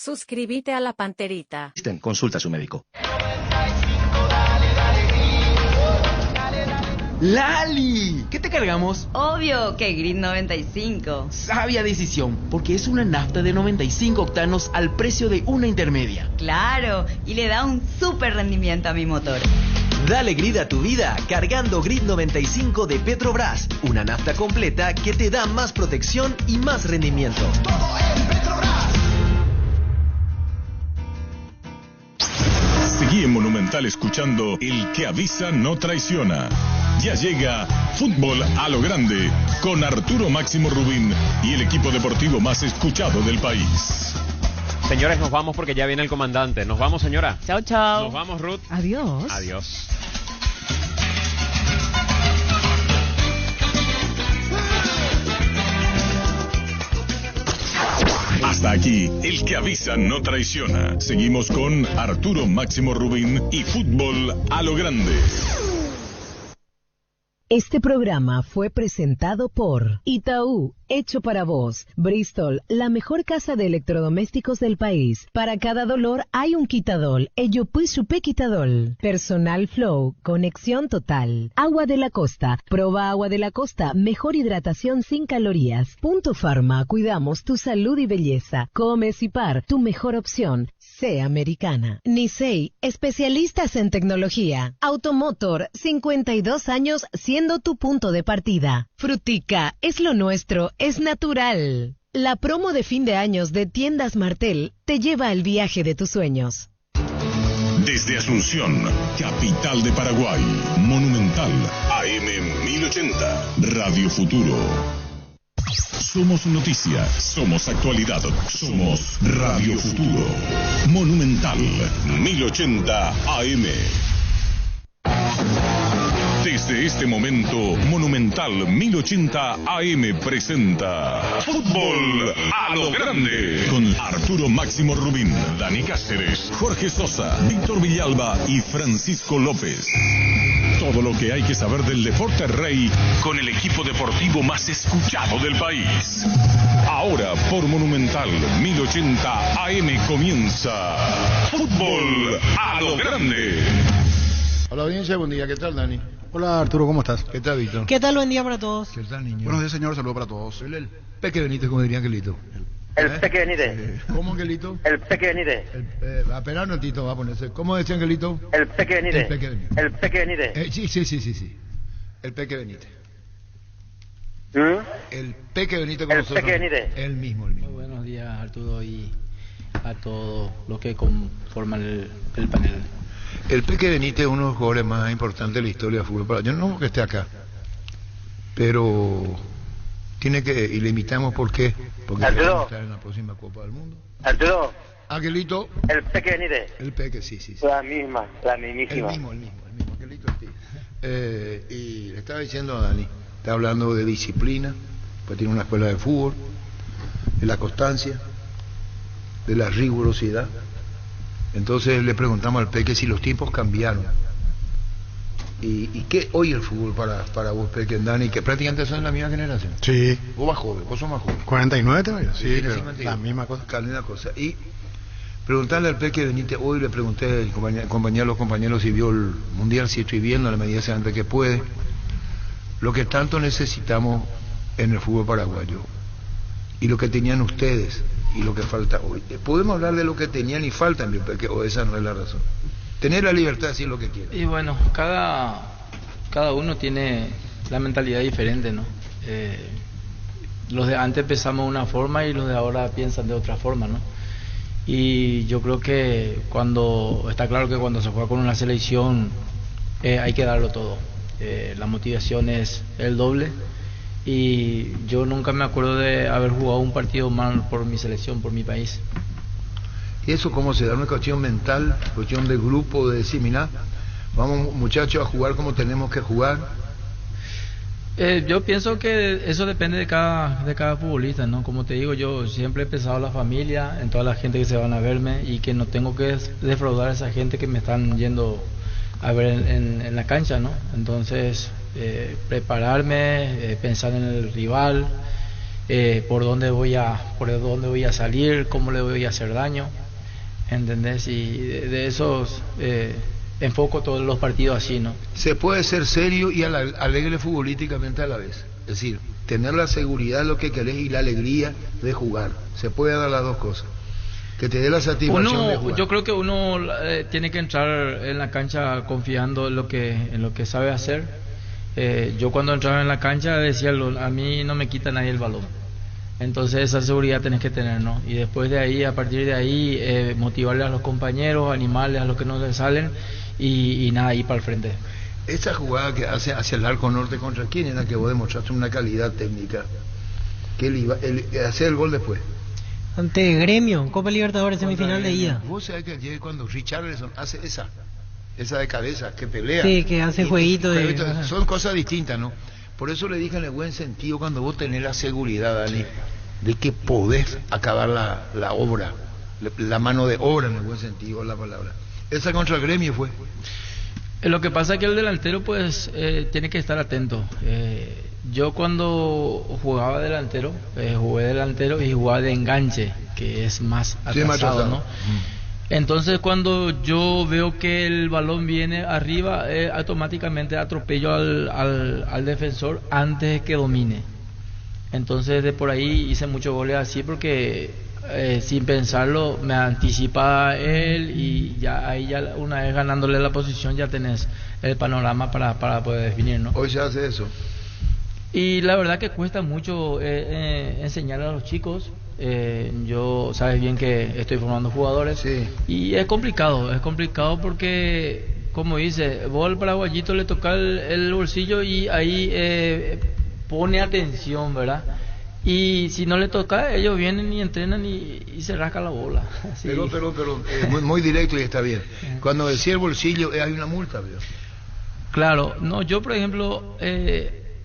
Suscríbete a La Panterita. Consulta a su médico. ¡Lali! ¿Qué te cargamos? Obvio que Grid 95. Sabia decisión, porque es una nafta de 95 octanos al precio de una intermedia. Claro, y le da un súper rendimiento a mi motor. Dale grid a tu vida cargando Grid 95 de Petrobras, una nafta completa que te da más protección y más rendimiento. Todo en Petrobras. Seguí en Monumental escuchando El que avisa no traiciona. Ya llega Fútbol a lo Grande con Arturo Máximo Rubín y el equipo deportivo más escuchado del país. Señores, nos vamos porque ya viene el comandante. Nos vamos, señora. Chao, chao. Nos vamos, Ruth. Adiós. Adiós. Hasta aquí, El que avisa no traiciona. Seguimos con Arturo Máximo Rubín y Fútbol a lo Grande. Este programa fue presentado por Itaú, hecho para vos. Bristol, la mejor casa de electrodomésticos del país. Para cada dolor hay un quitadol. Ello pues supe quitadol. Personal Flow, conexión total. Agua de la Costa, proba Agua de la Costa, mejor hidratación sin calorías. Punto Pharma, cuidamos tu salud y belleza. Come Cipar, tu mejor opción. Sea americana. Nisei, especialistas en tecnología. Automotor, 52 años siendo tu punto de partida. Frutica, es lo nuestro, es natural. La promo de fin de años de Tiendas Martel te lleva al viaje de tus sueños. Desde Asunción, capital de Paraguay, Monumental, AM 1080, Radio Futuro. Somos noticia, somos actualidad, somos Radio Futuro. Monumental 1080 AM. Desde este momento, Monumental 1080 AM presenta Fútbol a lo Grande con Arturo Máximo Rubín, Dani Cáceres, Jorge Sosa, Víctor Villalba y Francisco López. Todo lo que hay que saber del deporte rey con el equipo deportivo más escuchado del país. Ahora por Monumental 1080 AM comienza Fútbol a lo Grande. Hola audiencia, buen día, ¿qué tal Dani? Hola Arturo, ¿cómo estás? ¿Qué tal Víctor? ¿Qué tal? Buen día para todos. ¿Qué tal niño? Buenos días señor, saludos para todos. El Peque Benítez, como diría Angelito. El Peque Benítez. ¿Cómo Angelito? El Peque Benítez. Apenas un ratito va a ponerse. ¿Cómo decía Angelito? El Peque Benítez. El Peque Benítez. El Peque Benítez. Sí. El Peque Benítez. El Peque Benítez con el nosotros. Peque Benítez. El mismo. Muy buenos días Arturo y a todos los que conforman el panel. El Peque Benítez es uno de los jugadores más importantes de la historia del fútbol. Yo no creo que esté acá, pero tiene que, y le invitamos ¿por qué? Porque va a estar en la próxima Copa del Mundo. Arturo. Angelito. El Peque Benítez. El Peque, sí. La mismísima. El mismo, Angelito. Sí. Y le estaba diciendo a Dani, está hablando de disciplina, pues tiene una escuela de fútbol, de la constancia, de la rigurosidad. Entonces le preguntamos al Peque si los tiempos cambiaron. ¿Y qué hoy el fútbol para vos, Peque, Dani, que prácticamente son de la misma generación? Sí. Vos más joven, vos sos más joven. 49 también, sí, pero la misma cosa. Y preguntarle al Peque Benítez, hoy le pregunté a los compañeros si vio el Mundial, si estoy viendo a la medida antes que puede, lo que tanto necesitamos en el fútbol paraguayo, y lo que tenían ustedes, y lo que falta hoy. Podemos hablar de lo que tenían y faltan, Peque, o esa no es la razón. Tener la libertad de decir lo que quiera. Y bueno, cada uno tiene la mentalidad diferente, ¿no? Los de antes pensamos de una forma y los de ahora piensan de otra forma, ¿no? Y yo creo que está claro que cuando se juega con una selección hay que darlo todo. La motivación es el doble y yo nunca me acuerdo de haber jugado un partido mal por mi selección, por mi país. ¿Y eso cómo se da? ¿Una cuestión mental, cuestión de grupo, de decir, mirá, vamos muchachos a jugar como tenemos que jugar? Yo pienso que eso depende de cada futbolista, ¿no? Como te digo, yo siempre he pensado en la familia, en toda la gente que se van a verme y que no tengo que defraudar a esa gente que me están yendo a ver en la cancha, ¿no? Entonces, prepararme, pensar en el rival por dónde voy a salir, cómo le voy a hacer daño, ¿entendés? Y de esos enfoco todos los partidos así, ¿no? Se puede ser serio y alegre futbolísticamente a la vez. Es decir, tener la seguridad de lo que querés y la alegría de jugar. Se puede dar las dos cosas. Que te dé la satisfacción de jugar. Yo creo que uno tiene que entrar en la cancha confiando en lo que sabe hacer. Yo cuando entraba en la cancha decía, a mí no me quita nadie el balón. Entonces esa seguridad tenés que tener, ¿no? Y después de ahí, a partir de ahí, motivarle a los compañeros, animarles a los que no les salen y nada, ir para el frente. Esa jugada que hace hacia el arco norte, ¿contra quién era que vos demostraste una calidad técnica? Que él hace el gol después. Ante Gremio, Copa Libertadores, semifinal de ida. Vos sabés que ayer cuando Richarlison hace esa de cabeza, que pelea. Sí, que hace jueguito. Son cosas distintas, ¿no? Por eso le dije en el buen sentido, cuando vos tenés la seguridad, Dani, de que podés acabar la obra, la mano de obra en el buen sentido de la palabra. Esa contra el Gremio fue. Lo que pasa es que el delantero pues tiene que estar atento. Yo cuando jugaba delantero, jugué delantero y jugaba de enganche, que es más atrasado, ¿no? Entonces cuando yo veo que el balón viene arriba, automáticamente atropello al defensor antes de que domine. Entonces de por ahí hice muchos goles así porque sin pensarlo me anticipaba él y ya ahí ya una vez ganándole la posición ya tenés el panorama para poder definir, ¿no? Hoy se hace eso. Y la verdad que cuesta mucho enseñar a los chicos. Yo sabes bien que estoy formando jugadores, sí. Y es complicado porque, como dice, vos al paraguayito le toca el bolsillo y ahí pone atención, ¿verdad? Y si no le toca, ellos vienen y entrenan y se rasca la bola. Sí. Pero muy directo y está bien. Cuando decía el bolsillo, hay una multa, ¿verdad? Claro, no, yo por ejemplo,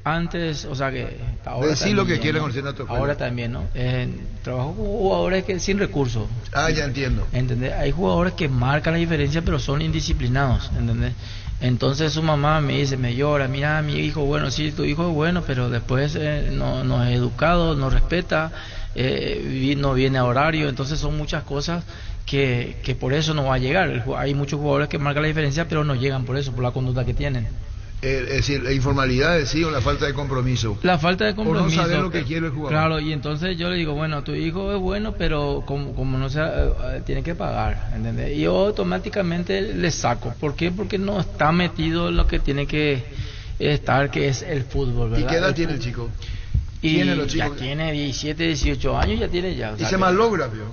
antes, o sea que ahora decir lo que quieran, ¿no? Ahora también, ¿no? Trabajo con jugadores que sin recursos. Ah, ya entiendo. ¿Entendés? Hay jugadores que marcan la diferencia, pero son indisciplinados, ¿entendés? Entonces su mamá me llora, mira, mi hijo, bueno, sí, tu hijo es bueno, pero después no es educado, no respeta, no viene a horario, entonces son muchas cosas que por eso no va a llegar. Hay muchos jugadores que marcan la diferencia, pero no llegan por eso, por la conducta que tienen. Es decir, la informalidad, sí, o la falta de compromiso. La falta de compromiso. Por no saber lo que quiere el jugador. Claro, y entonces yo le digo, bueno, tu hijo es bueno, pero como no sea, tiene que pagar, ¿entendés? Y yo automáticamente le saco. ¿Por qué? Porque no está metido en lo que tiene que estar, que es el fútbol, ¿verdad? ¿Y qué edad tiene el chico? Y ya tiene 17, 18 años, ya tiene ya. ¿Y se malogra, vio?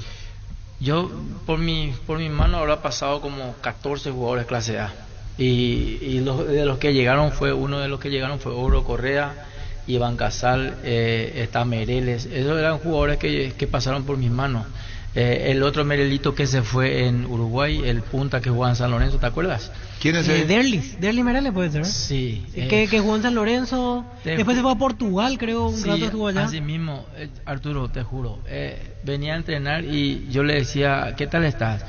Yo, por mi mano, habrá pasado como 14 jugadores clase A. Y de los que llegaron fue Oro Correa, Iván Casal, está Mereles. Esos eran jugadores que pasaron por mis manos. El otro Merelito que se fue en Uruguay, el punta que jugaba en San Lorenzo, ¿te acuerdas? ¿Quién es él? Derlis Mereles puede ser. Sí. Que jugó en San Lorenzo, después se fue a Portugal, creo, un rato estuvo allá. Así mismo, Arturo, te juro, venía a entrenar y yo le decía, ¿qué tal estás?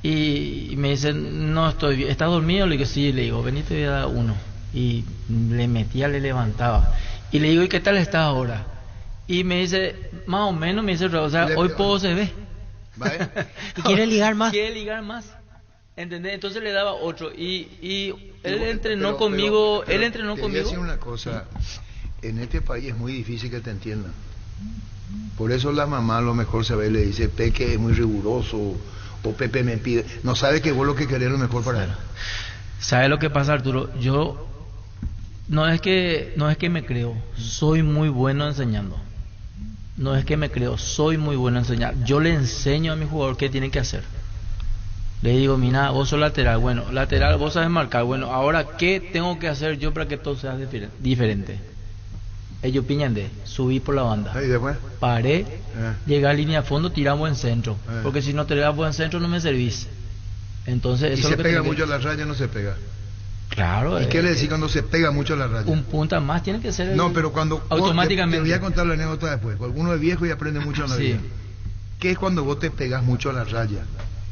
Y me dice, no estoy bien. ¿Estás dormido? Le digo, sí. Le digo, vení, te voy a dar uno. Y le levantaba. Y le digo, ¿y qué tal estás ahora? Y me dice, más o menos, me dice, o sea, hoy poco se ve. ¿Y quiere ligar más? Quiere ligar más. ¿Entendés? Entonces le daba otro. Y él entrenó conmigo. Él entrenó conmigo. Te voy a decir una cosa. En este país es muy difícil que te entiendan. Por eso la mamá a lo mejor se ve y le dice, Peque es muy riguroso. O Pepe me pide, no sabe que vos lo que querés es lo mejor para él. ¿Sabe lo que pasa, Arturo? Yo no es que me creo, soy muy bueno enseñando. No es que me creo, soy muy bueno enseñando. Yo le enseño a mi jugador qué tiene que hacer. Le digo, mira, vos sos lateral, bueno, lateral, vos sabes marcar, bueno, ahora ¿qué tengo que hacer yo para que todo sea diferente? Ellos piñan subí por la banda, paré, llegué a línea a fondo, tirá buen centro, porque si no tirás buen centro no me servís. Entonces eso. ¿Y se pega mucho a la raya? No se pega. Claro. ¿Y qué le decís cuando se pega mucho a la raya? Un punta más tiene que ser. No, pero cuando automáticamente. Te voy a contar la anécdota después, porque uno es viejo y aprende mucho en la vida. ¿Qué es cuando vos te pegas mucho a la raya?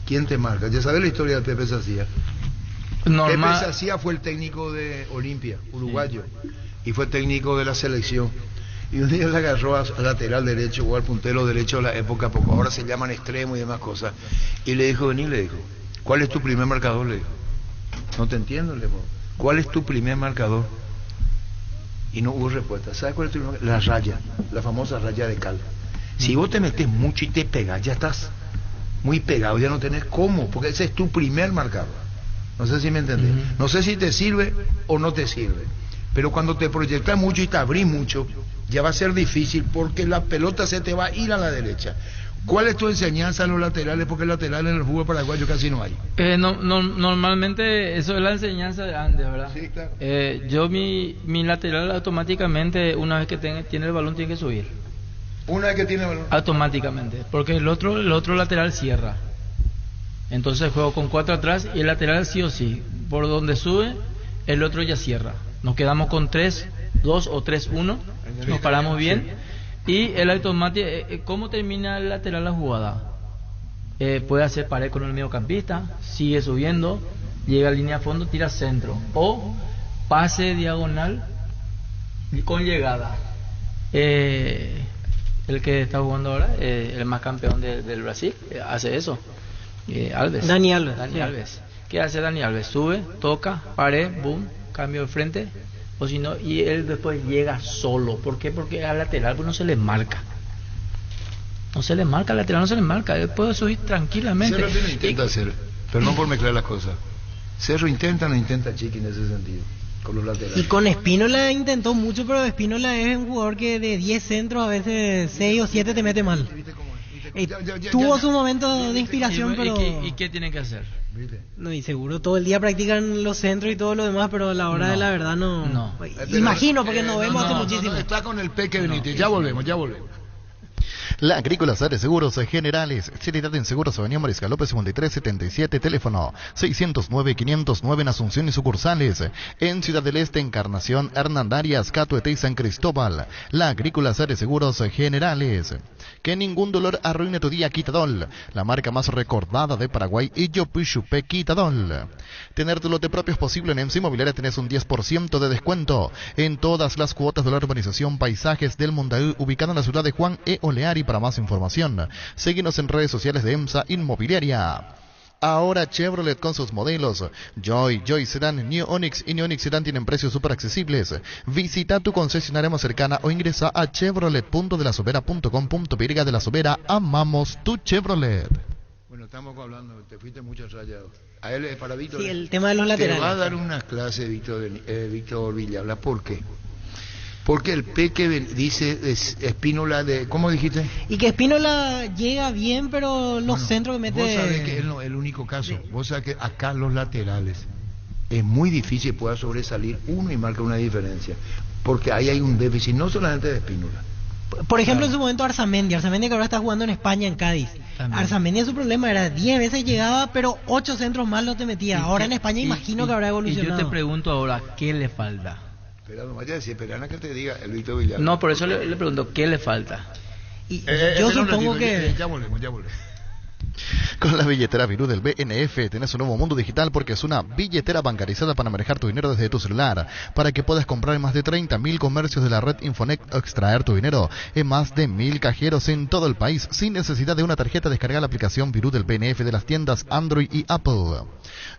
¿Quién te marca? Ya sabes la historia del Pepe Sacía. Pepe Sacía fue el técnico de Olimpia, uruguayo. Y fue técnico de la selección. Y un día le agarró al lateral derecho o al puntero derecho de la época, porque ahora se llaman extremo y demás cosas. Y le dijo, vení, le dijo, ¿cuál es tu primer marcador? Le dijo. No te entiendo, le dijo. ¿Cuál es tu primer marcador? Y no hubo respuesta. ¿Sabes cuál es tu primer marcador? La raya, la famosa raya de cal. Si vos te metes mucho y te pegas, ya estás muy pegado, ya no tenés cómo, porque ese es tu primer marcador. No sé si me entendés. No sé si te sirve o no te sirve. Pero cuando te proyectas mucho y te abrís mucho, ya va a ser difícil porque la pelota se te va a ir a la derecha. ¿Cuál es tu enseñanza a los laterales? Porque laterales en el fútbol paraguayo casi no hay. Normalmente eso es la enseñanza de antes, ¿verdad? Sí, claro. Yo mi lateral automáticamente, una vez que tiene el balón, tiene que subir. Una vez que tiene el balón. Automáticamente, porque el otro lateral cierra. Entonces juego con 4 atrás y el lateral sí o sí. Por donde sube, el otro ya cierra. Nos quedamos con 3-2 o 3-1, nos paramos bien. Y el automático, ¿cómo termina el lateral la jugada? Puede hacer pared con el mediocampista, sigue subiendo, llega a línea de fondo, tira centro. O pase diagonal con llegada. El que está jugando ahora, el más campeón del Brasil, hace eso. Alves. Dani Alves. Alves. ¿Qué hace Dani Alves? Sube, toca, pared, boom, cambio de frente. O si no, y él después llega solo. ¿Por qué? Porque al lateral pues no se le marca. No se le marca, al lateral no se le marca. Él puede subir tranquilamente. Cerro lo intenta hacer, pero no por mezclar las cosas. Cerro intenta, no intenta Chiqui en ese sentido, con los laterales. Y con Espínola intentó mucho, pero Espínola es un jugador que de 10 centros a veces 6 o 7 te mete mal. Tuvo su momento de inspiración, pero... ¿Y qué tienen que hacer? No, y seguro todo el día practican los centros y todo lo demás, pero a la hora de la verdad no. Imagino, porque nos vemos hace muchísimo. Está con el Peque Benítez, ya volvemos. La Agrícola Sare Seguros Generales, seriedad en seguros, Avenida Mariscal López 5377, teléfono 609-509 en Asunción y sucursales. En Ciudad del Este, Encarnación, Hernandarias, Catuete y San Cristóbal. La Agrícola Sare Seguros Generales. Que ningún dolor arruine tu día, Quitadol, la marca más recordada de Paraguay, y Yopuixupé Quitadol. Tener tu lote propio es posible. En EMSA Inmobiliaria tenés un 10% de descuento en todas las cuotas de la urbanización Paisajes del Mondaú, ubicada en la ciudad de Juan E. Oleari. Para más información, síguenos en redes sociales de EMSA Inmobiliaria. Ahora Chevrolet con sus modelos Joy Sedan, New Onix y New Onix Sedan tienen precios súper accesibles. Visita tu concesionaria más cercana o ingresa a chevrolet.delasovera.com.py. De La Sobera, amamos tu Chevrolet. Bueno, estamos hablando, te fuiste mucho rayado. A él, para Víctor, sí, el tema de los laterales. Te va a dar una clase Víctor Villalba. ¿Por qué? Porque el Peque dice Espínola de... ¿Cómo dijiste? Y que Espínola llega bien, pero los centros que mete... Vos sabés que es el único caso. Vos sabés que acá los laterales es muy difícil pueda sobresalir uno y marca una diferencia. Porque ahí hay un déficit, no solamente de Espínola. Por ejemplo, en su momento Arzamendi que ahora está jugando en España, en Cádiz. Arzamendi, su problema era 10 veces llegaba, pero 8 centros más no te metía. Ahora en España imagino que habrá evolucionado. Y yo te pregunto ahora, ¿qué le falta? Pero no vaya a decir, esperan a que te diga el Víctor Villalba. No, por eso le pregunto, ¿qué le falta? Y yo supongo que... Ya volvemos. Con la billetera Virú del BNF tenés un nuevo mundo digital, porque es una billetera bancarizada para manejar tu dinero desde tu celular, para que puedas comprar en más de 30.000 comercios de la red Infonet o extraer tu dinero en más de 1.000 cajeros en todo el país sin necesidad de una tarjeta. Descarga la aplicación Virú del BNF de las tiendas Android y Apple.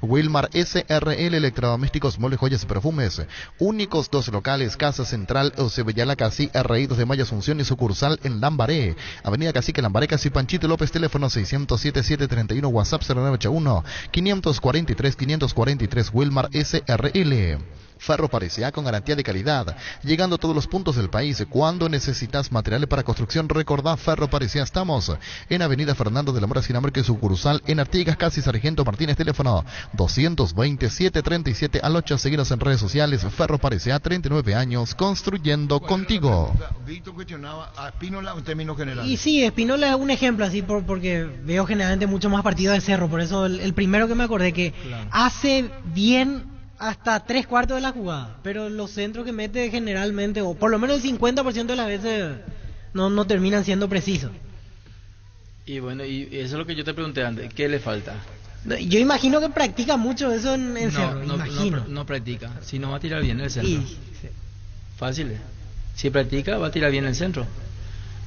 Wilmar SRL, electrodomésticos, muebles, joyas y perfumes. Únicos 2 locales: Casa Central o Sevillala Casi, RI 2 de Mayo, Asunción y sucursal en Lambaré, Avenida Cacique Lambaré, Casi Panchito López, teléfono 607-731, WhatsApp 0981-543-543, Wilmar SRL. Ferro Parecea, con garantía de calidad, llegando a todos los puntos del país. Cuando necesitas materiales para construcción, recordá Ferro Parecea. Estamos en Avenida Fernando de la Mora, Sinamarca y sucursal en Artigas, Casi Sargento Martínez, teléfono 220-737-8. Seguinos en redes sociales. Ferro Parecea, 39 años construyendo contigo. Víctor cuestionaba a Espínola en términos generales. Y sí, Espínola es un ejemplo así, porque veo generalmente mucho más partidos de Cerro. Por eso el primero que me acordé, que hace bien hasta 3/4 de la jugada, pero los centros que mete generalmente, o por lo menos el 50% de las veces, no terminan siendo precisos. Y bueno, y eso es lo que yo te pregunté antes, ¿qué le falta? Yo imagino que practica mucho eso en Cerro, imagino. No practica, si no va a tirar bien el centro. Fácil. Si practica, va a tirar bien el centro.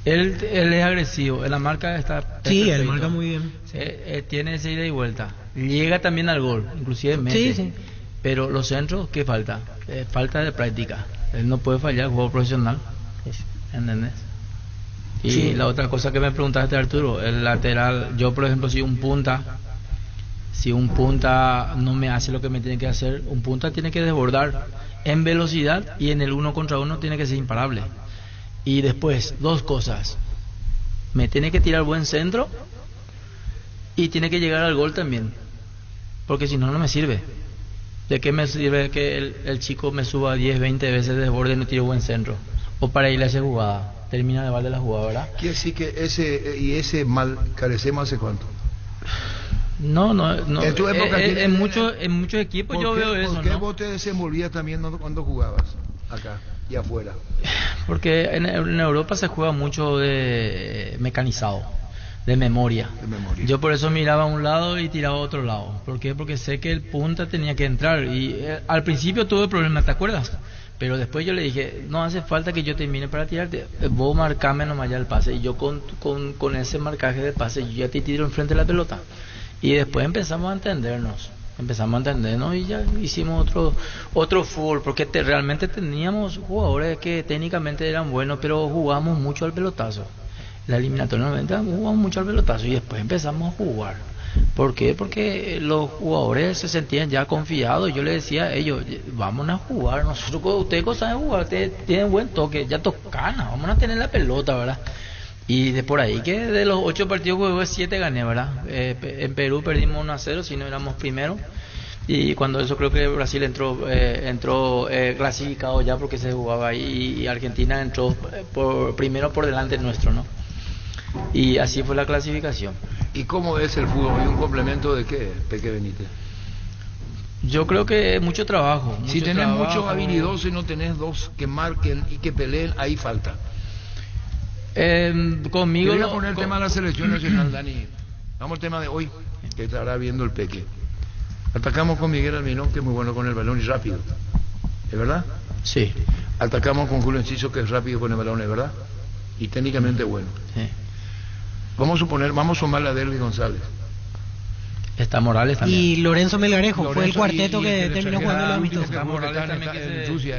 Él es agresivo, en la marca está... Sí, él marca muy bien. Tiene esa ida y vuelta. Llega también al gol, inclusive mete. Sí. Pero los centros, ¿qué falta? Falta de práctica. Él no puede fallar, juego profesional. ¿Entendés? Y Sí. la otra cosa que me preguntaste, Arturo, el lateral, yo por ejemplo, si un punta no me hace lo que me tiene que hacer, un punta tiene que desbordar en velocidad y en el 1 contra 1 tiene que ser imparable. Y después, dos cosas: me tiene que tirar buen centro y tiene que llegar al gol también, porque si no, no me sirve. ¿De qué me sirve que el chico me suba 10, 20 veces de desborde y no tire buen centro? O para ir a esa jugada, termina de valer la jugada, ¿verdad? Quiere decir que ese mal carecemos hace cuánto. No. En tu época, en muchos equipos yo veo eso, ¿por qué ¿no? vos te desenvolvías también cuando jugabas acá y afuera? Porque en Europa se juega mucho de mecanizado, de memoria. Yo por eso miraba a un lado y tiraba a otro lado. ¿Por qué? Porque sé que el punta tenía que entrar. Y al principio tuve problemas, ¿te acuerdas? Pero después yo le dije, no hace falta que yo termine para tirarte, vos marcame nomás ya el pase. Y yo con ese marcaje de pase, yo ya te tiro enfrente de la pelota. Y después empezamos a entendernos y ya hicimos otro fútbol, porque realmente teníamos jugadores que técnicamente eran buenos, pero jugamos mucho al pelotazo. La eliminatoria 90 jugamos mucho al pelotazo y después empezamos a jugar. ¿Por qué? Porque los jugadores se sentían ya confiados. Yo les decía a ellos, vamos a jugar, ustedes saben jugar, ustedes tienen buen toque, ya tocan, vamos a tener la pelota, ¿verdad? Y de por ahí que de los 8 partidos que jugué, 7 gané, ¿verdad? En Perú perdimos 1-0, si no éramos primero. Y cuando eso creo que Brasil entró clasificado ya porque se jugaba ahí, y Argentina entró primero por delante nuestro, ¿no? Y así fue la clasificación. ¿Y cómo es el fútbol? ¿Y un complemento de qué, Peque Benítez? Yo creo que mucho trabajo. Si tenés muchos habilidosos y no tenés dos que marquen y que peleen, ahí falta. Conmigo. Quería poner el tema de la selección nacional, Dani. Vamos al tema de hoy, que estará viendo el Peque. Atacamos con Miguel Almirón, que es muy bueno con el balón y rápido. ¿Es verdad? Sí. Atacamos con Julio Enciso, que es rápido con el balón, ¿es verdad? Y técnicamente bueno. Sí. Vamos a sumarle a Derby González. Está Morales también. Y Lorenzo Melgarejo, fue el cuarteto que terminó jugando los amistosos. Está Morales también en Rusia,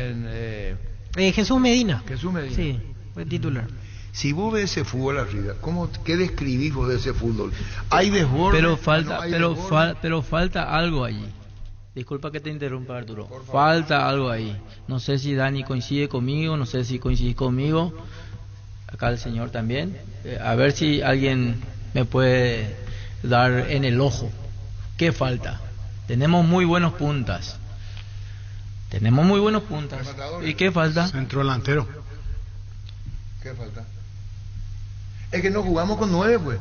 Jesús Medina. Jesús Medina. Sí, fue titular. Si vos ves ese fútbol arriba, ¿qué describís vos de ese fútbol? Hay desborde, pero falta algo allí. Disculpa que te interrumpa, Arturo. Falta algo ahí. No sé si Dani coincide conmigo, no sé si coincidís conmigo. Acá el señor también. A ver si alguien me puede dar en el ojo. ¿Qué falta? Tenemos muy buenos puntas. ¿Y qué falta? Centro delantero. ¿Qué falta? Es que no jugamos con 9, pues.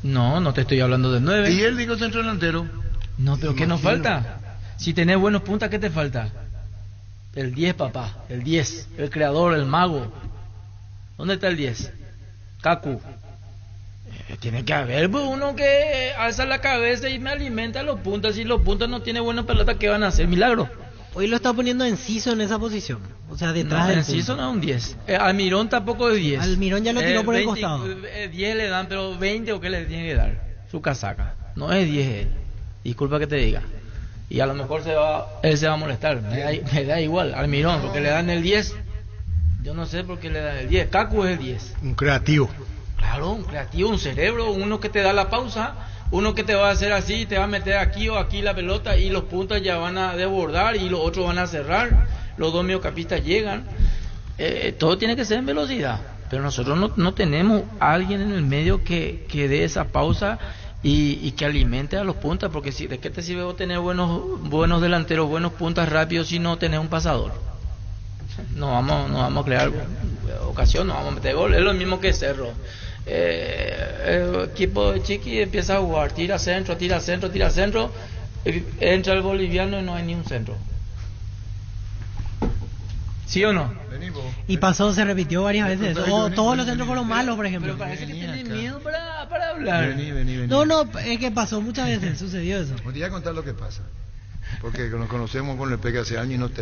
No te estoy hablando de 9. Y él dijo centro delantero. No, pero ¿qué nos falta? Si tenés buenos puntas, ¿qué te falta? El 10, papá. El 10. El creador, el mago. ¿Dónde está el 10? Kaku. Tiene que haber uno que alza la cabeza y me alimenta a los puntas. Si los puntas no tienen buena pelota, ¿qué van a hacer? Milagro. Hoy lo está poniendo Enciso en esa posición. O sea, detrás del Enciso no es un 10. Almirón tampoco es 10. Almirón ya lo tiró por el costado. 10 le dan, pero 20 o qué le tiene que dar. Su casaca. No es 10 él. Disculpa que te diga. Y a lo mejor él se va a molestar. Me da igual. Almirón, porque le dan el 10. Yo no sé por qué le dan el 10. Kaku es el 10. Un creativo. Claro, un creativo, un cerebro, uno que te da la pausa, uno que te va a hacer así, te va a meter aquí o aquí la pelota y los puntas ya van a desbordar y los otros van a cerrar, los dos mediocampistas llegan. Todo tiene que ser en velocidad, pero nosotros no tenemos a alguien en el medio que dé esa pausa y que alimente a los puntas, porque ¿de qué te sirve vos tener buenos delanteros, buenos puntas rápidos si no tenés un pasador? No vamos a crear ocasión, no vamos a meter gol. Es lo mismo que Cerro. El equipo de Chiqui empieza a jugar, tira centro, entra el boliviano y no hay ni un centro. ¿Sí o no? Y pasó, se repitió varias veces. Todos los centros fueron malos, por ejemplo. Pero parece que tiene miedo para hablar. Vení. No, es que pasó muchas veces, sucedió eso. Te voy a contar lo que pasa. porque nos conocemos con el Peque hace años y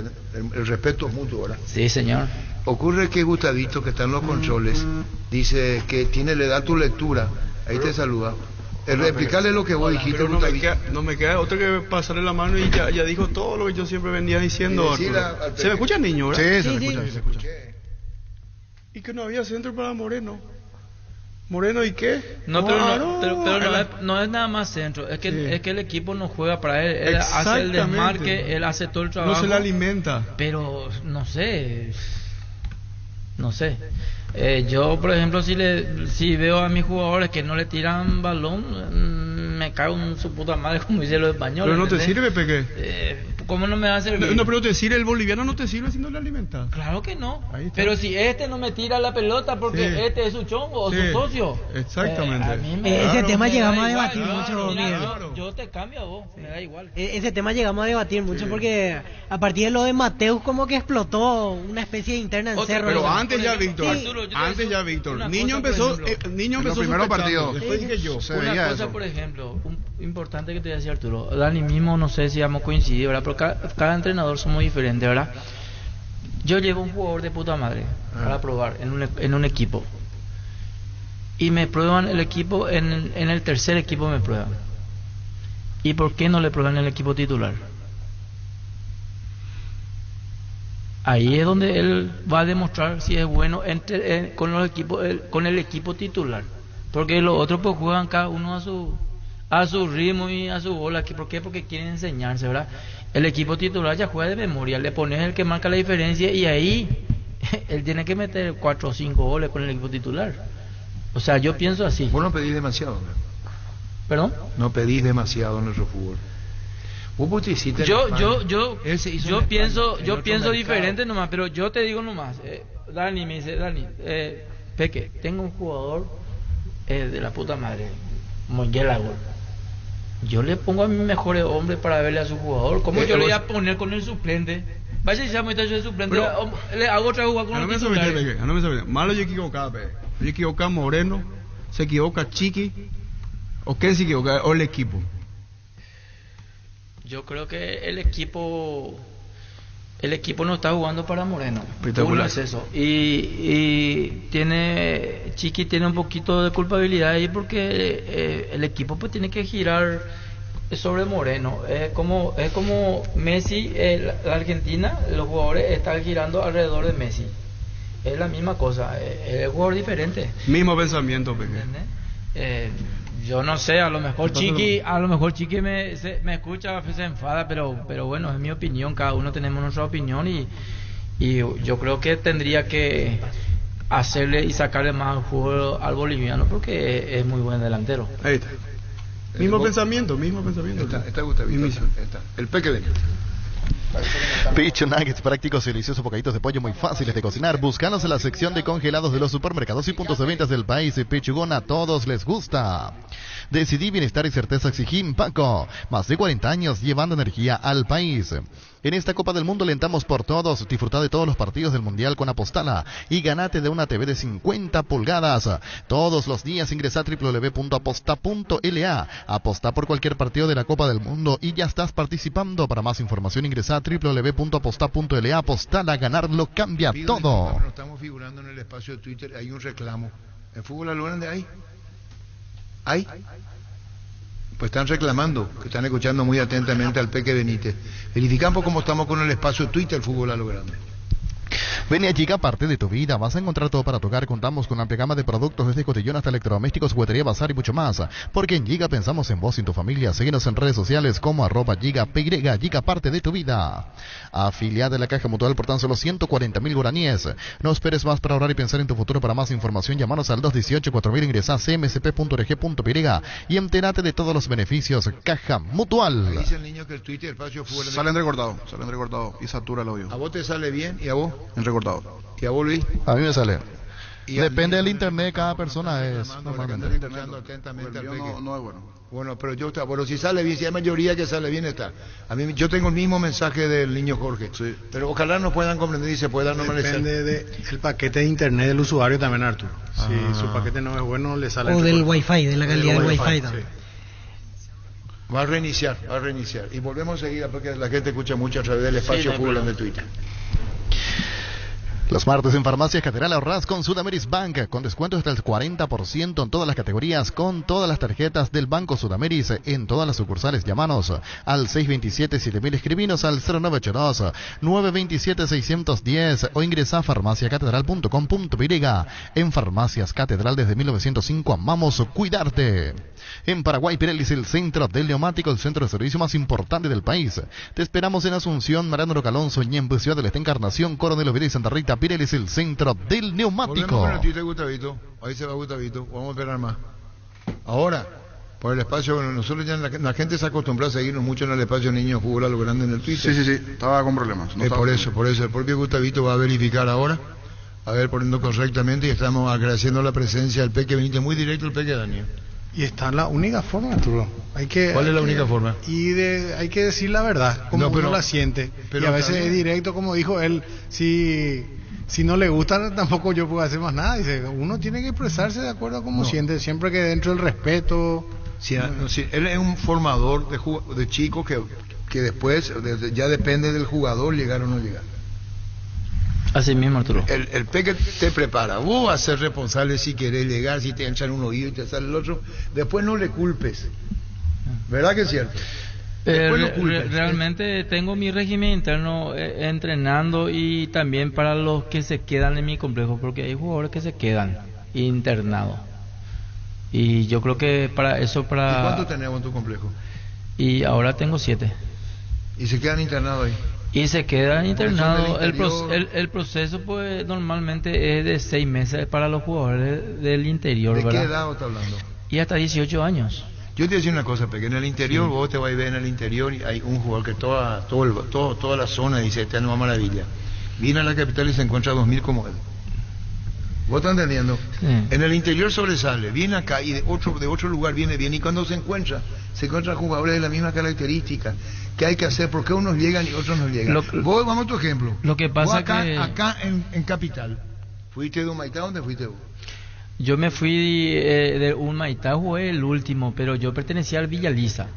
el respeto es mutuo, ¿verdad? Sí, señor. Ocurre que Gustavito, que está en los controles, dice que le da tu lectura, ahí te saluda. Explicarle lo que vos dijiste, no me queda otro que pasarle la mano y ya dijo todo lo que yo siempre venía diciendo. ¿Se me escucha, niño, verdad? Sí, se escucha. Y que no había centro para Moreno. ¿Moreno y qué? No, pero no es nada más centro, es que el equipo no juega para él. Él hace el desmarque, él hace todo el trabajo. No se le alimenta. Pero no sé. Yo, por ejemplo, si veo a mis jugadores que no le tiran balón, me cago en su puta madre, como dicen los españoles. Pero no te sirve, Peque. ¿Cómo no me va a servir? No, pero te sirve, el boliviano no te sirve si no le alimenta. Claro que no. Pero si no me tira la pelota porque este es su chongo o su socio. Exactamente. Ese tema llegamos a debatir mucho, Miguel. Yo te cambio a vos, me da igual. Ese tema llegamos a debatir mucho porque a partir de lo de Mateus como que explotó una especie de interna en Cerro. Pero antes ya, Víctor. Niño empezó los primeros partidos. Después dije yo. Una cosa, por ejemplo, importante que te decía Arturo. Dani mismo, no sé si vamos a coincidir, ¿verdad? Pero cada entrenador somos diferentes, ¿verdad? Yo llevo un jugador de puta madre para probar en un equipo. Y me prueban el equipo, en el tercer equipo me prueban. ¿Y por qué no le prueban el equipo titular? Ahí es donde él va a demostrar si es bueno con el equipo titular. Porque los otros pues juegan cada uno a su ritmo y a su bola. ¿Por qué? Porque quieren enseñarse, ¿verdad? El equipo titular ya juega de memoria, le pones el que marca la diferencia y ahí él tiene que meter 4 o 5 goles con el equipo titular. O sea, yo pienso así. Vos no pedís demasiado, ¿no? ¿Perdón? No pedís demasiado en nuestro fútbol. Yo pienso diferente nomás, pero yo te digo nomás, Dani me dice, Peque, tengo un jugador de la puta madre, Monguela Gol. Yo le pongo a mis mejores hombres para verle a su jugador. ¿Cómo yo le voy a poner con el suplente? Vaya si se llama el suplente, le hago otra jugada con el titular. No me sabe. Malo yo equivocaba, Peque. Yo equivoca Moreno, se equivoca Chiqui, o quién se equivoca, o el equipo. Yo creo que el equipo no está jugando para Moreno. Espectacular. Es eso. Y Chiqui tiene un poquito de culpabilidad ahí porque el equipo pues tiene que girar sobre Moreno. Es como Messi, la Argentina, los jugadores están girando alrededor de Messi. Es la misma cosa, es un jugador diferente. Mismo pensamiento, Peque. Yo no sé, a lo mejor Chiqui me escucha, se enfada, pero bueno, es mi opinión, cada uno tenemos nuestra opinión y yo creo que tendría que hacerle y sacarle más juego al boliviano porque es muy buen delantero. Ahí está. Mismo pensamiento. Está Gustavito. Está. El Peque Benítez. Pecho Nuggets prácticos y deliciosos bocaditos de pollo muy fáciles de cocinar. Búscanos en la sección de congelados de los supermercados y puntos de ventas del país. Pechugón a todos les gusta. Decidí bienestar y certeza exigí Paco. Más de 40 años llevando energía al país. En esta Copa del Mundo alentamos por todos. Disfruta de todos los partidos del Mundial con Apostala y ganate de una TV de 50 pulgadas. Todos los días ingresa a www.aposta.la. Aposta por cualquier partido de la Copa del Mundo y ya estás participando. Para más información ingresa a www.aposta.la. Apostala, ganarlo cambia todo. Estamos figurando en el espacio de Twitter, hay un reclamo. ¿En fútbol al grande hay? ¿Hay? Pues están reclamando, que están escuchando muy atentamente al Peque Benítez. Verificamos cómo estamos con el espacio de Twitter, fútbol a lo grande. Ven a Giga, parte de tu vida. Vas a encontrar todo para tu hogar. Contamos con amplia gama de productos desde cotillón hasta electrodomésticos, juguetería, bazar y mucho más. Porque en Giga pensamos en vos y en tu familia. Síguenos en redes sociales como @GigaPY. Giga, parte de tu vida. Afiliada de la Caja Mutual por tan solo 140.000 guaraníes. No esperes más para ahorrar y pensar en tu futuro. Para más información, llámanos al 218-4000. Ingresa a cmsp.org.py y entérate de todos los beneficios. Caja Mutual. Dice el niño que el Twitter, espacio fútbol. Salen recortados y satura el audio. ¿A vos te sale bien y a vos? Recortado. ¿Y a vos, Luis? A mí me sale. Depende del internet, cada persona es normalmente. No es bueno. Bueno, pero si sale bien, si hay mayoría que sale bien, está. A mí, yo tengo el mismo mensaje del niño Jorge. Sí. Pero ojalá nos puedan comprender y se puedan normalizar. Depende del paquete de internet del usuario también, Arturo. Si su paquete no es bueno, le sale. O del wifi, de la calidad del wifi también. Va a reiniciar. Y volvemos a seguir porque la gente escucha mucho a través del espacio fútbol en el Twitter. Los martes en Farmacias Catedral ahorrás con Sudameris Bank, con descuento hasta el 40% en todas las categorías, con todas las tarjetas del Banco Sudameris, en todas las sucursales. Llámanos al 627-7000, escribinos al 0982-927-610 o ingresa a farmaciacatedral.com.py. En Farmacias Catedral desde 1905 amamos cuidarte. En Paraguay, Pirelli es el centro del neumático, el centro de servicio más importante del país. Te esperamos en Asunción, Mariano Calonso, Ñembe, Ciudad del Este, Encarnación, Coronel Oviedo y Santa Rita. Pirelli es el centro del neumático. Volvemos con el Twitter, Gustavito. Ahí se va Gustavito. Vamos a esperar más. Ahora, por el espacio, bueno, nosotros ya la gente se acostumbró a seguirnos mucho en el espacio Niños Fútbol a lo grande en el Twitter. Sí. Estaba con problemas. Por eso. El propio Gustavito va a verificar ahora. A ver, poniendo correctamente. Y estamos agradeciendo la presencia del Peque Benítez. Muy directo el Peque, Daniel. Y está en la única forma, Arturo. ¿Cuál es la única forma? Hay que decir la verdad, como uno la siente. Y a veces es directo, como dijo él. Si no le gusta, tampoco yo puedo hacer más nada. Dice, uno tiene que expresarse de acuerdo a cómo siente, siempre que dentro del respeto. Él es un formador de chicos que después ya depende del jugador llegar o no llegar. Así mismo, Arturo. El Peque te prepara. Vos vas a ser responsable si querés llegar, si te echan un oído y te sale el otro. Después no le culpes. ¿Verdad que es cierto? Realmente tengo mi régimen interno entrenando, y también para los que se quedan en mi complejo, porque hay jugadores que se quedan internados. Y yo creo que para eso... ¿Y cuánto tenés en tu complejo? Y ahora tengo 7. ¿Y se quedan internados ahí? Y se quedan internados. El proceso pues normalmente es de 6 meses para los jugadores del interior. ¿De ¿verdad? qué edad estás hablando? Y hasta 18 años. Yo te voy a decir una cosa, porque en el interior, vos te vas a ver en el interior y hay un jugador que toda la zona dice, esta es una maravilla. Viene a la capital y se encuentra 2000 como él. ¿Vos estás entendiendo? Sí. En el interior sobresale, viene acá y de otro lugar viene bien, y cuando se encuentra jugadores de la misma característica. ¿Qué hay que hacer? ¿Por qué unos llegan y otros no llegan? Vos, vamos a tu ejemplo. Lo que pasa acá en Capital, ¿fuiste de Humaitá? ¿Dónde fuiste vos? Yo me fui de Humaitá, jugué el último, pero yo pertenecía al Villaliza.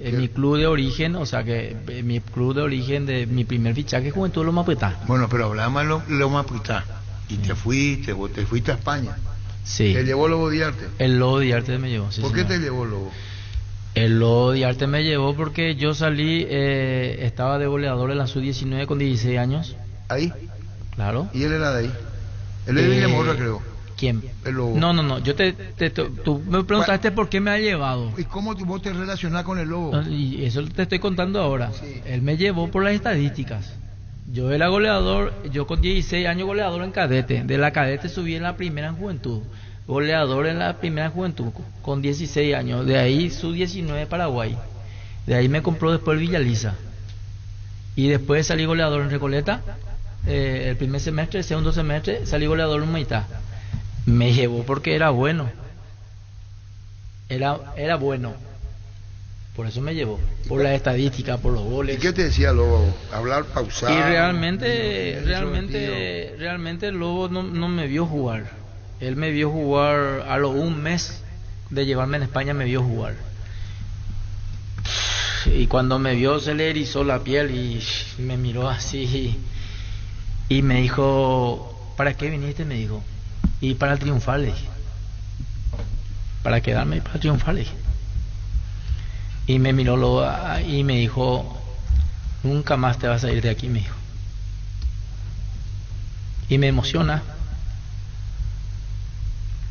Mi club de origen, o sea que mi club de origen de mi primer fichaje, Juventud Loma Prietá. Bueno, pero hablamos de Loma Prietá. Y te fuiste a España. Sí. ¿Te llevó Lobo Diarte? El Lobo Diarte me llevó, sí. ¿Por qué te llevó Lobo? El Lobo Diarte me llevó porque yo salí, estaba de goleador en la Sub-19 con 16 años. ¿Ahí? Claro. ¿Y él era de ahí? Él es de Villamorra, creo. ¿Quién? El Lobo. No, tú me preguntaste por qué me ha llevado. ¿Y cómo vos te relacionás con el Lobo? Y eso te estoy contando ahora. Sí. Él me llevó por las estadísticas. Yo era goleador, yo con 16 años goleador en cadete. De la cadete subí en la primera en juventud. Goleador en la primera juventud con 16 años. De ahí Sub-19 Paraguay. De ahí me compró después el Villaliza. Y después salí goleador en Recoleta. El primer semestre, el segundo semestre salí goleador en Humaitá. Me llevó porque era bueno. Era bueno. Por eso me llevó. Por la estadística, por los goles. ¿Y qué te decía Lobo? Hablar pausado. Y realmente el Lobo no me vio jugar. Él me vio jugar a lo un mes de llevarme en España, me vio jugar. Y cuando me vio se le erizó la piel y me miró así y me dijo, ¿para qué viniste? Me dijo. Y para triunfar, le dije. Para quedarme y para triunfar, le dije. Y me miró y me dijo, nunca más te vas a ir de aquí, me dijo. Y me emociona.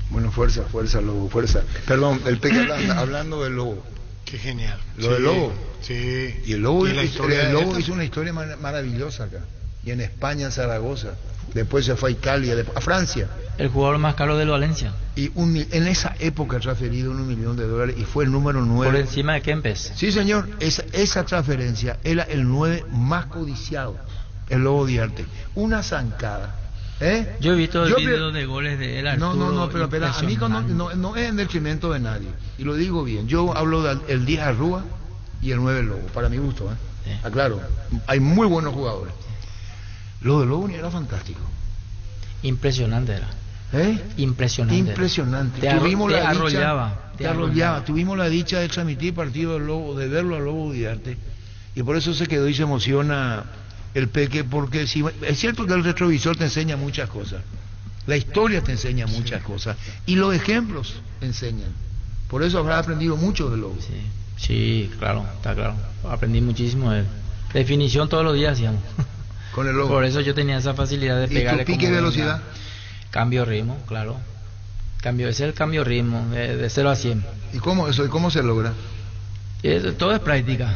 Bueno, fuerza, Lobo, fuerza. Perdón, el Peque hablando del Lobo. Qué genial. Lo del Lobo. Sí. Y el Lobo hizo una historia maravillosa acá. Y en España, en Zaragoza. Después se fue a Italia, a Francia. El jugador más caro del Valencia. Y en esa época transferido $1 millón y fue el número 9. Por encima de Kempes. Sí, señor. Esa transferencia era el 9 más codiciado. El Lobo Diarte. Una zancada. Yo he visto el video de goles de él, Arturo. No, pero a mí no es en detrimento de nadie. Y lo digo bien. Yo hablo del 10 Arrúa y el 9 Lobo. Para mi gusto, Sí. Aclaro. Hay muy buenos jugadores. Lo de Lobo era fantástico. Impresionante era. Impresionante. Impresionante. Te arrollaba. Tuvimos la dicha de transmitir partido del Lobo, de verlo al Lobo Uriarte. Y por eso se quedó y se emociona el Peque, porque si, es cierto que el retrovisor te enseña muchas cosas. La historia te enseña muchas cosas. Y los ejemplos enseñan. Por eso habrá aprendido mucho del Lobo. Sí, claro, está claro. Aprendí muchísimo de él. Definición todos los días hacíamos. Con el Lobo. Por eso yo tenía esa facilidad de pegarle. ¿Y tu pique y velocidad? Cambio de ritmo, claro. Ese es el cambio de ritmo, de 0 a 100. ¿Y cómo se logra? Todo es práctica.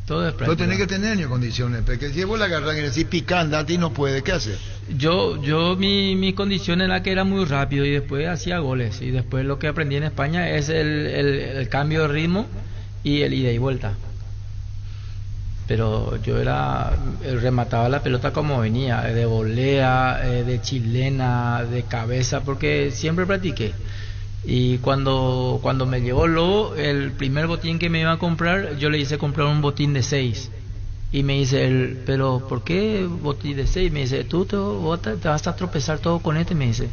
Tú tenés que tener condiciones, porque si vos la agarras y decís picando, a ti no puede, ¿qué haces? Mi condición era que era muy rápido y después hacía goles. Y después lo que aprendí en España es el cambio de ritmo y el ida y vuelta. Pero yo remataba la pelota como venía, de volea, de chilena, de cabeza, porque siempre practiqué. Y cuando me llegó el Lobo, el primer botín que me iba a comprar, yo le hice comprar un botín de 6. Y me dice él, pero ¿por qué botín de 6? Me dice, tú te vas a tropezar todo con este, me dice.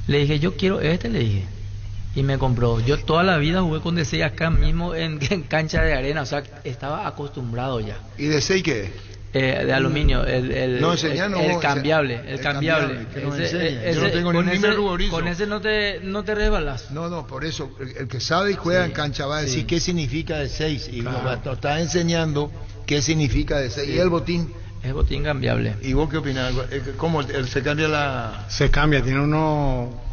Le dije, yo quiero este, le dije. Y me compró. Yo toda la vida jugué con de 6 acá mismo en cancha de arena, o sea, estaba acostumbrado ya. ¿Y de 6 qué? De aluminio, el cambiable. Que nos enseña. Yo no tengo ningún ruborizo. Con ese no te resbalas. No, por eso, el que sabe y juega en cancha va a decir qué significa de 6. Y nos está enseñando qué significa de 6. ¿Y el botín? Es botín cambiable. ¿Y vos qué opinás? ¿Cómo se cambia la...? Se cambia,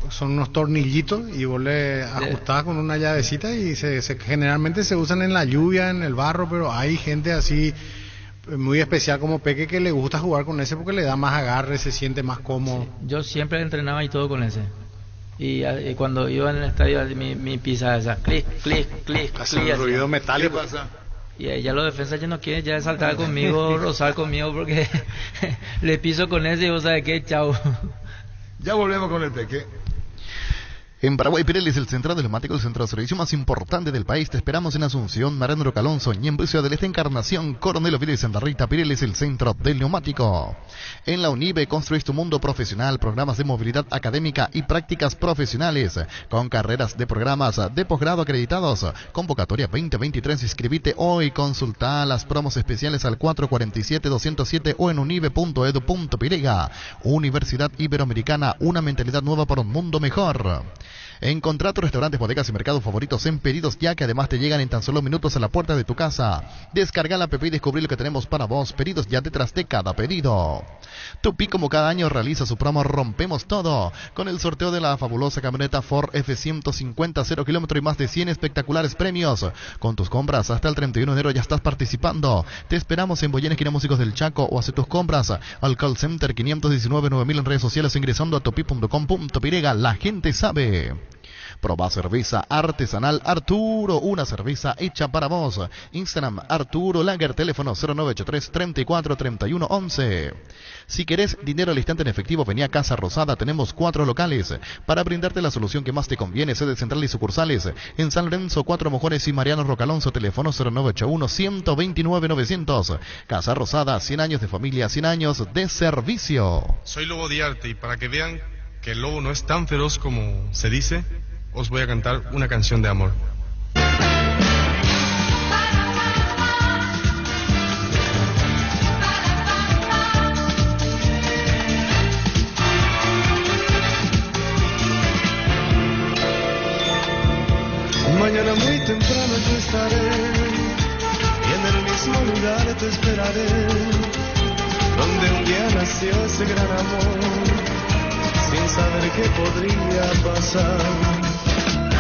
son unos tornillitos y vos le ajustás con una llavecita y generalmente se usan en la lluvia, en el barro, pero hay gente así muy especial como Peque que le gusta jugar con ese porque le da más agarre, se siente más cómodo. Sí. Yo siempre entrenaba y todo con ese. Y cuando iba en el estadio, mi pizza esa, clic, clic, clic, hace un ruido metálico. ¿Qué pasa? Y ya los defensas ya no quieren ya saltar conmigo, rozar conmigo porque le piso con ese y vos sabés qué, chao. Ya volvemos con el Peque. En Paraguay, Pirelli es el centro de neumáticos, el centro de servicio más importante del país. Te esperamos en Asunción, Mariano Rocalonso, Ñemby, Ciudad del Este, Encarnación, Coronel Ovidio y Santa Rita. Pirelli es el centro del neumático. En la UNIBE construís tu mundo profesional, programas de movilidad académica y prácticas profesionales, con carreras de programas de posgrado acreditados. Convocatoria 2023, inscribite hoy, consulta las promos especiales al 447-207 o en unibe.edu.pirega. Universidad Iberoamericana, una mentalidad nueva para un mundo mejor. Encontrá tus restaurantes, bodegas y mercados favoritos en Pedidos Ya, que además te llegan en tan solo minutos a la puerta de tu casa. Descarga la app y descubrí lo que tenemos para vos. Pedidos Ya, detrás de cada pedido. Tupi, como cada año, realiza su promo Rompemos Todo, con el sorteo de la fabulosa camioneta Ford F-150 0 kilómetro y más de 100 espectaculares premios. Con tus compras hasta el 31 de enero ya estás participando. Te esperamos en Boyena, esquina Músicos del Chaco, o hace tus compras al call center 519-9000 en redes sociales ingresando a tupi.com.pirega. La gente sabe. Proba cerveza artesanal Arturo, una cerveza hecha para vos. Instagram Arturo Lager, teléfono 0983 34 31 11. Si querés dinero al instante en efectivo, vení a Casa Rosada. Tenemos 4 locales para brindarte la solución que más te conviene. Sede central y sucursales en San Lorenzo, 4 Mojones y Mariano Rocalonso, teléfono 0981 129 900. Casa Rosada, 100 años de familia, 100 años de servicio. Soy Lobo Diarte y para que vean que el lobo no es tan feroz como se dice, os voy a cantar una canción de amor. Mañana muy temprano yo estaré y en el mismo lugar te esperaré, donde un día nació ese gran amor, sin saber qué podría pasar.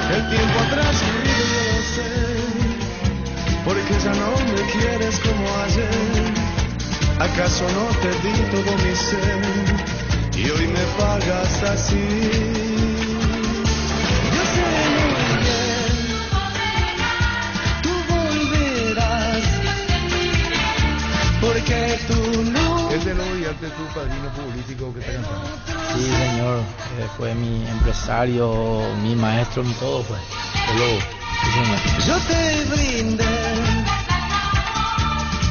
El tiempo ha transcurrido, yo lo sé, porque ya no me quieres como ayer. ¿Acaso no te di todo mi ser y hoy me pagas así? Yo sé muy bien, tú volverás, porque tú no... ¿Es de Lobo Diarte tu padrino político que está cantando? Sí, señor, fue mi empresario, mi maestro, mi todo fue. El Lobo. Sí, señor. Yo te brindé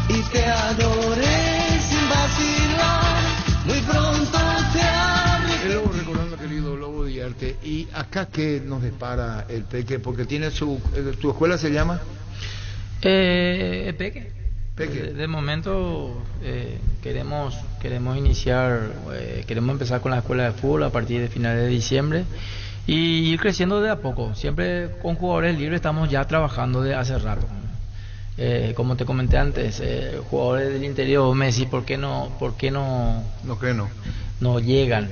y te adoré sin vacilar, muy pronto te abrí. El Lobo, recordando, querido Lobo Diarte, ¿Y acá qué nos depara el Peque? Porque tiene ¿tu escuela se llama? Peque. De momento queremos iniciar, queremos empezar con la escuela de fútbol a partir de finales de diciembre y ir creciendo de a poco. Siempre con jugadores libres estamos ya trabajando de hace rato. Como te comenté antes, jugadores del interior, Messi, ¿por qué no llegan?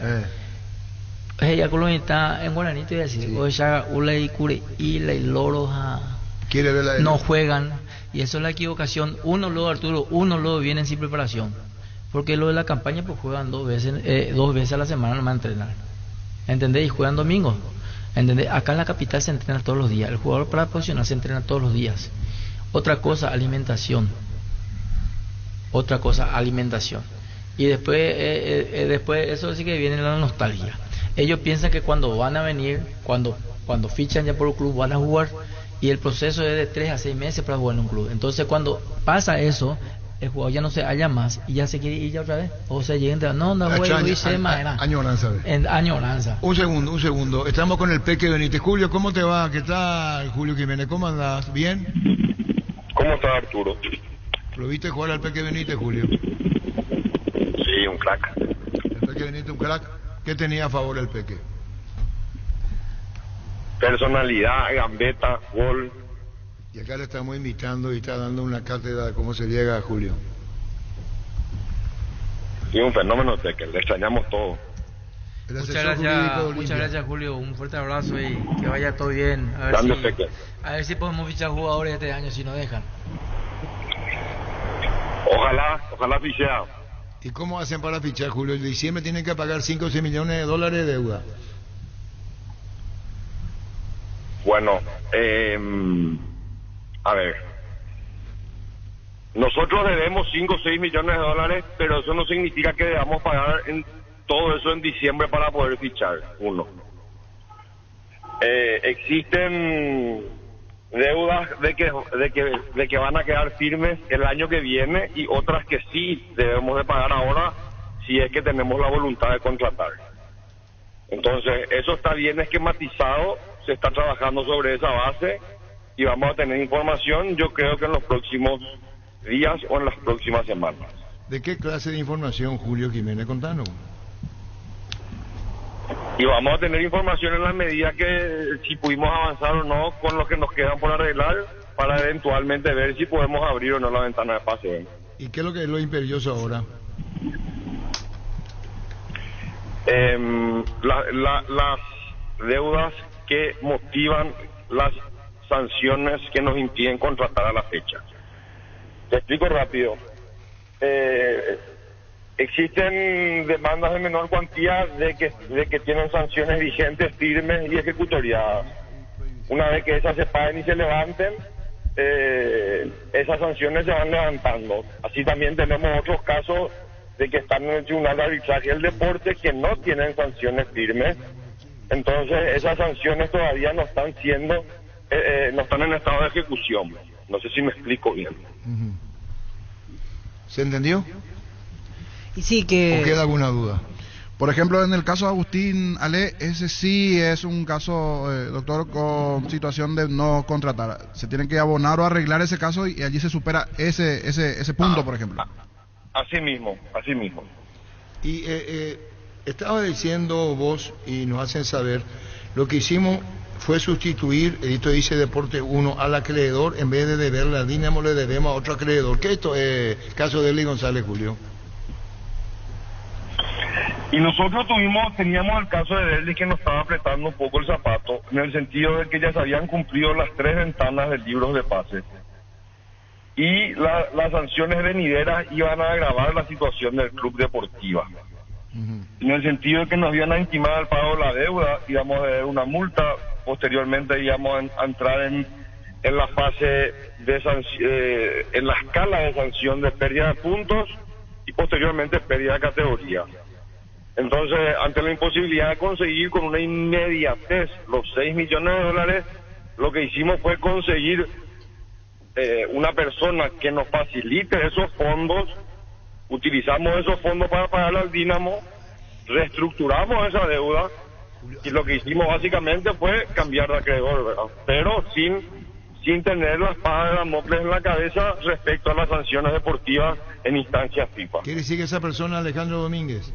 Ya está en guaraní te voy a decir, hoy ya ulay cure y loro no juegan, y eso es la equivocación. Uno luego vienen sin preparación, porque lo de la campaña pues juegan dos veces a la semana nomás a entrenar, ¿entendés? Y juegan domingos, ¿entendés? Acá en la capital se entrena todos los días, el jugador para profesional se entrena todos los días. Otra cosa, alimentación. Y después eso sí que viene la nostalgia. Ellos piensan que cuando van a venir, cuando fichan ya por un club, van a jugar, y el proceso es de 3 a 6 meses para jugar en un club. Entonces cuando pasa eso, el jugador ya no se halla más y ya se quiere ir ya otra vez, o se lleguen de añoranza. Un segundo, estamos con el Peque Benítez. Julio, ¿cómo te va? ¿Qué tal, Julio Jiménez? ¿Cómo andás? ¿Bien? ¿Cómo está, Arturo? ¿Lo viste jugar al Peque Benítez, Julio? Sí, un crack. El Peque Benítez, un crack. ¿Qué tenía a favor el Peque? Personalidad, gambeta, gol. Y acá le estamos invitando y está dando una cátedra de cómo se llega a Julio. Sí, un fenómeno, Peque. Le extrañamos todo. Muchas gracias, Julio. Un fuerte abrazo y que vaya todo bien. A ver si podemos fichar jugadores este año si nos dejan. Ojalá fichea. ¿Y cómo hacen para fichar, Julio? En diciembre tienen que pagar 5 o 6 millones de dólares de deuda. Bueno, a ver. Nosotros debemos 5 o 6 millones de dólares, pero eso no significa que debamos pagar todo eso en diciembre para poder fichar. Uno. Existen deudas de que van a quedar firmes el año que viene y otras que sí debemos de pagar ahora si es que tenemos la voluntad de contratar. Entonces, eso está bien esquematizado, se está trabajando sobre esa base y vamos a tener información, yo creo que en los próximos días o en las próximas semanas. ¿De qué clase de información, Julio Jiménez? Contanos. Y vamos a tener información en la medida que si pudimos avanzar o no con lo que nos quedan por arreglar para eventualmente ver si podemos abrir o no la ventana de pase. ¿Y qué es lo que es lo imperioso ahora? Las deudas que motivan las sanciones que nos impiden contratar a la fecha. Te explico rápido. Existen demandas de menor cuantía de que tienen sanciones vigentes, firmes y ejecutoriadas. Una vez que esas se paguen y se levanten, esas sanciones se van levantando. Así también tenemos otros casos de que están en el Tribunal de Arbitraje del Deporte que no tienen sanciones firmes. Entonces esas sanciones todavía no están siendo, no están en estado de ejecución. No sé si me explico bien. ¿Se entendió? Y sí que... ¿O queda alguna duda? Por ejemplo, en el caso de Agustín Ale, ese sí es un caso, doctor, con situación de no contratar. Se tiene que abonar o arreglar ese caso y allí se supera ese punto, por ejemplo. Así mismo. Y estaba diciendo vos, y nos hacen saber, lo que hicimos fue sustituir, esto dice Deporte 1, al acreedor, en vez de deberle al Dinamo, le debemos a otro acreedor. ¿Qué esto es caso de Eli González, Julio? Y nosotros teníamos el caso de Derli que nos estaba apretando un poco el zapato, en el sentido de que ya se habían cumplido las 3 ventanas de libros de pase. Y las sanciones venideras iban a agravar la situación del club deportiva. En el sentido de que nos habían intimado el pago de la deuda, íbamos a deber una multa, posteriormente íbamos a entrar en la fase de en la escala de sanción de pérdida de puntos y posteriormente pérdida de categoría. Entonces, ante la imposibilidad de conseguir con una inmediatez los 6 millones de dólares, lo que hicimos fue conseguir una persona que nos facilite esos fondos. Utilizamos esos fondos para pagarle al Dinamo, reestructuramos esa deuda Y lo que hicimos básicamente fue cambiar de acreedor, ¿verdad? Pero sin tener la espada de Damocles en la cabeza respecto a las sanciones deportivas en instancias FIFA. ¿Quiere decir que esa persona, Alejandro Domínguez?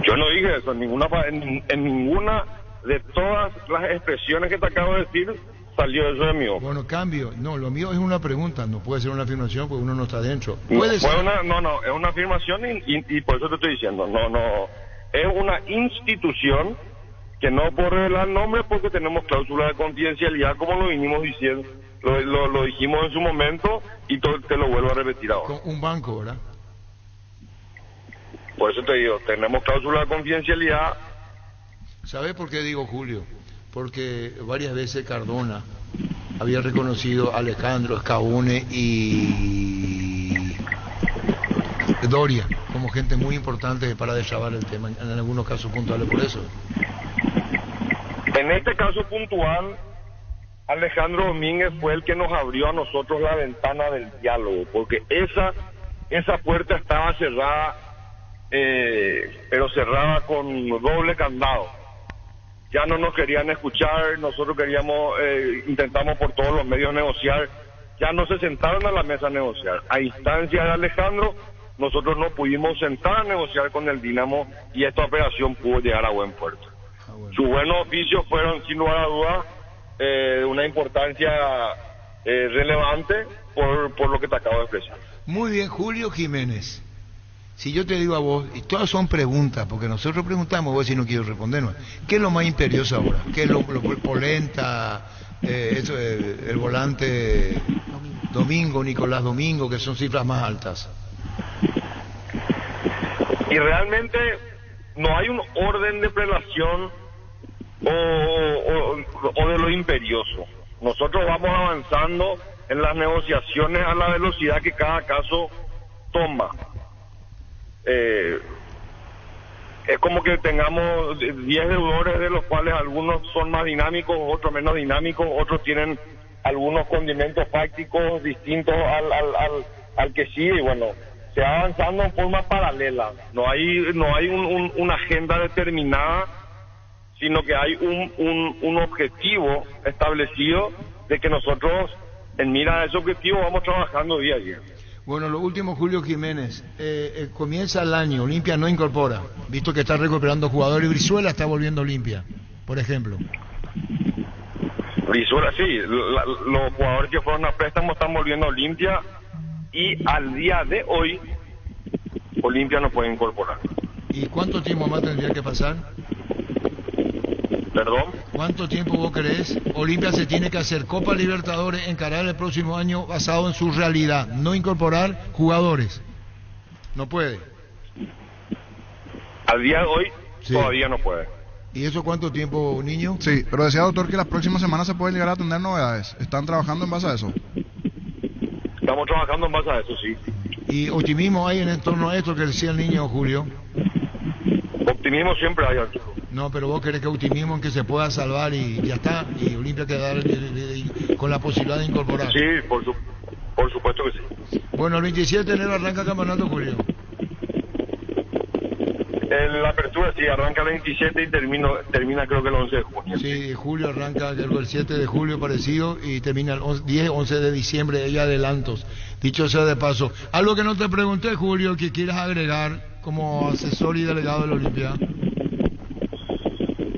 Yo no dije eso, en ninguna de todas las expresiones que te acabo de decir salió eso de mí. Bueno, cambio. No, lo mío es una pregunta, no puede ser una afirmación porque uno no está dentro. ¿Puede ser? No, es una afirmación y por eso te estoy diciendo. No, es una institución que no puedo revelar nombre porque tenemos cláusula de confidencialidad, como lo vinimos diciendo. Lo dijimos en su momento y te lo vuelvo a repetir ahora. Con un banco, ¿verdad? Por eso te digo, tenemos cláusula de confidencialidad. ¿Sabes por qué digo Julio? Porque varias veces Cardona había reconocido a Alejandro Escabune y Doria como gente muy importante para destrabar el tema, en algunos casos puntuales por eso. En este caso puntual, Alejandro Domínguez fue el que nos abrió a nosotros la ventana del diálogo, porque esa puerta estaba cerrada, pero cerrada con doble candado. Ya no nos querían escuchar, nosotros intentamos por todos los medios negociar, ya no se sentaron a la mesa a negociar. A instancia de Alejandro, nosotros no pudimos sentar a negociar con el Dinamo y esta operación pudo llegar a buen puerto. Sus buenos oficios fueron, sin lugar a dudas, de una importancia relevante por lo que te acabo de expresar. Muy bien, Julio Jiménez. Si yo te digo a vos, y todas son preguntas, porque nosotros preguntamos, vos si no quiero respondernos, ¿qué es lo más imperioso ahora? ¿Qué es lo polenta, el volante Domingo, Nicolás Domingo, que son cifras más altas? Y realmente no hay un orden de prelación o de lo imperioso. Nosotros vamos avanzando en las negociaciones a la velocidad que cada caso toma. Es como que tengamos 10 deudores, de los cuales algunos son más dinámicos, otros menos dinámicos, otros tienen algunos condimentos fácticos distintos al que sigue, y bueno, se va avanzando en forma paralela. No hay una agenda determinada, sino que hay un objetivo establecido de que nosotros, en mira de ese objetivo, vamos trabajando día a día. Bueno, lo último, Julio Jiménez. Comienza el año, Olimpia no incorpora, visto que está recuperando jugadores. Brizuela está volviendo a Olimpia, por ejemplo. Brizuela, sí. Los jugadores que fueron a préstamo están volviendo a Olimpia y al día de hoy, Olimpia no puede incorporar. ¿Y cuánto tiempo más tendría que pasar? ¿Perdón? ¿Cuánto tiempo vos crees? Olimpia se tiene que hacer Copa Libertadores, encarar el próximo año basado en su realidad, no incorporar jugadores. No puede. Al día de hoy sí. Todavía no puede. ¿Y eso cuánto tiempo, niño? Sí, pero decía doctor que las próximas semanas se puede llegar a tener novedades. ¿Están trabajando en base a eso? Estamos trabajando en base a eso, sí. ¿Y optimismo hay en torno a esto que decía el niño Julio? Optimismo siempre hay, Arturo. No, pero vos querés que optimismo en que se pueda salvar y ya está, y Olimpia quedar con la posibilidad de incorporar. Sí, por supuesto que sí. Bueno, el 27 de enero arranca el campeonato, Julio. La apertura sí, arranca el 27 y termina creo que el 11 de junio. Sí, julio arranca el 7 de julio parecido y termina el 10, 11 de diciembre, hay adelantos. Dicho sea de paso, algo que no te pregunté, Julio, que quieras agregar como asesor y delegado de la Olimpia.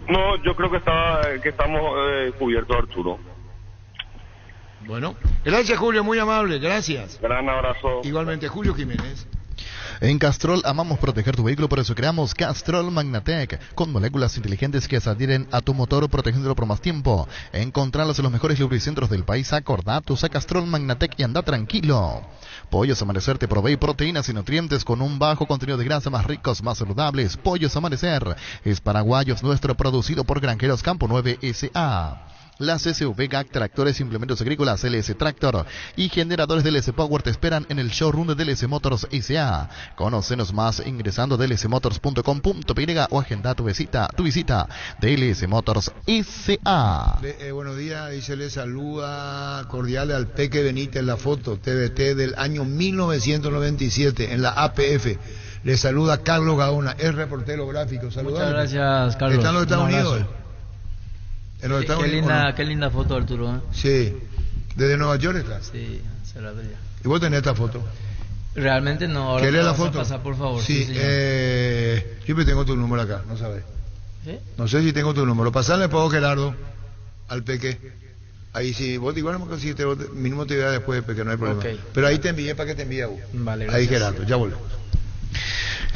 No, yo creo que estamos cubiertos, Arturo. Bueno, gracias Julio, muy amable, gracias. Gran abrazo. Igualmente, Julio Jiménez. En Castrol amamos proteger tu vehículo, por eso creamos Castrol Magnatec, con moléculas inteligentes que se adhieren a tu motor protegiéndolo por más tiempo. Encontralos en los mejores lubricentros del país. Acordate, usa Castrol Magnatec y anda tranquilo. Pollos Amanecer te provee proteínas y nutrientes con un bajo contenido de grasa, más ricos, más saludables. Pollos Amanecer es paraguayo, es nuestro, producido por Granjeros Campo 9 S.A. Las SUV GAC, tractores, implementos agrícolas, LS Tractor y generadores de LS Power te esperan en el showroom de LS Motors S.A. Conócenos más ingresando a lsmotors.com.py o agenda tu visita de LS Motors S.A. Buenos días, dice, le saluda cordial al Peque Benítez en la foto, TVT del año 1997 en la APF. Le saluda Carlos Gaona, es reportero gráfico. Saludame. Muchas gracias, Carlos. ¿Está en los Estados Un abrazo. Unidos? ¿En los Estados Unidos? ¿O no? Qué linda foto, Arturo. ¿Eh? Sí. ¿Desde Nueva York está? Sí, se la veía. ¿Y vos tenés esta foto? Realmente no. Ahora ¿Querés la vas a foto? pasar, por favor. Sí, siempre tengo tu número acá, no sabes. ¿Sí? No sé si tengo tu número. Pasarle pago Gerardo al Peque. Ahí sí, vos igual no me consiguiste, mínimo te diré después, Peque, no hay problema. Okay. Pero ahí te envié para que te envíe vos. Vale, gracias. Ahí Gerardo, ya volvemos.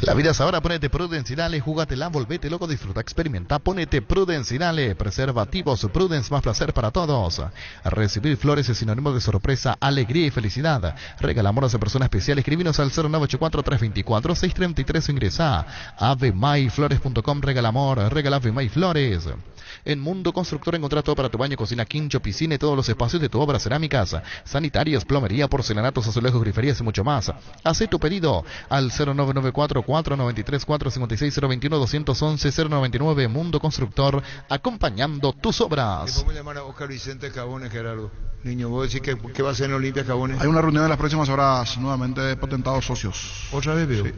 La vida es ahora, ponete Prudence y dale, júgatela, volvete loco, disfruta, experimenta, ponete Prudence y dale, preservativos, Prudence, más placer para todos. Recibir flores es sinónimo de sorpresa, alegría y felicidad. Regala amor a esa persona especial, escribinos al 0984-324-633 o ingresa a avemaiflores.com, regala amor, regala Ave May Flores. En Mundo Constructor encontrás todo para tu baño, cocina, quincho, piscina y todos los espacios de tu obra, cerámicas, sanitarios, plomería, porcelanatos, azulejos, griferías y mucho más. Haz tu pedido al 0994-493-456-021-211-099 Mundo Constructor, acompañando tus obras. Vamos a llamar a Oscar Vicente Cabones, Gerardo. Niño, vos decís que va a ser en Olimpia Cabones. Hay una reunión en las próximas horas nuevamente de potentados socios. ¿Otra vez, veo? Sí.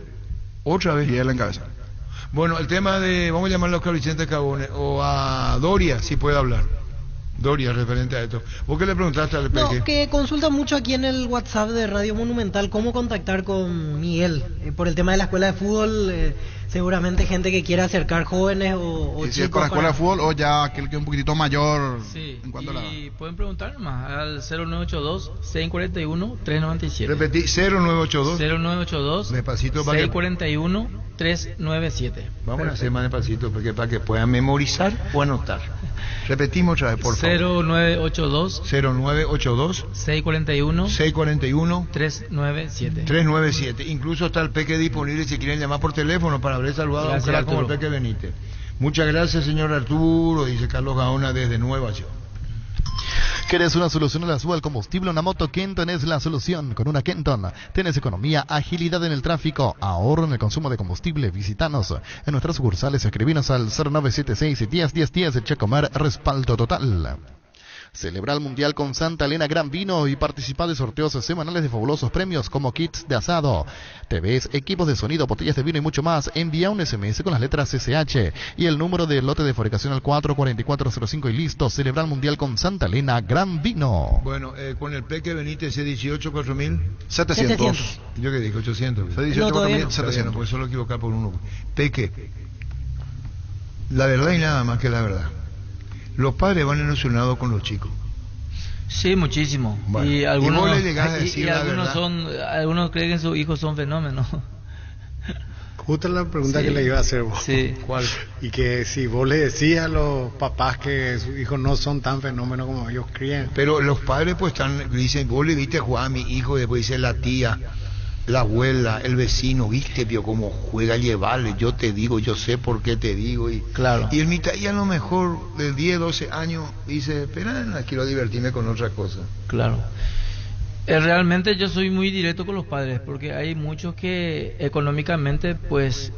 ¿Otra vez? Y él encabeza. Bueno, el tema de, vamos a llamarlo a Oscar Vicente Cabones, o a Doria, si puede hablar. Doria, referente a esto. ¿Vos qué le preguntaste al Peque? No, que consulta mucho aquí en el WhatsApp de Radio Monumental cómo contactar con Miguel. Por el tema de la escuela de fútbol, seguramente gente que quiera acercar jóvenes o y chicos. si es con la escuela de fútbol o ya aquel que es un poquitito mayor. Sí, en cuanto y pueden preguntar nomás al 0982-641-397. Repetí, 0982. 0982 despacito para 641-397. Vamos a hacer más despacito porque para que puedan memorizar o anotar. Repetimos otra vez, por favor. 0982 641 397. 397. Incluso está el Peque disponible si quieren llamar por teléfono para haber saludado a un crack como el Peque Benítez. Muchas gracias, señor Arturo, dice Carlos Gaona desde Nueva York. ¿Querés una solución a la suba al combustible? Una moto Kenton es la solución. Con una Kenton tenés economía, agilidad en el tráfico, ahorro en el consumo de combustible. Visítanos en nuestras sucursales, escribinos al 0976-101010, Checomer, respaldo total. Celebra el Mundial con Santa Elena Gran Vino y participa de sorteos semanales de fabulosos premios como kits de asado, TVs, equipos de sonido, botellas de vino y mucho más. Envía un SMS con las letras SH y el número de lote de fabricación al 44405 y listo. Celebra el Mundial con Santa Elena Gran Vino. Bueno, con el Peque Benítez C18 4.700. Yo que dije 800. C18 No, 4.700. Pues solo equivocar por uno. Peque, la verdad y nada más que la verdad. Los padres van ilusionados con los chicos. Sí, muchísimo. Bueno, y algunos, vos le llegás a decir la algunos verdad. algunos creen que sus hijos son fenómenos. Justo la pregunta Sí. que le iba a hacer vos. Sí. ¿Cuál? Y que si vos le decías a los papás que sus hijos no son tan fenómenos como ellos creen. Pero los padres pues dicen, vos le viste jugar a mi hijo, después dice la tía, la abuela, el vecino, viste, vio cómo juega, llevarle, yo te digo, yo sé por qué te digo. Y, claro. Y el mitad, y a lo mejor de 10, 12 años, dice, espera, quiero divertirme con otra cosa. Claro. Realmente yo soy muy directo con los padres, porque hay muchos que económicamente pues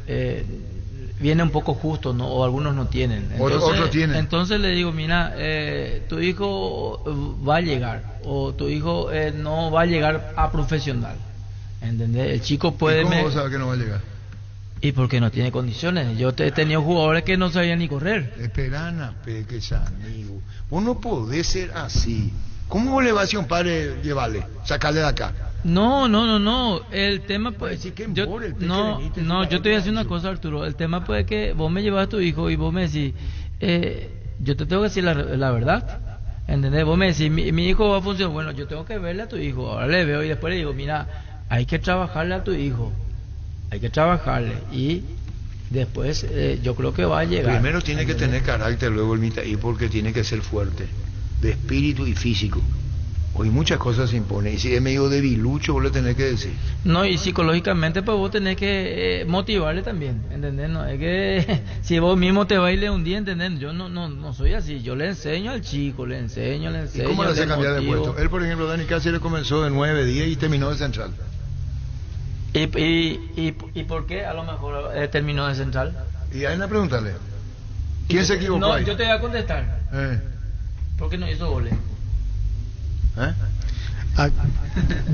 viene un poco justo, ¿no? O algunos no tienen. Entonces, otros tienen. Entonces le digo, mira, tu hijo va a llegar, o tu hijo no va a llegar a profesional. ¿Entendés? El chico puede... ¿Y cómo vos sabés que no va a llegar? Y porque no tiene condiciones. Yo he tenido jugadores que no sabían ni correr. Esperana, Peque, amigo. Vos no podés ser así. ¿Cómo vos le vas a decir a un padre llevarle, sacarle de acá? No. El tema pues... yo te voy a decir una cosa, Arturo. El tema puede que vos me llevas a tu hijo y vos me decís, yo te tengo que decir la verdad. ¿Entendés? Vos me decís, mi hijo va a funcionar. Bueno, yo tengo que verle a tu hijo. Ahora le veo y después le digo, mira, hay que trabajarle a tu hijo. Hay que trabajarle. Y después yo creo que va a llegar. Primero tiene que tener carácter, luego el mitad, y porque tiene que ser fuerte, de espíritu y físico. Hoy muchas cosas se imponen. Y si es medio debilucho, vos le tenés que decir. No, y psicológicamente pues vos tenés que motivarle también, ¿entendés? No es que si vos mismo te bailes un día, ¿entendés? Yo no soy así. Yo le enseño al chico, le enseño. ¿Y cómo le hace cambiar de puesto? Él, por ejemplo, Dani Cáceres comenzó de 9, 10 y terminó de central. ¿Y por qué a lo mejor terminó de central? Y hay una preguntarle. ¿Quién se equivocó No, ahí? yo te voy a contestar. ¿Por qué no hizo goles?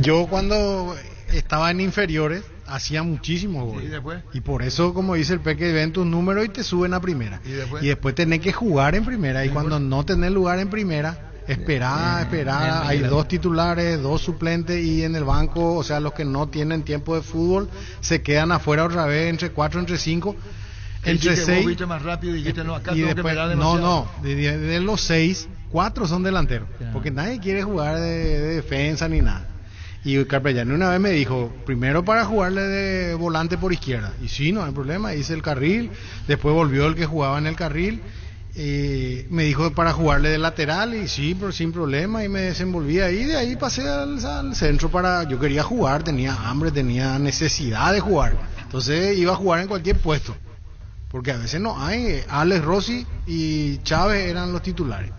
Yo cuando estaba en inferiores, hacía muchísimos goles. ¿Y después? Y por eso, como dice el Peque, ven tus números y te suben a primera. Y después tenés que jugar en primera. Y cuando no tenés lugar en primera, esperar. Hay 2 titulares, 2 suplentes y en el banco, o sea, los que no tienen tiempo de fútbol se quedan afuera otra vez, entre 4, entre 5. Entre 6 vos viste más rápido y dijiste, no, acá y tengo después, que pegar demasiado. de los 6, 4 son delanteros, porque nadie quiere jugar de defensa ni nada. Y Carpellani una vez me dijo, primero para jugarle de volante por izquierda, y sí, no hay problema, hice el carril, después volvió el que jugaba en el carril, me dijo para jugarle de lateral, y sí, pero sin problema, y me desenvolví ahí, de ahí pasé al centro yo quería jugar, tenía hambre, tenía necesidad de jugar, entonces iba a jugar en cualquier puesto. Porque a veces no hay. Alex Rossi y Chávez eran los titulares.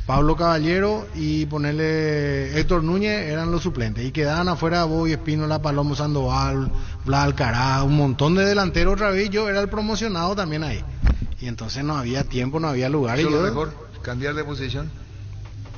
Pablo Caballero y ponerle Héctor Núñez eran los suplentes. Y quedaban afuera Bobby Espínola, Palomo Sandoval, Blas Alcaraz, un montón de delanteros otra vez. Yo era el promocionado también ahí. Y entonces no había tiempo, no había lugar. Eso y es yo... lo mejor, cambiar de posición.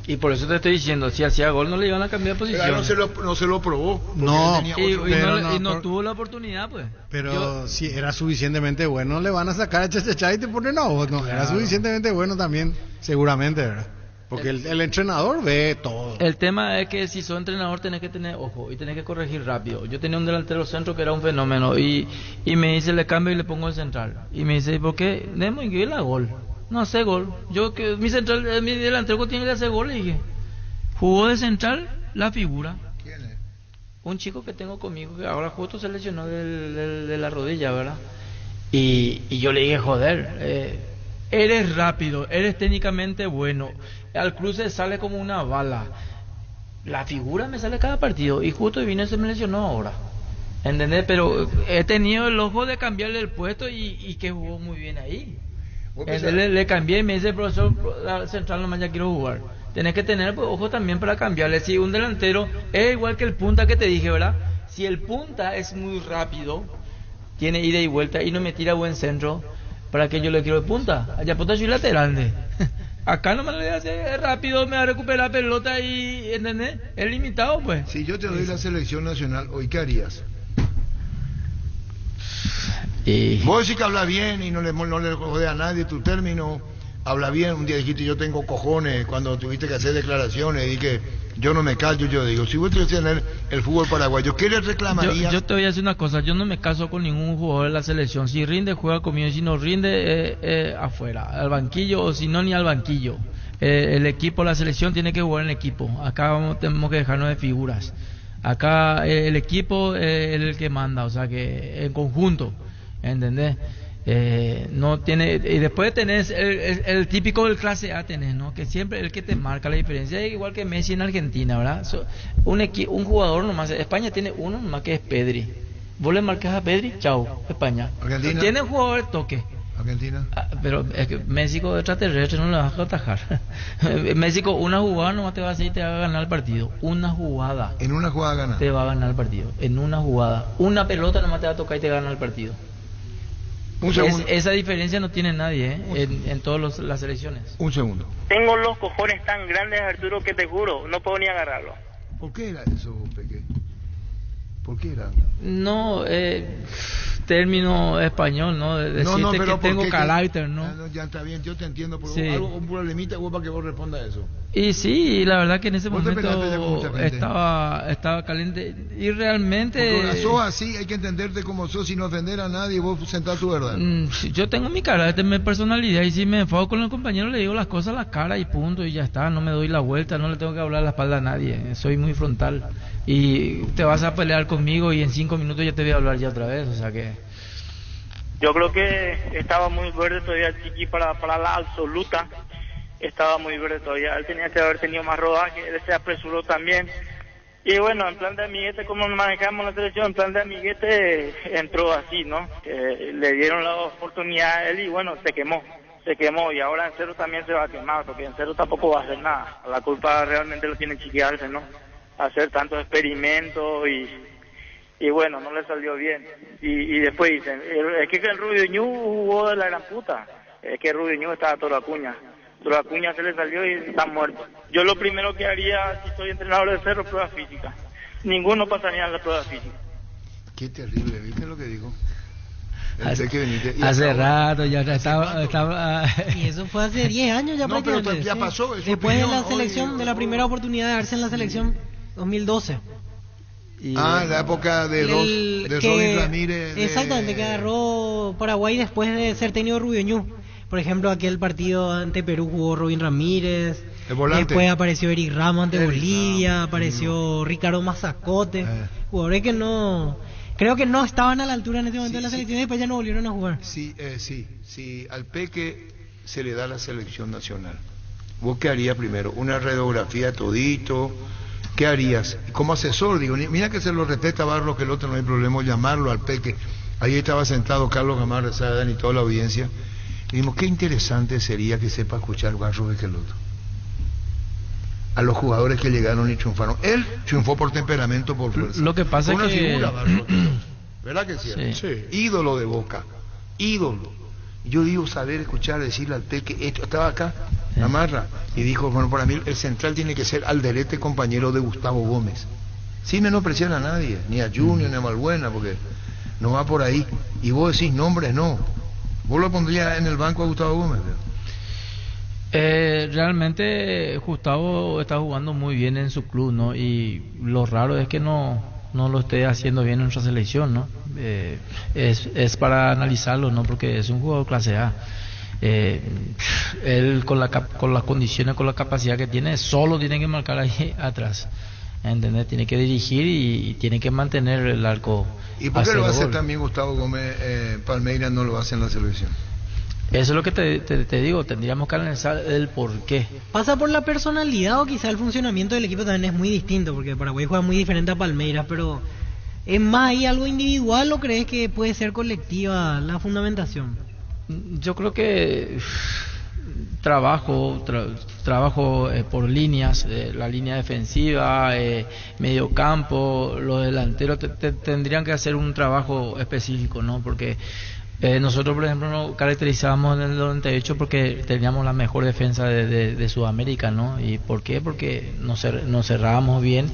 Y por eso te estoy diciendo, si hacía gol no le iban a cambiar de posición. Pero no se lo probó. No, y no tuvo la oportunidad, pues. Pero si era suficientemente bueno, le van a sacar a Chachachá y te ponen a vos. No, era suficientemente bueno también, seguramente, ¿verdad? Porque el entrenador ve todo. El tema es que si sos entrenador tenés que tener ojo y tenés que corregir rápido. Yo tenía un delantero centro que era un fenómeno y me dice, le cambio y le pongo el central. Y me dice, ¿por qué? Nemo y la gol. No hace gol. Yo que mi delantero tiene que hacer gol, le dije. Jugó de central la figura. ¿Quién es? Un chico que tengo conmigo que ahora justo se lesionó de la rodilla, ¿verdad? Y yo le dije, joder, eres rápido, eres técnicamente bueno. Al cruce sale como una bala. La figura me sale cada partido y justo vino y se me lesionó ahora. ¿Entendés? Pero he tenido el ojo de cambiarle el puesto y que jugó muy bien ahí. Le cambié y me dice, profesor, la central nomás ya quiero jugar. Tenés que tener pues, ojo también para cambiarle. Si un delantero es igual que el punta que te dije, ¿verdad? Si el punta es muy rápido, tiene ida y vuelta y no me tira buen centro, ¿para qué yo le quiero de punta? Allá punta soy lateral, ¿de? Acá nomás le voy a hacer rápido, me va a recuperar la pelota y, ¿entendés? Es limitado, pues. Si yo te doy la selección nacional, ¿hoy qué harías? Vos decís que habla bien y no le jode a nadie tu término, habla bien. Un día dijiste, yo tengo cojones, cuando tuviste que hacer declaraciones, y que yo no me callo. Yo digo, si vos te tener el fútbol paraguayo, ¿qué le reclamarías? Yo te voy a decir una cosa, yo no me caso con ningún jugador de la selección. Si rinde, juega conmigo, y si no rinde, afuera, al banquillo, o si no, ni al banquillo. El equipo, la selección tiene que jugar en equipo. Acá tenemos que dejarnos de figuras. Acá el equipo es el que manda, o sea que en conjunto, ¿entendés? No tiene, y después tenés el típico del clase A, tenés, ¿no? Que siempre el que te marca la diferencia, es igual que Messi en Argentina, ¿verdad? Un jugador nomás, España tiene uno nomás que es Pedri. Vos le marcas a Pedri, chau, España. Argentina tiene un jugador de toque. Argentina. Pero es que México extraterrestre no le vas a atajar. México, una jugada nomás te va a hacer y te va a ganar el partido. Una jugada. En una jugada gana. Te va a ganar el partido. En una jugada. Una pelota nomás te va a tocar y te gana el partido. Esa diferencia no tiene nadie, en todas las selecciones. Un segundo. Tengo los cojones tan grandes, Arturo, que te juro, no puedo ni agarrarlo. ¿Por qué era eso, Peque? ¿Por qué era? No, término español, ¿no? De decirte que tengo carácter, ¿no? Ya está bien, yo te entiendo, pero sí. Algo, un problemita para que vos respondas a eso. Y sí, la verdad que en ese momento estaba caliente y realmente... Porque sos así, hay que entenderte como sos sin ofender a nadie, vos sentar tu verdad. Yo tengo mi carácter, mi personalidad, y si me enfado con el compañero le digo las cosas a la cara y punto, y ya está, no me doy la vuelta, no le tengo que hablar a la espalda a nadie, soy muy frontal. Y te vas a pelear conmigo y en 5 minutos ya te voy a hablar ya otra vez, o sea que... Yo creo que estaba muy verde todavía Chiqui para la absoluta. Estaba muy verde todavía. Él tenía que haber tenido más rodaje. Él se apresuró también. Y bueno, en plan de amiguete, como manejamos la selección, en plan de amiguete entró así, ¿no? Le dieron la oportunidad a él y bueno, se quemó. Y ahora en cero también se va a quemar, porque en cero tampoco va a hacer nada. La culpa realmente lo tiene Chiqui Arce, ¿no? Hacer tantos experimentos y bueno, no le salió bien. Y después dicen, es que el Rubio Ñu jugó de la gran puta. Es que Rubio Ñu estaba Toro Acuña. Toro Acuña se le salió y está muerto. Yo lo primero que haría si soy entrenador de Cerro, prueba física. Ninguno pasaría en la prueba física. Qué terrible, ¿viste lo que dijo? Hace rato ya estaba y eso fue hace 10 años ya. No, pero ya pasó. Después de la selección, de la primera oportunidad de verse en la selección 2012. La época de Robin Ramírez. Exactamente, que agarró Paraguay después de ser técnico de Rubio. Por ejemplo, aquel partido ante Perú jugó Robin Ramírez. Después apareció Eric Ramos ante Bolivia. Apareció Ricardo Mazacote. Jugadores que no... Creo que no estaban a la altura en ese momento de la selección y después ya no volvieron a jugar. Sí, al Peque se le da la selección nacional. ¿Vos qué harías primero? ¿Una radiografía todito? ¿Qué harías? Como asesor, digo, mira que se lo respeta Barros, que el otro no hay problema, llamarlo al Peque. Ahí estaba sentado Carlos Gamarra, Sadan y toda la audiencia. Y dijimos, qué interesante sería que sepa escuchar Barros que el otro. A los jugadores que llegaron y triunfaron. Él triunfó por temperamento, por fuerza. Lo que pasa es que... figura, ¿verdad que sí? Sí. Ídolo de Boca. Ídolo. Yo digo saber escuchar, decirle al Peque, esto estaba acá, Gamarra, y dijo, bueno, para mí el central tiene que ser Alderete, compañero de Gustavo Gómez. Sin menospreciar a nadie, ni a Junior, ni a Malbuena, porque no va por ahí. Y vos decís nombres, no. Vos lo pondrías en el banco a Gustavo Gómez, ¿verdad? Realmente Gustavo está jugando muy bien en su club, ¿no? Y lo raro es que no lo esté haciendo bien en nuestra selección, ¿no? Es para analizarlo, ¿no? Porque es un jugador clase A. Él con las condiciones, con la capacidad que tiene, solo tiene que marcar ahí atrás, ¿entendés? Tiene que dirigir y tiene que mantener el arco. ¿Y por qué lo hace también Gustavo Gómez? Palmeiras no lo hace en la selección. Eso es lo que te digo, tendríamos que analizar el por qué. ¿Pasa por la personalidad o quizá el funcionamiento del equipo también es muy distinto? Porque Paraguay juega muy diferente a Palmeiras, pero ¿es más ahí algo individual o crees que puede ser colectiva la fundamentación? Yo creo que trabajo por líneas, la línea defensiva, medio campo, los delanteros tendrían que hacer un trabajo específico, ¿no? Porque nosotros, por ejemplo, nos caracterizábamos en el 98 porque teníamos la mejor defensa de Sudamérica, ¿no? ¿Y por qué? Porque nos cerrábamos bien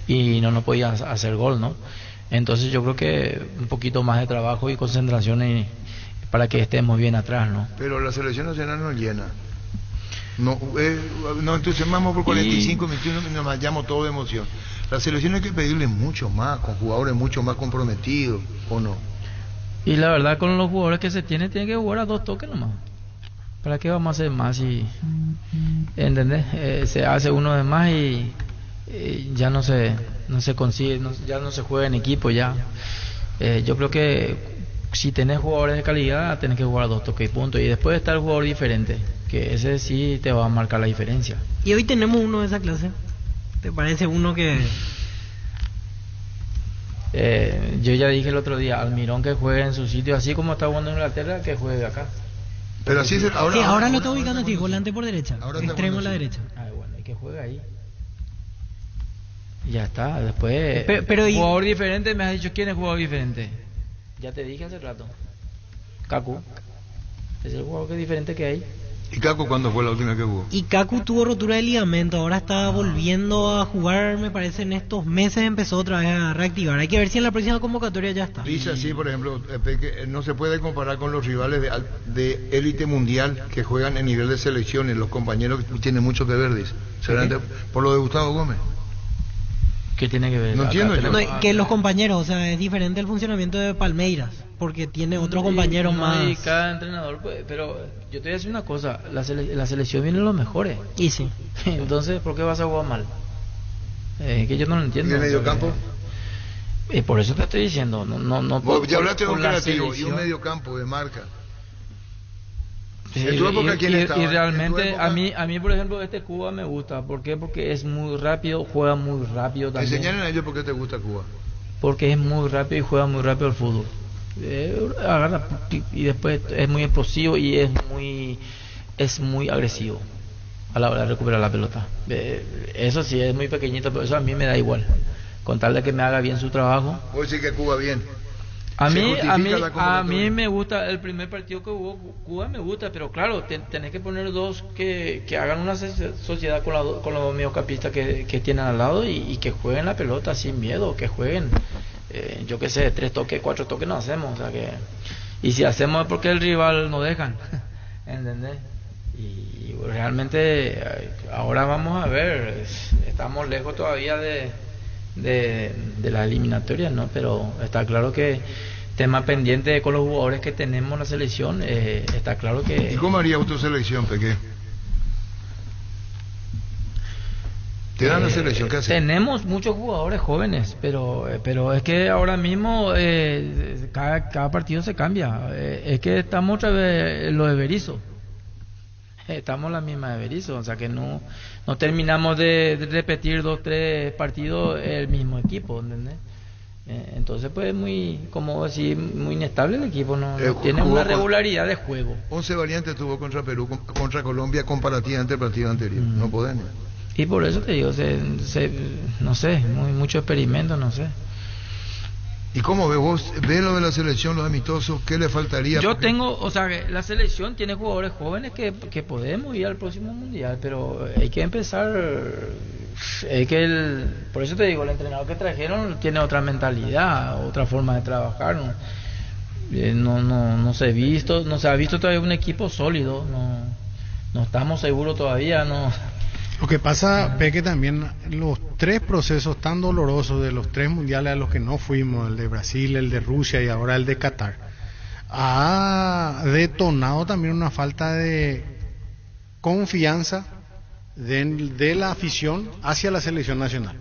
y no nos podían hacer gol, ¿no? Entonces yo creo que un poquito más de trabajo y concentración para que estemos bien atrás, ¿no? Pero la selección nacional no llena. Nos entusiasmamos por 45 minutos y nos hallamos todo de emoción. La selección hay que pedirle mucho más, con jugadores mucho más comprometidos, ¿o no? Y la verdad, con los jugadores que se tiene que jugar a 2 toques nomás. ¿Para qué vamos a hacer más? ¿Entendés? Se hace uno de más y ya no se consigue, ya no se juega en equipo ya. Yo creo que si tenés jugadores de calidad, tenés que jugar a 2 toques y punto. Y después está el jugador diferente, que ese sí te va a marcar la diferencia. Y hoy tenemos uno de esa clase. ¿Te parece uno que...? Yo ya dije el otro día, Almirón que juegue en su sitio, así como está jugando en Inglaterra, que juegue acá. Pero así es ahora lo está ubicando así, volante por derecha, extremo a la derecha. Bueno, y que juegue ahí. Y ya está, después... Pero jugador diferente, me has dicho, ¿quién es jugador diferente? Ya te dije hace rato. Kaku. Es el jugador que es diferente que hay. ¿Y Kaku cuándo fue la última que jugó? Y Kaku tuvo rotura de ligamento, ahora está volviendo a jugar, me parece en estos meses empezó otra vez a reactivar. Hay que ver si en la próxima convocatoria ya está. Dice así, por ejemplo, que no se puede comparar con los rivales de élite mundial que juegan en nivel de selecciones, los compañeros que tienen mucho que ver, dice. Por lo de Gustavo Gómez. ¿Qué tiene que ver? No entiendo yo. Que los compañeros, o sea, es diferente el funcionamiento de Palmeiras, porque tiene otros compañeros más. Y cada entrenador, pues, pero yo te voy a decir una cosa, la selección viene los mejores. Y sí. Entonces, ¿por qué vas a jugar mal? Que yo no lo entiendo. ¿Y el medio campo? Por eso te estoy diciendo, no ya hablaste de un creativo y un medio campo de marca. Sí, y realmente a mí por ejemplo Cuba me gusta. ¿Por qué? Porque es muy rápido, juega muy rápido también. Enseñalen a ellos por qué te gusta Cuba. Porque es muy rápido y juega muy rápido el fútbol. Agarra y después es muy explosivo y es muy agresivo a la hora de recuperar la pelota. Eso sí es muy pequeñito, pero eso a mí me da igual, con tal de que me haga bien su trabajo. ¿Puedo decir que Cuba bien? A mí me gusta el primer partido que jugó Cuba, me gusta, pero claro, tenés que poner dos que hagan una sociedad con los mediocampistas que tienen al lado y que jueguen la pelota sin miedo, que jueguen yo qué sé, 3 toques, 4 toques no hacemos, o sea que, y si hacemos es porque el rival nos dejan, ¿entendés? Y realmente ahora vamos a ver, estamos lejos todavía de la eliminatoria, ¿no? Pero está claro que tema pendiente con los jugadores que tenemos en la selección, está claro que... ¿Y cómo haría tu selección, Peque? ¿Te dan la selección? ¿Qué hace? Tenemos muchos jugadores jóvenes, pero es que ahora mismo cada partido se cambia. Es que estamos otra vez en lo de Berizzo. Estamos en la misma de Berizzo, o sea que no terminamos de repetir 2-3 partidos el mismo equipo, ¿entendés? Entonces pues muy, como decir, muy inestable el equipo, no tiene una regularidad de juego. 11 variantes tuvo contra Perú, contra Colombia comparativamente al partido anterior, no pueden. Y por eso te digo, no sé, mucho experimento, no sé. ¿Y cómo ves vos? ¿Ves lo de la selección, los amistosos? ¿Qué le faltaría? Yo tengo, o sea, la selección tiene jugadores jóvenes que podemos ir al próximo mundial, pero hay que empezar. Por eso te digo, el entrenador que trajeron tiene otra mentalidad, otra forma de trabajar. No se ha visto todavía un equipo sólido. No estamos seguros todavía. Lo que pasa, Peque, también los 3 procesos tan dolorosos de los 3 mundiales a los que no fuimos, el de Brasil, el de Rusia y ahora el de Qatar, ha detonado también una falta de confianza de la afición hacia la selección nacional.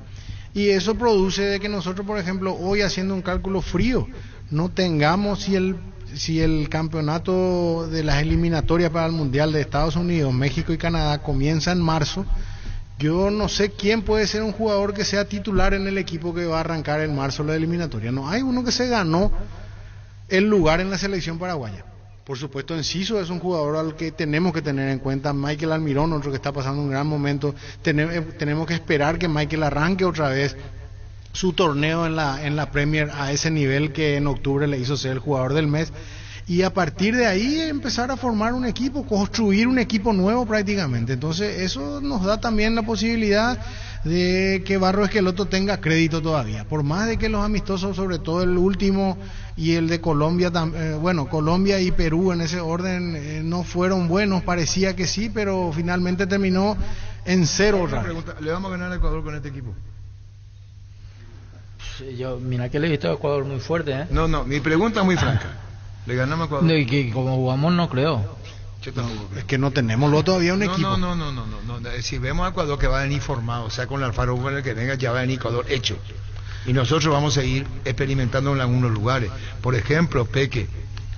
Y eso produce de que nosotros, por ejemplo, hoy haciendo un cálculo frío, no tengamos si el campeonato de las eliminatorias para el Mundial de Estados Unidos, México y Canadá comienza en marzo. Yo no sé quién puede ser un jugador que sea titular en el equipo que va a arrancar en marzo la eliminatoria. No hay uno que se ganó el lugar en la selección paraguaya. Por supuesto, Enciso es un jugador al que tenemos que tener en cuenta. Michael Almirón, otro que está pasando un gran momento. Tenemos que esperar que Michael arranque otra vez su torneo en la Premier a ese nivel que en octubre le hizo ser el jugador del mes, y a partir de ahí empezar a formar un equipo, construir un equipo nuevo prácticamente. Entonces eso nos da también la posibilidad de que Barro Esqueloto tenga crédito todavía, por más de que los amistosos, sobre todo el último y el de Colombia, Colombia y Perú en ese orden no fueron buenos, parecía que sí, pero finalmente terminó en 0. ¿Le vamos a ganar a Ecuador con este equipo? Mira que le he visto a Ecuador muy fuerte, ¿eh? No, mi pregunta es muy franca. ¿Le ganamos a Ecuador? No, y que como jugamos no creo. Es que no tenemos todavía un equipo. No. Si vemos a Ecuador que va a venir formado, o sea, con el Alfaro Hugo que venga, ya va a venir Ecuador hecho. Y nosotros vamos a ir experimentando en algunos lugares. Por ejemplo, Peque,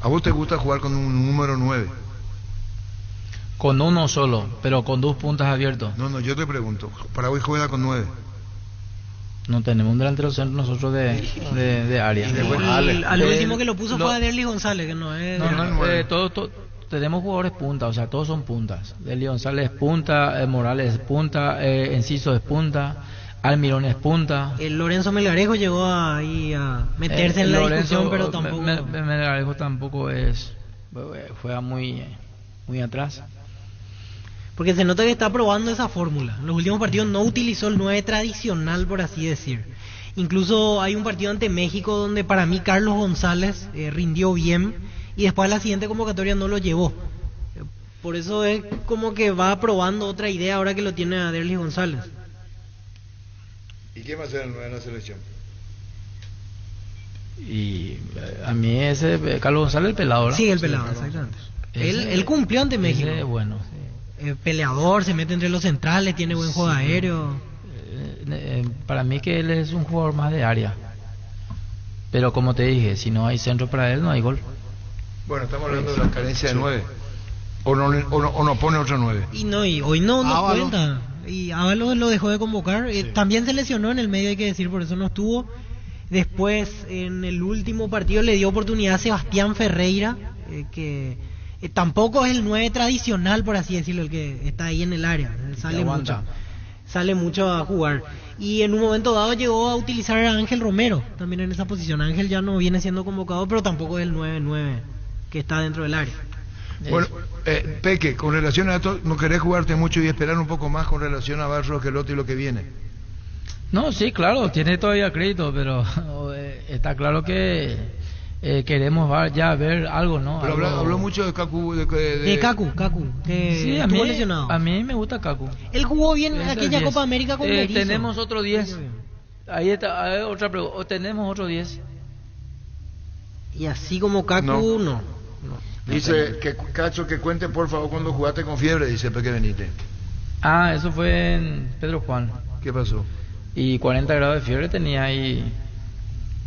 ¿a vos te gusta jugar con un número 9? Con uno solo, pero con 2 puntas abiertos. No, yo te pregunto, ¿Paraguay juega con 9? No tenemos un delantero centro nosotros de área. Al último que lo puso fue a Derly González, que no es... Todos tenemos jugadores punta, o sea, todos son puntas. Derly González es punta, Morales es punta, Enciso es punta, Almirón es punta. El Lorenzo Melgarejo llegó ahí a meterse en la discusión, pero tampoco... Melgarejo tampoco juega muy atrás. Porque se nota que está probando esa fórmula. En los últimos partidos no utilizó el 9 tradicional, por así decir. Incluso hay un partido ante México donde para mí Carlos González rindió bien y después a la siguiente convocatoria no lo llevó. Por eso es como que va probando otra idea ahora que lo tiene a Derly González. ¿Y quién va a ser el 9 en la selección? Y a mí ese Carlos González, el pelado, ¿verdad? Sí, el pelado, exactamente. Él cumplió ante México. Bueno, sí. Peleador, se mete entre los centrales, tiene buen juego aéreo. Para mí que él es un jugador más de área. Pero como te dije, si no hay centro para él, no hay gol. Bueno, estamos hablando de la carencia de 9. O no pone otro 9. Y hoy no cuenta. Y Ábalos lo dejó de convocar. También se lesionó en el medio, hay que decir, por eso no estuvo. Después, en el último partido, le dio oportunidad a Sebastián Ferreira, que... tampoco es el 9 tradicional, por así decirlo, el que está ahí en el área. Sale mucho a jugar. Y en un momento dado llegó a utilizar a Ángel Romero también en esa posición. Ángel ya no viene siendo convocado, pero tampoco es el 9-9 que está dentro del área. Bueno, Peque, con relación a esto, ¿no querés jugarte mucho y esperar un poco más con relación a Barro Esqueloto y lo que viene? No, sí, claro, tiene todavía crédito, pero está claro que queremos ya ver algo, ¿no? Pero habló mucho de Kaku. De Kaku, que sí, estuvo lesionado. A mí me gusta Kaku. Él jugó bien en aquella Copa América con Berizzo. Tenemos otro 10. Ahí está, hay otra pregunta. Tenemos otro 10. Y así como Kaku, no. Dice que Cacho, que cuente por favor cuando jugaste con fiebre, dice Peque Benítez. Eso fue en Pedro Juan. ¿Qué pasó? Y 40 grados de fiebre tenía y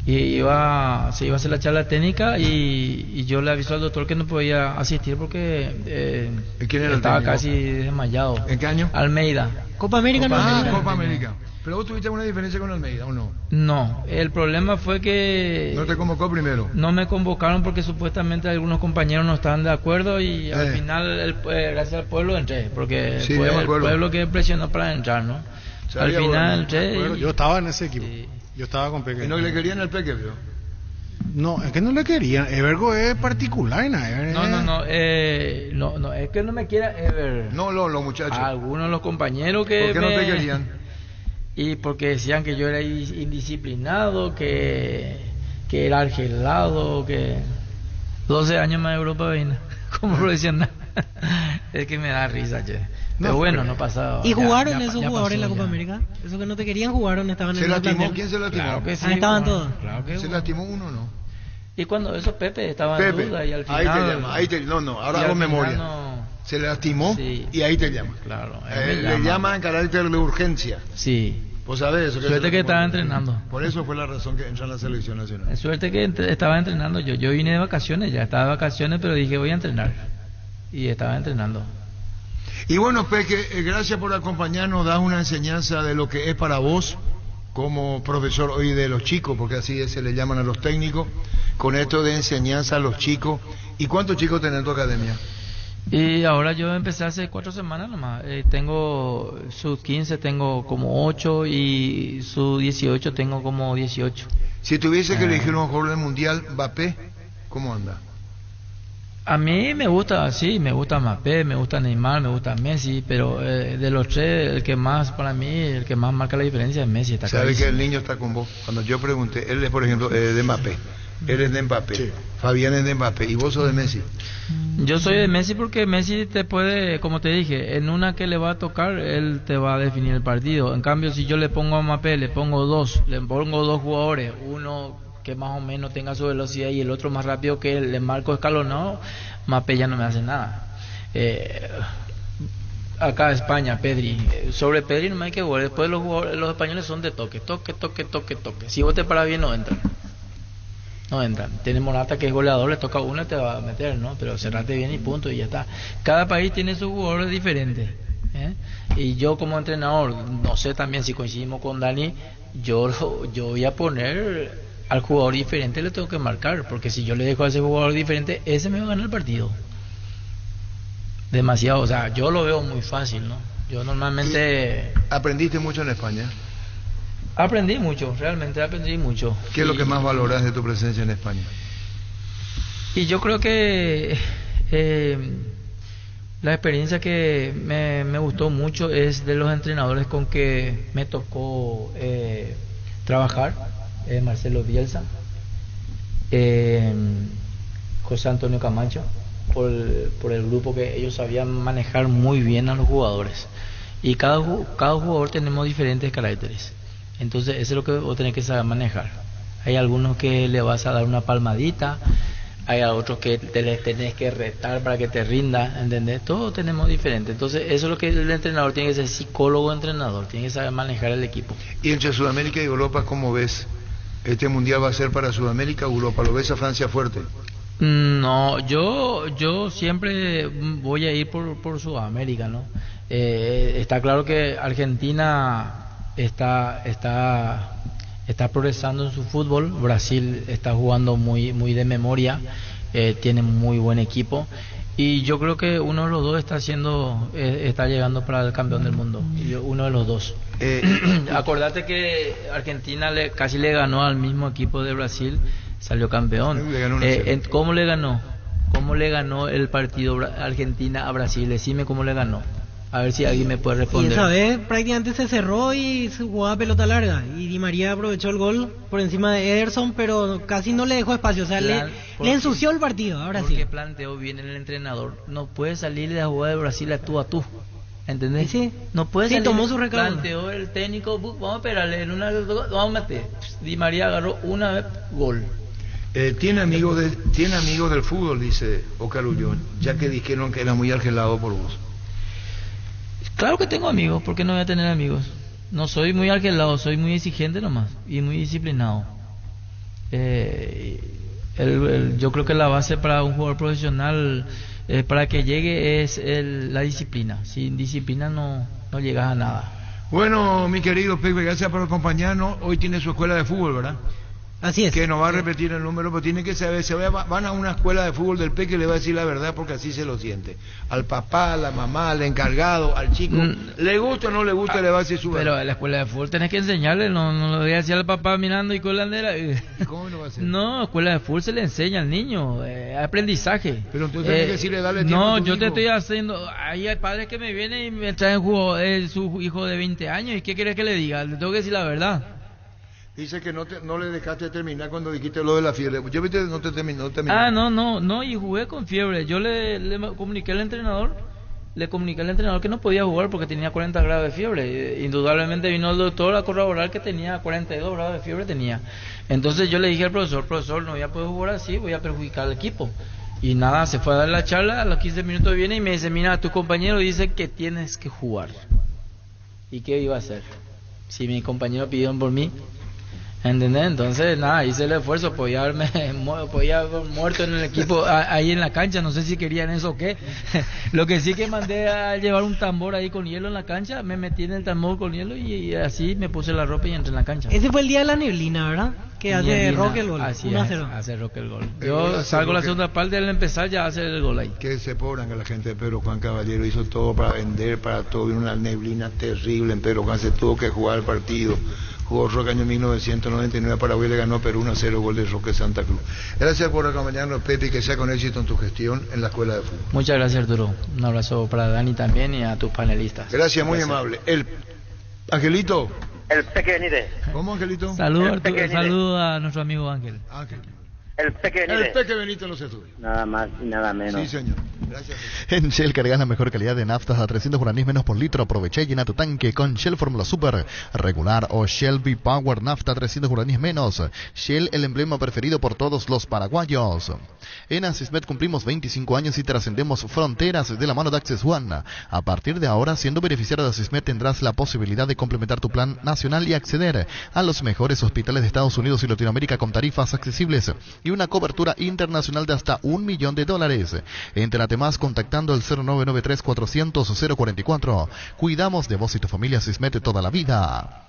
se iba a hacer la charla técnica y yo le avisé al doctor que no podía asistir porque ¿Quién era estaba el casi desmayado. ¿En qué año? Almeida. Copa América. Copa América. ¿Pero vos tuviste alguna diferencia con Almeida o no? No, el problema fue que... ¿No te convocó primero? No me convocaron porque supuestamente algunos compañeros no estaban de acuerdo y al final, gracias al pueblo, entré. Porque sí, fue el pueblo que presionó para entrar, ¿no? Al final entré. Yo estaba en ese equipo. Sí. Yo estaba con Peque. ¿Y no le querían al Peque, bro? No, es que no le querían. Evergo es particular, ¿no? No, es que no me quiera Ever. No, los muchachos. Algunos de los compañeros que... ¿Por qué no te querían? Y porque decían que yo era indisciplinado, que era argelado, que 12 años más de Europa vine como profesional. Es que me da risa, che. Pero bueno, no pasaba. ¿Y jugaron esos jugadores en la Copa América? ¿Esos que no te querían jugaron estaban en el plantel? ¿Quién se lastimó? Claro que sí, estaban todos. Claro que ¿Se lastimó uno o no? Y cuando eso Pepe estaba en duda y al final... Ahí te llama, ahora hago memoria. Se lastimó y ahí te llama. Claro. Le llama en carácter de urgencia. Sí. Vos sabés eso. Suerte que estaba entrenando. Por eso fue la razón que entró en la selección nacional. Suerte que estaba entrenando. Yo vine de vacaciones, ya estaba de vacaciones, pero dije voy a entrenar. Y estaba entrenando. Y bueno, Peque, gracias por acompañarnos. Das una enseñanza de lo que es para vos como profesor hoy de los chicos, porque así se le llaman a los técnicos, con esto de enseñanza a los chicos. ¿Y cuántos chicos tenés en tu academia? Y ahora yo empecé hace 4 semanas nomás. Tengo sub 15, tengo como 8 y sub 18 tengo como 18. Si tuviese que elegir un jugador del mundial, Mbappé, ¿cómo anda? A mí me gusta, sí, me gusta Mbappé, me gusta Neymar, me gusta Messi, pero de los tres, el que más, para mí, el que más marca la diferencia es Messi. ¿Sabe que el niño está con vos? Cuando yo pregunté, él es, por ejemplo, de Mbappé. Él es de Mbappé. Sí. Fabián es de Mbappé. ¿Y vos sos de Messi? Yo soy de Messi porque Messi te puede, como te dije, en una que le va a tocar, él te va a definir el partido. En cambio, si yo le pongo a Mbappé, le pongo dos jugadores, uno que más o menos tenga su velocidad y el otro más rápido que él, le marco escalonado, Mbappé ya no me hace nada. Acá España, Pedri, sobre Pedri no me hay que jugar. Después los españoles son de toque. Si vos te paras bien no entran. Tiene Morata que es goleador, le toca uno y te va a meter, ¿no? Pero cerrate bien y punto y ya está. Cada país tiene sus jugadores diferentes, y yo como entrenador, no sé también si coincidimos con Dani, yo voy a poner al jugador diferente, le tengo que marcar, porque si yo le dejo a ese jugador diferente, ese me va a ganar el partido. Demasiado, o sea, yo lo veo muy fácil, ¿no? Yo normalmente... ¿Aprendiste mucho en España? Aprendí mucho, realmente aprendí mucho. ¿Qué es lo que más valoras de tu presencia en España? Y yo creo que la experiencia que me gustó mucho es de los entrenadores con que me tocó trabajar. Marcelo Bielsa, José Antonio Camacho, por el grupo que ellos sabían manejar muy bien a los jugadores. Y cada jugador tenemos diferentes caracteres. Entonces eso es lo que vos tenés que saber manejar. Hay algunos que le vas a dar una palmadita, hay otros que te les tenés que retar para que te rinda, ¿entendés? Todos tenemos diferentes. Entonces eso es lo que el entrenador tiene que ser, psicólogo entrenador, tiene que saber manejar el equipo. Y entre Sudamérica y Europa, ¿cómo ves? ¿Este mundial va a ser para Sudamérica o Europa? ¿Lo ves a Francia fuerte? No, yo siempre voy a ir por Sudamérica, ¿no? Está claro que Argentina está progresando en su fútbol. Brasil está jugando muy de memoria, tiene muy buen equipo y yo creo que uno de los dos está llegando para el campeón del mundo, uno de los dos. Acordate que Argentina casi le ganó al mismo equipo de Brasil, salió campeón. ¿Cómo le ganó el partido Argentina a Brasil? Decime cómo le ganó. A ver si alguien me puede Y responder. esa vez prácticamente se cerró y se jugaba pelota larga. Y Di María aprovechó el gol por encima de Ederson, pero casi no le dejó espacio. O sea, le ensució el partido. Ahora sí. Porque planteó bien el entrenador. No puede salir de la jugada de Brasil a tú a tú. ¿Entendés? Sí. No puede Sí, salir. tomó su recaudo. Planteó el técnico, vamos a esperarle en una, vamos a meter. Di María agarró una vez, gol. Tiene amigos del fútbol, dice Oscar Ullón, ya que dijeron que era muy argelado por vos. Claro que tengo amigos, ¿por qué no voy a tener amigos? No soy muy argelado, soy muy exigente nomás y muy disciplinado. Yo creo que la base para un jugador profesional, para que llegue, es la disciplina. Sin disciplina no llegas a nada. Bueno, mi querido Pepe, gracias por acompañarnos. Hoy tiene su escuela de fútbol, ¿verdad? Así es. Que nos va a repetir el número, pero tiene que saber, van a una escuela de fútbol del Peque y le va a decir la verdad porque así se lo siente. Al papá, a la mamá, al encargado, al chico, le gusta o no le gusta, le va a decir su verdad. Pero en la escuela de fútbol tenés que enseñarle, no lo voy a decir al papá mirando y con la bandera. ¿Y cómo lo va a hacer? No, escuela de fútbol se le enseña al niño, aprendizaje. Pero entonces tenés que decirle, dale tiempo no, a tu yo hijo. te estoy haciendo, hay padres que me vienen y me traen su hijo de 20 años, ¿y qué quieres que le diga? Le tengo que decir la verdad. Dice que no le dejaste terminar cuando dijiste lo de la fiebre. Yo viste no te terminó. No, y jugué con fiebre. Yo le comuniqué al entrenador, que no podía jugar porque tenía 40 grados de fiebre. Indudablemente vino el doctor a corroborar que tenía 42 grados de fiebre tenía. Entonces yo le dije al profesor, no voy a poder jugar así, voy a perjudicar al equipo. Y nada, se fue a dar la charla, a los 15 minutos viene y me dice, mira, tu compañero dice que tienes que jugar. ¿Y qué iba a hacer? Si mi compañero pidió por mí. ¿Entendés? Entonces, nada, hice el esfuerzo, podía haber muerto en el equipo, ahí en la cancha, no sé si querían eso o qué. Lo que sí que mandé a llevar un tambor ahí con hielo en la cancha, me metí en el tambor con hielo y así me puse la ropa y entré en la cancha. Ese fue el día de la neblina, ¿verdad? Que hace Roque el gol. Así 1-0. hace Roque el gol. Yo salgo la segunda parte, al empezar ya hace el gol ahí. Que se pobran que la gente de Pedro Juan Caballero hizo todo para vender, para todo, vino una neblina terrible en Pedro Juan, se tuvo que jugar el partido. Jugó Roque año 1999, Paraguay le ganó Perú 1-0, gol de Roque Santa Cruz. Gracias por acompañarnos, Pepe, y que sea con éxito en tu gestión en la escuela de fútbol. Muchas gracias, Arturo. Un abrazo para Dani también y a tus panelistas. Gracias, muy amable. Angelito. El Peque Benítez. ¿Cómo, Angelito? Saludos a nuestro amigo Ángel. El Peque Benítez. El Peque Benítez los estudios. Nada más y nada menos. Sí, señor. Gracias. En Shell cargas la mejor calidad de naftas a 300 guaraníes menos por litro. Aprovecha y llena tu tanque con Shell Fórmula Super regular o Shell V-Power nafta 300 guaraníes menos. Shell, el emblema preferido por todos los paraguayos. En Asismet cumplimos 25 años y trascendemos fronteras de la mano de Access One. A partir de ahora, siendo beneficiario de Asismet, tendrás la posibilidad de complementar tu plan nacional y acceder a los mejores hospitales de Estados Unidos y Latinoamérica con tarifas accesibles y una cobertura internacional de hasta $1 millón. Entérate más contactando al 0993-400-044. Cuidamos de vos y tu familia. Asismet toda la vida.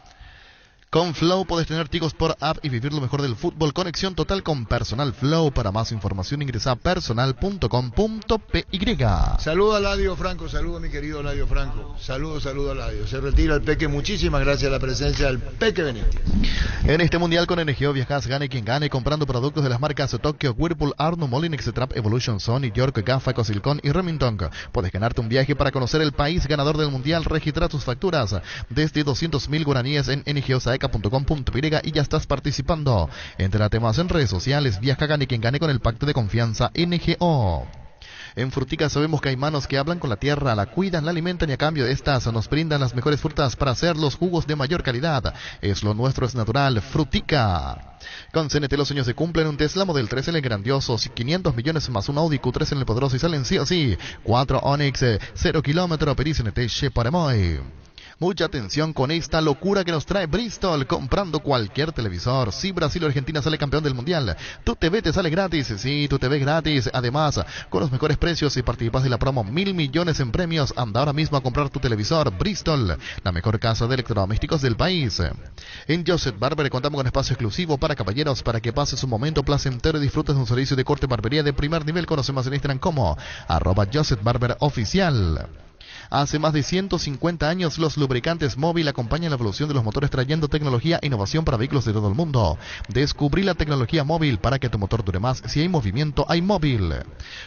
Con Flow podés tener Tigos por app y vivir lo mejor del fútbol. Conexión total con Personal Flow. Para más información ingresa a personal.com.py. Saludo a Ladio Franco, saludo a mi querido Ladio Franco. Saludo a Ladio. Se retira el Peque, muchísimas gracias a la presencia del Peque Benítez. En este mundial con Energía viajas, gane quien gane, comprando productos de las marcas Tokyo, Whirlpool, Arno, Molinex, Trap, Evolution, Sony, York, Gafa, Cosilcon y Remington. Puedes ganarte un viaje para conocer el país ganador del mundial. Registra tus facturas desde 200.000 guaraníes en energiosaeca.com.py y ya estás participando. Entérate más en redes sociales. Viaja, gane quien gane con el pacto de confianza NGO. En Frutica sabemos que hay manos que hablan con la tierra, la cuidan, la alimentan y a cambio de estas nos brindan las mejores frutas para hacer los jugos de mayor calidad. Es lo nuestro, es natural. Frutica. Con CNT los sueños se cumplen. Un Tesla Model 3 en el grandioso, 500 millones más un Audi Q3 en el poderoso y salen sí o sí. 4 Onix, 0 kilómetro, Peri CNT Cheparemoy. Mucha atención con esta locura que nos trae Bristol, comprando cualquier televisor. Si Brasil o Argentina sale campeón del mundial, tu TV te sale gratis. Sí, tu TV gratis. Además, con los mejores precios y participas de la promo 1.000 millones en premios. Anda ahora mismo a comprar tu televisor. Bristol, la mejor casa de electrodomésticos del país. En Joseph Barber contamos con espacio exclusivo para caballeros para que pases un momento placentero y disfrutes de un servicio de corte barbería de primer nivel. Conoce más en Instagram como @Joseph Barber Oficial. Hace más de 150 años, los lubricantes Móvil acompañan la evolución de los motores trayendo tecnología e innovación para vehículos de todo el mundo. Descubrí la tecnología Móvil para que tu motor dure más. Si hay movimiento, hay Móvil.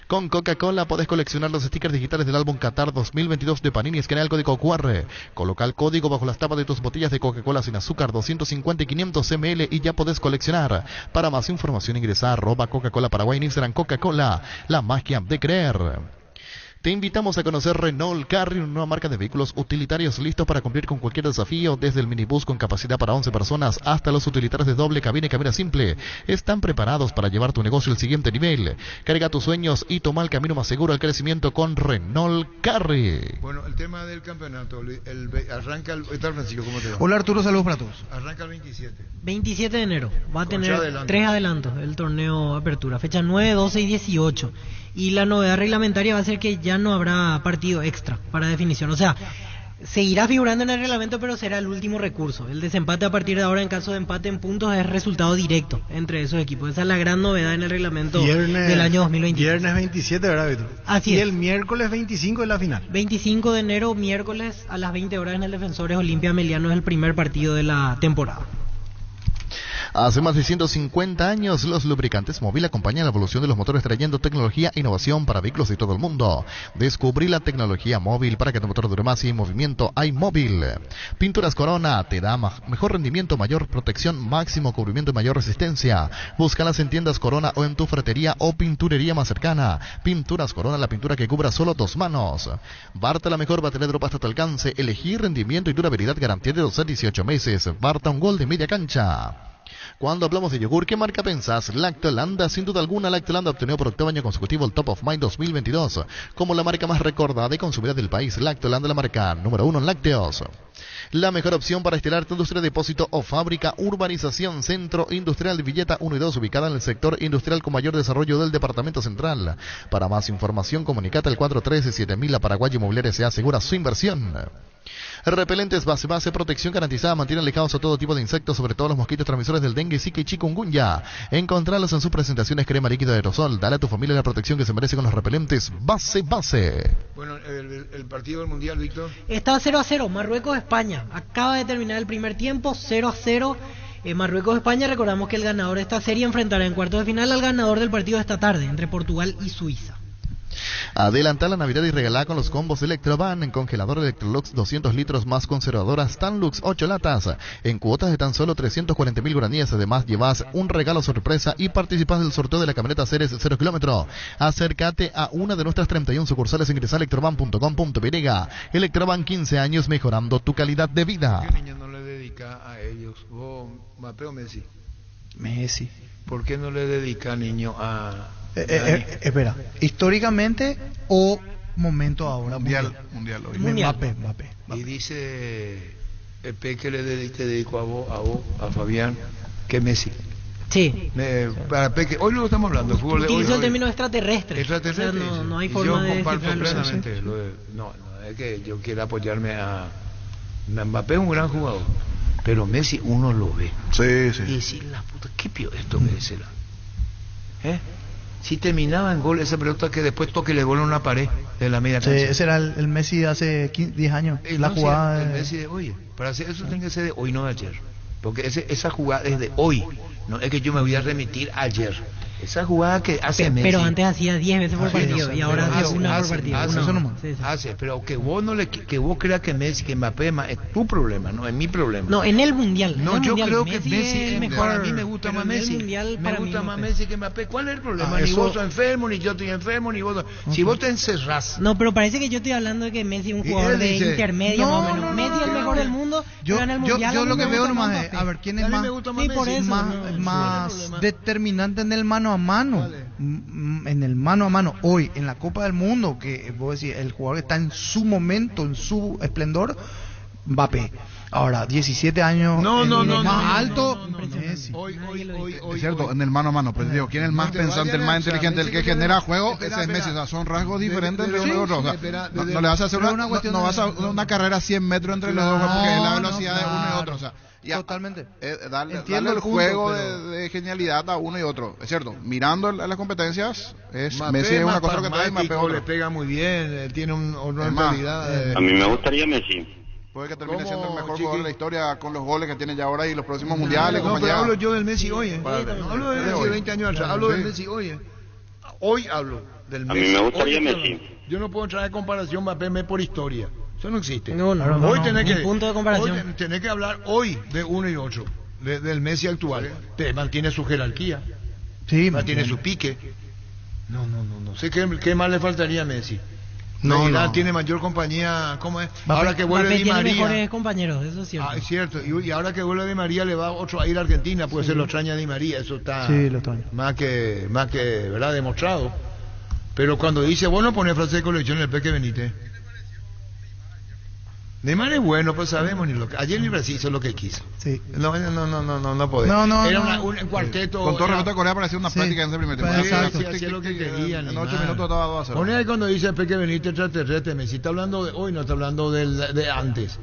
Con Coca-Cola podés coleccionar los stickers digitales del álbum Qatar 2022 de Panini. Escanea el código QR. Coloca el código bajo las tapas de tus botellas de Coca-Cola sin azúcar 250 y 500 ml y ya podés coleccionar. Para más información ingresa a @Coca-Cola Paraguay en Instagram. Coca-Cola, la magia de creer. Te invitamos a conocer Renault Carry, una nueva marca de vehículos utilitarios listos para cumplir con cualquier desafío, desde el minibús con capacidad para 11 personas hasta los utilitarios de doble cabina y cabina simple. Están preparados para llevar tu negocio al siguiente nivel. Carga tus sueños y toma el camino más seguro al crecimiento con Renault Carry. Bueno, el tema del campeonato, arranca el... ¿Qué tal, Francisco? ¿Cómo te va? Hola Arturo, saludos para todos. Arranca el 27. 27 de enero. Va a Con tener adelanto. 3 adelantos el torneo Apertura. Fecha 9, 12 y 18. Y la novedad reglamentaria va a ser que ya no habrá partido extra para definición. O sea, seguirá figurando en el reglamento, pero será el último recurso. El desempate a partir de ahora, en caso de empate en puntos, es resultado directo entre esos equipos. Esa es la gran novedad en el reglamento del año 2020. Viernes 27, ¿verdad, Víctor? Así y es. el miércoles 25 es la final. 25 de enero, miércoles, a las 20 horas en el Defensores Olimpia Meliano, es el primer partido de la temporada. Hace más de 150 años, los lubricantes Móvil acompañan la evolución de los motores trayendo tecnología e innovación para vehículos de todo el mundo. Descubrí la tecnología Móvil para que tu motor dure más y en movimiento hay Móvil. Pinturas Corona te da mejor rendimiento, mayor protección, máximo cubrimiento y mayor resistencia. Búscalas en tiendas Corona o en tu ferretería o pinturería más cercana. Pinturas Corona, la pintura que cubra solo 2 manos. Barta, la mejor batería de ropa hasta tu alcance. Elegí rendimiento y durabilidad, garantía de 12 a 18 meses. Barta, un gol de media cancha. Cuando hablamos de yogur, ¿qué marca pensás? Lactolanda, sin duda alguna. Lactolanda obtenido por 8º año consecutivo el Top of Mind 2022 como la marca más recordada y consumida del país. Lactolanda, la marca número 1 en lácteos. La mejor opción para instalar tu industria, depósito o fábrica. Urbanización Centro Industrial de Villeta 1 y 2, ubicada en el sector industrial con mayor desarrollo del Departamento Central. Para más información, comunicate al 413-7000. La Paraguay Inmobiliaria se asegura su inversión. Repelentes base, protección garantizada, mantiene alejados a todo tipo de insectos, sobre todo los mosquitos transmisores del dengue, zika y chikungunya. Encontralos en sus presentaciones crema líquida de aerosol. Dale a tu familia la protección que se merece con los repelentes base. Bueno, el partido del Mundial, Víctor. Está 0-0, Marruecos-España. Acaba de terminar el primer tiempo, 0-0. Marruecos-España, recordamos que el ganador de esta serie enfrentará en cuartos de final al ganador del partido de esta tarde, entre Portugal y Suiza. Adelanta la Navidad y regalá con los combos Electroban en congelador Electrolux 200 litros más conservadoras Tanlux 8 latas en cuotas de tan solo 340.000 guaraníes. Además llevas un regalo sorpresa y participas del sorteo de la camioneta Ceres 0 kilómetro. Acércate a una de nuestras 31 sucursales, ingresa a electroban.com.py. Electroban, 15 años mejorando tu calidad de vida. ¿Qué niño no le dedica a ellos? ¿Vos, Mbappé o Messi? Messi. ¿Por qué no le dedica, niño, a... Espera, históricamente o momento ahora. Mundial hoy. Mbappé. Y dice el Peque te dedico a vos, a Fabián, que Messi. Sí. Para Peque, hoy lo estamos hablando, el fútbol de hoy. Utilizó el término extraterrestre. Extraterrestre. O sea, no hay Y forma yo de comparto descifrarlo. plenamente. No, es que yo quiero apoyarme a... Mbappé es un gran jugador, pero Messi uno lo ve. Sí. Y decir, la puta, qué pío esto que es Si terminaba en gol esa pelota que después toque le gol en una pared de la media cancha. Ese era el Messi de hace 10 años. La No, jugada. el Messi de hoy. Para hacer eso tiene que ser de hoy, no de ayer. Porque esa jugada es de hoy. No es que yo me voy a remitir a ayer. Esa jugada que hace Messi. Pero antes hacía 10 veces por partido no, y ahora hace una por partido. Hace, pero que vos que vos creas que Messi, que Mbappé es tu problema, no es mi problema. No, en el Mundial. No, yo mundial, creo que Messi Messi es mejor. para mí me gusta más Messi. Me gusta más Messi que Mbappé. ¿Cuál es el problema? Ni vos sos enfermo, ni yo estoy enfermo, ni vos. Si vos te encerrás. No, pero parece que yo estoy hablando de que Messi es un jugador de intermedia más o menos. Messi es el mejor del mundo. Yo lo que veo nomás es, a ver, ¿quién es más determinante en el mano a mano? En el mano a mano hoy en la Copa del Mundo, que vos decís, el jugador que está en su momento, en su esplendor, Mbappé. Ahora, 17 años. Más alto. Messi. Hoy, es cierto, en el mano a mano. Pero digo, ¿quién es el más pensante, el más inteligente, el que genera juego? Ese es Messi. O sea, son rasgos diferentes entre uno y otro. O sea, no le vas a hacer una carrera 100 metros entre los dos, porque es la velocidad de uno y otro. O sea, totalmente. Darle el juego de genialidad a uno y otro. Es cierto, mirando las competencias, Messi es una cosa que trae y Mbappé otra. Le pega muy bien, tiene una mentalidad. A mí me gustaría Messi. Puede que termine siendo el mejor jugador de la historia con los goles que tiene ya ahora y los próximos mundiales. No, pero hablo yo del Messi hoy. No hablo del Messi de 20 años atrás, hablo del Messi hoy. Hoy hablo del Messi. A mí me gustaría Messi. Yo no puedo entrar en comparación Mbappé por historia. Eso no existe. Hoy tenés punto de comparación. Hoy tenés que hablar hoy de uno y otro, del Messi actual. Te mantiene su jerarquía. Sí, mantiene su pique. No sé qué más le faltaría a Messi. Tiene mayor compañía, ¿cómo es? Ahora que vuelve Di María. Tiene mejores compañeros, eso es cierto. Es cierto. Y ahora que vuelve Di María le va otro a ir a Argentina, puede ser lo extraña Di María, eso está más que ¿verdad? Demostrado. Pero cuando dice, bueno, pone frase de colección el Peque Benítez. Neymar es bueno, pues sabemos ni lo que. Ayer en Brasil hizo lo que quiso. Sí. No podemos. Era un cuarteto. Con todo respeto a Corea parecía una práctica en ese primer tiempo. Hacía lo que querían. En 8 minutos estaba 2-0. Pone ahí cuando dice Peque Benítez extraterrestre, Messi está hablando de hoy, no está hablando de antes.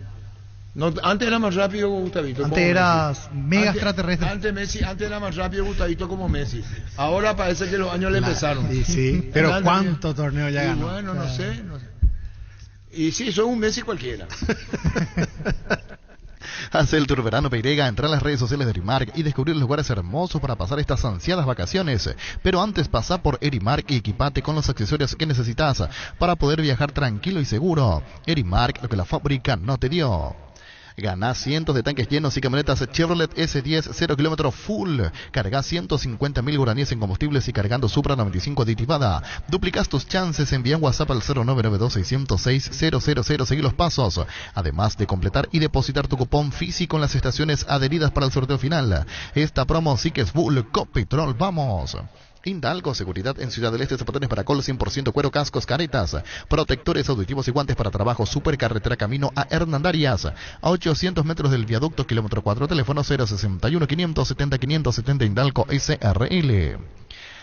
No, antes era más rápido Gustavito. Antes era mega extraterrestre. Antes era más rápido Gustavito como Messi. Ahora parece que los años le empezaron. Sí, pero ¿cuántos torneos ya ganó? Bueno, no sé. Y sí, soy un Messi cualquiera. Hace el Tour Verano Peirega, entra en las redes sociales de Erimark y descubrir lugares hermosos para pasar estas ansiadas vacaciones. Pero antes pasa por Erimark y equipate con los accesorios que necesitas para poder viajar tranquilo y seguro. Erimark, lo que la fábrica no te dio. Ganás cientos de tanques llenos y camionetas Chevrolet S10 0 km full. Cargás 150.000 guaraníes en combustibles y cargando Supra 95 aditivada. Duplicás tus chances, envía un WhatsApp al 0992-606-000. Seguí los pasos. Además de completar y depositar tu cupón físico en las estaciones adheridas para el sorteo final. Esta promo sí que es full Copetrol. ¡Vamos! Indalco, seguridad en Ciudad del Este, zapatones para col, 100% cuero, cascos, caretas, protectores auditivos y guantes para trabajo, supercarretera camino a Hernandarias, a 800 metros del viaducto, kilómetro 4, teléfono 061-570-570, Indalco SRL.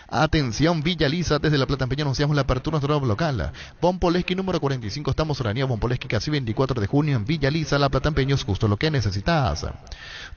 Atención Villa Lisa, desde La Plata Empeña anunciamos la apertura de nuestro local. Bompoleski número 45, estamos en Avenida Bompoleski, casi 24 de junio en Villa Lisa, La Plata Empeña, es justo lo que necesitas.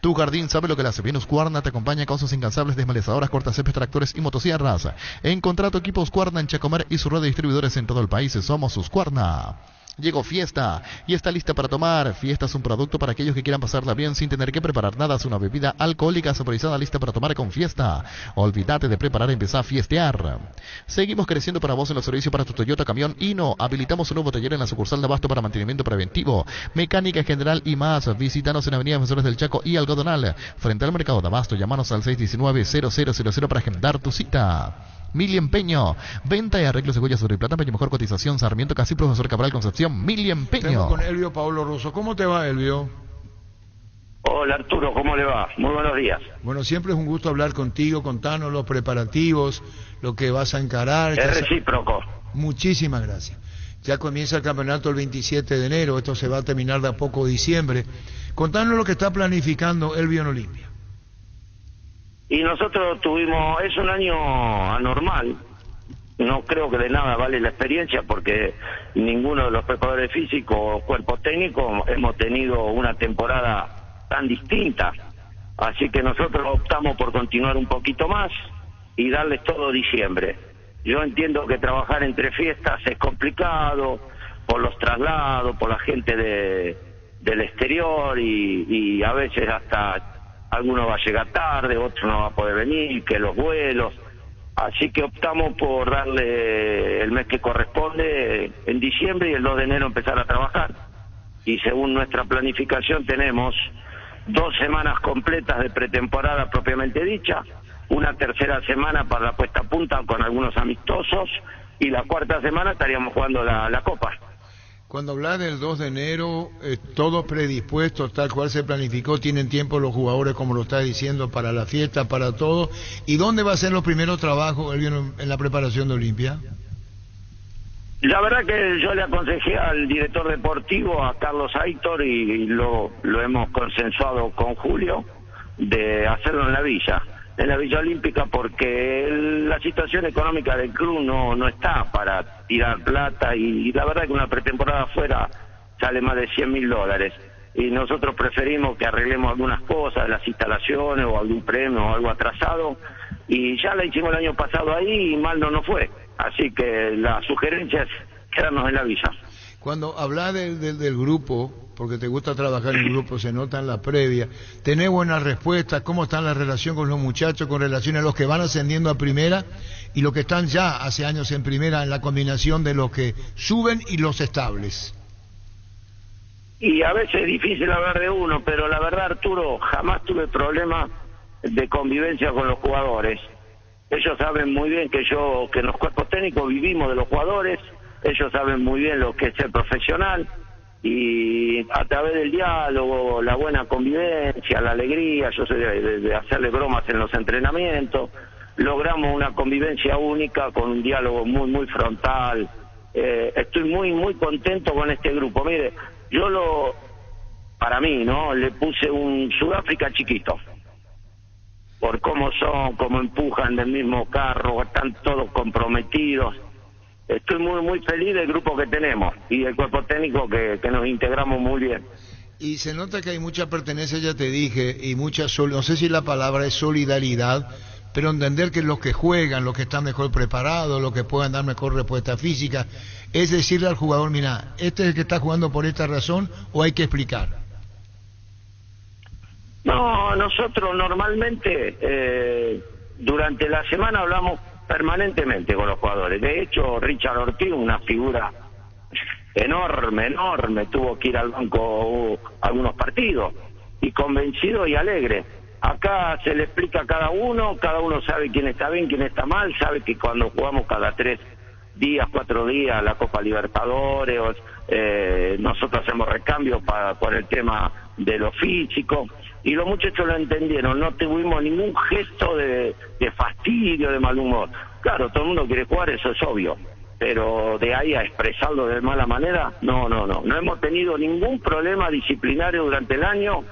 Tu jardín sabe lo que le hace bien. Husqvarna te acompaña con sus incansables desmalezadoras, cortacésped, tractores y motosierras. Encontrá tu equipo Husqvarna en Chacomer y su red de distribuidores en todo el país. Somos Husqvarna. Llegó Fiesta y está lista para tomar. Fiesta es un producto para aquellos que quieran pasarla bien sin tener que preparar nada. Es una bebida alcohólica saborizada lista para tomar con Fiesta. Olvídate de preparar, empezá a fiestear. Seguimos creciendo para vos en los servicios para tu Toyota Camión Hino. Habilitamos un nuevo taller en la sucursal de Abasto para mantenimiento preventivo, mecánica general y más. Visítanos en Avenida Defensores del Chaco y Algodonal, frente al mercado de Abasto. Llámanos al 619-0000 para agendar tu cita. Mili Empeño, venta y arreglos de huellas sobre el plata, mejor cotización, Sarmiento, Casi, Profesor Cabral, Concepción, Mili Empeño. Estamos con Elvio Paulo Russo. ¿Cómo te va, Elvio? Hola Arturo, ¿cómo le va? Muy buenos días. Bueno, siempre es un gusto hablar contigo, contanos los preparativos, lo que vas a encarar. Es recíproco. Muchísimas gracias. Ya comienza el campeonato el 27 de enero, esto se va a terminar de a poco diciembre. Contanos lo que está planificando Elvio en Olimpia. Y nosotros es un año anormal, no creo que de nada vale la experiencia porque ninguno de los preparadores físicos o cuerpos técnicos hemos tenido una temporada tan distinta, así que nosotros optamos por continuar un poquito más y darles todo diciembre. Yo entiendo que trabajar entre fiestas es complicado por los traslados, por la gente del exterior y a veces hasta alguno va a llegar tarde, otro no va a poder venir, que los vuelos. Así que optamos por darle el mes que corresponde en diciembre y el 2 de enero empezar a trabajar. Y según nuestra planificación tenemos 2 semanas completas de pretemporada propiamente dicha, una tercera semana para la puesta a punta con algunos amistosos y la cuarta semana estaríamos jugando la Copa. Cuando hablas del 2 de enero, todo predispuesto, tal cual se planificó, tienen tiempo los jugadores, como lo está diciendo, para la fiesta, para todo. ¿Y dónde va a ser los primeros trabajos, Elvio, en la preparación de Olimpia? La verdad que yo le aconsejé al director deportivo, a Carlos Aitor, y lo hemos consensuado con Julio, de hacerlo en la Villa Olímpica, porque la situación económica del club no está para tirar plata, y la verdad que una pretemporada afuera sale más de $100.000, y nosotros preferimos que arreglemos algunas cosas, las instalaciones o algún premio o algo atrasado, y ya la hicimos el año pasado ahí y mal no nos fue. Así que la sugerencia es quedarnos en la Villa. Cuando hablas del grupo, porque te gusta trabajar en grupo, se nota en la previa, ¿tenés buenas respuestas? ¿Cómo está la relación con los muchachos, con relación a los que van ascendiendo a primera y los que están ya hace años en primera, en la combinación de los que suben y los estables? Y a veces es difícil hablar de uno, pero la verdad, Arturo, jamás tuve problemas de convivencia con los jugadores. Ellos saben muy bien que los cuerpos técnicos vivimos de los jugadores, ellos saben muy bien lo que es ser profesional, y a través del diálogo, la buena convivencia, la alegría, yo soy de hacerle bromas en los entrenamientos, logramos una convivencia única con un diálogo muy, muy frontal. Estoy muy, muy contento con este grupo. Mire, para mí, ¿no? Le puse un Sudáfrica chiquito. Por cómo son, cómo empujan del mismo carro, están todos comprometidos. Estoy muy, muy feliz del grupo que tenemos y del cuerpo técnico que nos integramos muy bien. Y se nota que hay mucha pertenencia, ya te dije, y mucha, no sé si la palabra es solidaridad, pero entender que los que juegan, los que están mejor preparados, los que puedan dar mejor respuesta física, es decirle al jugador, mira, este es el que está jugando por esta razón, o hay que explicar. No, nosotros normalmente durante la semana hablamos permanentemente con los jugadores. De hecho, Richard Ortiz, una figura enorme, tuvo que ir al banco algunos partidos, y convencido y alegre. Acá se le explica a cada uno sabe quién está bien, quién está mal, sabe que cuando jugamos cada 3 días, 4 días la Copa Libertadores, nosotros hacemos recambio por el tema de lo físico, y los muchachos lo entendieron, no tuvimos ningún gesto de fastidio, de mal humor. Claro, todo el mundo quiere jugar, eso es obvio, pero de ahí a expresarlo de mala manera, no hemos tenido ningún problema disciplinario durante el año,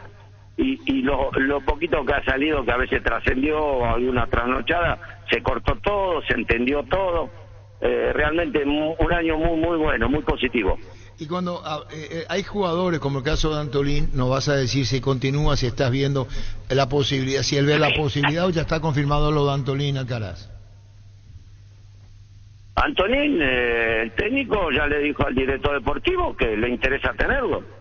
y lo poquito que ha salido, que a veces trascendió alguna trasnochada, se cortó todo, se entendió todo. Realmente un año muy, muy bueno, muy positivo. Y cuando hay jugadores, como el caso de Antolín, nos vas a decir si continúa, si estás viendo la posibilidad, si él ve la posibilidad, o ya está confirmado lo de Antolín Alcaraz. Antolín, el técnico, ya le dijo al director deportivo que le interesa tenerlo.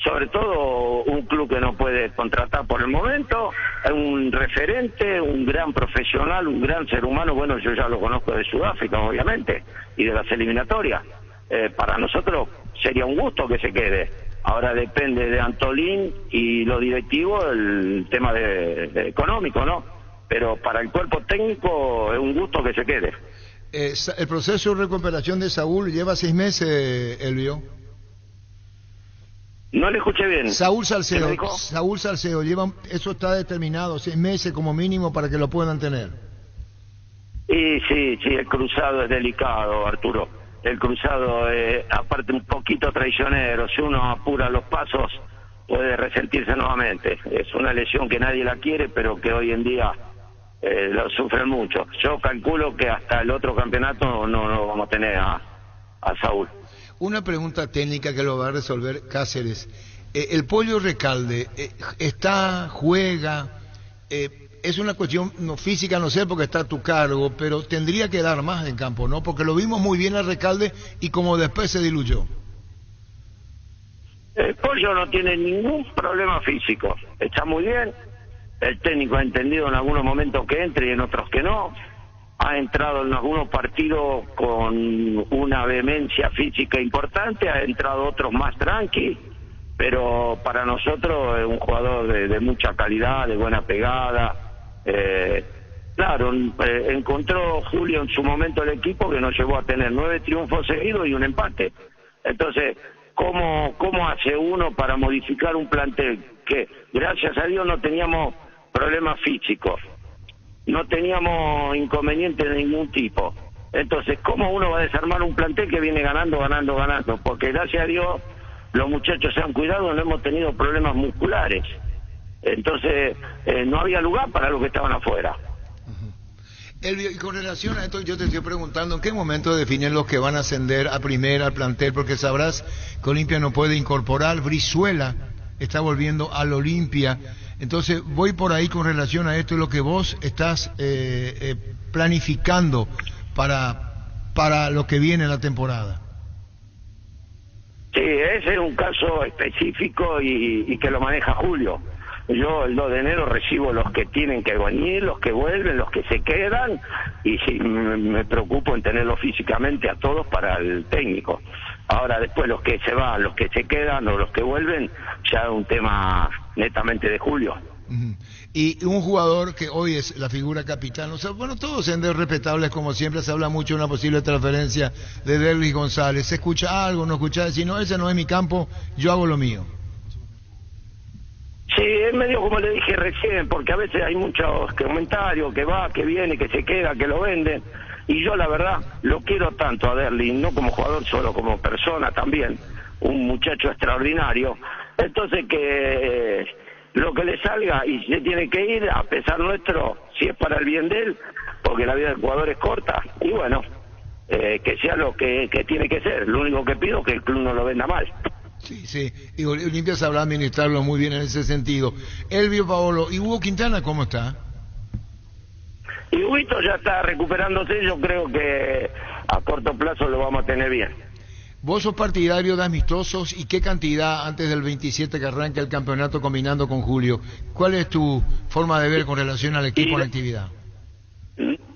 Sobre todo un club que no puede contratar por el momento, un referente, un gran profesional, un gran ser humano. Bueno, yo ya lo conozco de Sudáfrica, obviamente, y de las eliminatorias. Para nosotros sería un gusto que se quede. Ahora depende de Antolín y los directivos el tema de económico, ¿no? Pero para el cuerpo técnico es un gusto que se quede. El proceso de recuperación de Saúl lleva 6 meses, Elvio. No le escuché bien. Saúl Salcedo, eso está determinado, 6 meses como mínimo para que lo puedan tener. Y sí, el cruzado es delicado, Arturo. El cruzado es, aparte, un poquito traicionero. Si uno apura los pasos, puede resentirse nuevamente. Es una lesión que nadie la quiere, pero que hoy en día lo sufren mucho. Yo calculo que hasta el otro campeonato no vamos a tener a Saúl. Una pregunta técnica que lo va a resolver Cáceres. El Pollo Recalde, juega, es una cuestión física, no sé, porque está a tu cargo, pero tendría que dar más en campo, ¿no? Porque lo vimos muy bien al Recalde y como después se diluyó. El Pollo no tiene ningún problema físico, está muy bien. El técnico ha entendido en algunos momentos que entre y en otros que no. Ha entrado en algunos partidos con una vehemencia física importante, ha entrado otros más tranqui, pero para nosotros es un jugador de mucha calidad, de buena pegada. Claro, encontró Julio en su momento el equipo que nos llevó a tener 9 triunfos seguidos y un empate. Entonces, ¿cómo hace uno para modificar un plantel que, gracias a Dios, no teníamos problemas físicos? No teníamos inconvenientes de ningún tipo. Entonces, ¿cómo uno va a desarmar un plantel que viene ganando? Porque gracias a Dios los muchachos se han cuidado, no hemos tenido problemas musculares. Entonces, no había lugar para los que estaban afuera. Elvio, y con relación a esto, yo te estoy preguntando, ¿en qué momento definen los que van a ascender a primera, al plantel? Porque sabrás que Olimpia no puede incorporar, Brizuela está volviendo al Olimpia. Entonces, voy por ahí con relación a esto, lo que vos estás planificando para lo que viene en la temporada. Sí, ese es un caso específico y que lo maneja Julio. Yo el 2 de enero recibo los que tienen que venir, los que vuelven, los que se quedan, y sí, me preocupo en tenerlos físicamente a todos para el técnico. Ahora después los que se van, los que se quedan o los que vuelven, ya es un tema netamente de Julio. Y un jugador que hoy es la figura capitán, o sea, bueno, todos siendo respetables como siempre, se habla mucho de una posible transferencia de Derlis González. ¿Se escucha algo, no escucha? Decir, no, ese no es mi campo, yo hago lo mío. Sí, es medio como le dije recién, porque a veces hay muchos comentarios, que va, que viene, que se queda, que lo venden, y yo la verdad lo quiero tanto a Derlis, no como jugador solo, como persona también, un muchacho extraordinario. Entonces que lo que le salga y se tiene que ir, a pesar nuestro, si es para el bien de él, porque la vida del jugador es corta, y bueno, que sea lo que tiene que ser. Lo único que pido es que el club no lo venda mal. Sí, sí, y Olimpia sabrá administrarlo muy bien en ese sentido. Elvio Paolo, ¿y Hugo Quintana cómo está? Y Huguito ya está recuperándose, yo creo que a corto plazo lo vamos a tener bien. Vos sos partidario de amistosos, ¿y qué cantidad antes del 27 que arranca el campeonato combinando con Julio? ¿Cuál es tu forma de ver con relación al equipo en actividad?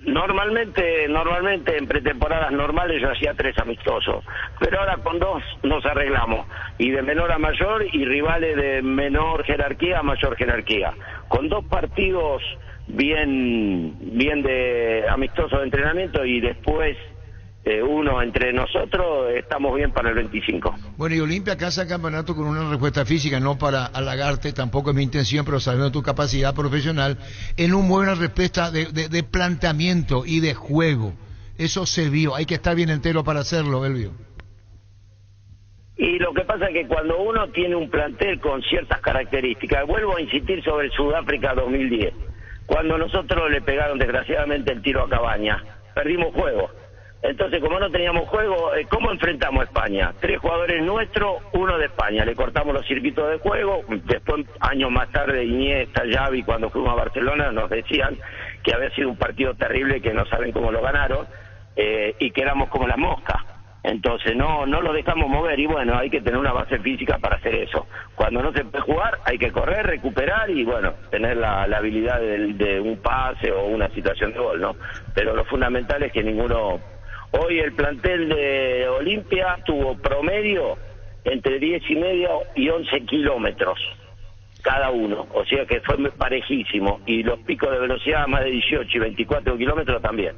Normalmente en pretemporadas normales yo hacía 3 amistosos, pero ahora con 2 nos arreglamos, y de menor a mayor, y rivales de menor jerarquía a mayor jerarquía. Con 2 partidos bien de amistosos de entrenamiento y después uno entre nosotros, estamos bien para el 25. Bueno, y Olimpia casa el campeonato con una respuesta física, no para halagarte, tampoco es mi intención, pero sabiendo tu capacidad profesional, en una buena respuesta de planteamiento y de juego. Eso se vio, hay que estar bien entero para hacerlo, Elvio. Y lo que pasa es que cuando uno tiene un plantel con ciertas características, vuelvo a insistir sobre el Sudáfrica 2010, cuando nosotros le pegaron desgraciadamente el tiro a Cabaña, perdimos juego. Entonces, como no teníamos juego, ¿cómo enfrentamos a España? 3 jugadores nuestros, 1 de España. Le cortamos los circuitos de juego. Después, años más tarde, Iniesta, Xavi, cuando fuimos a Barcelona, nos decían que había sido un partido terrible, que no saben cómo lo ganaron, y que éramos como las moscas. Entonces, no lo dejamos mover. Y bueno, hay que tener una base física para hacer eso. Cuando no se puede jugar, hay que correr, recuperar y, bueno, tener la habilidad de un pase o una situación de gol, ¿no? Pero lo fundamental es que ninguno... Hoy el plantel de Olimpia tuvo promedio entre 10,5 y 11 kilómetros cada uno, o sea que fue parejísimo, y los picos de velocidad más de 18 y 24 kilómetros también.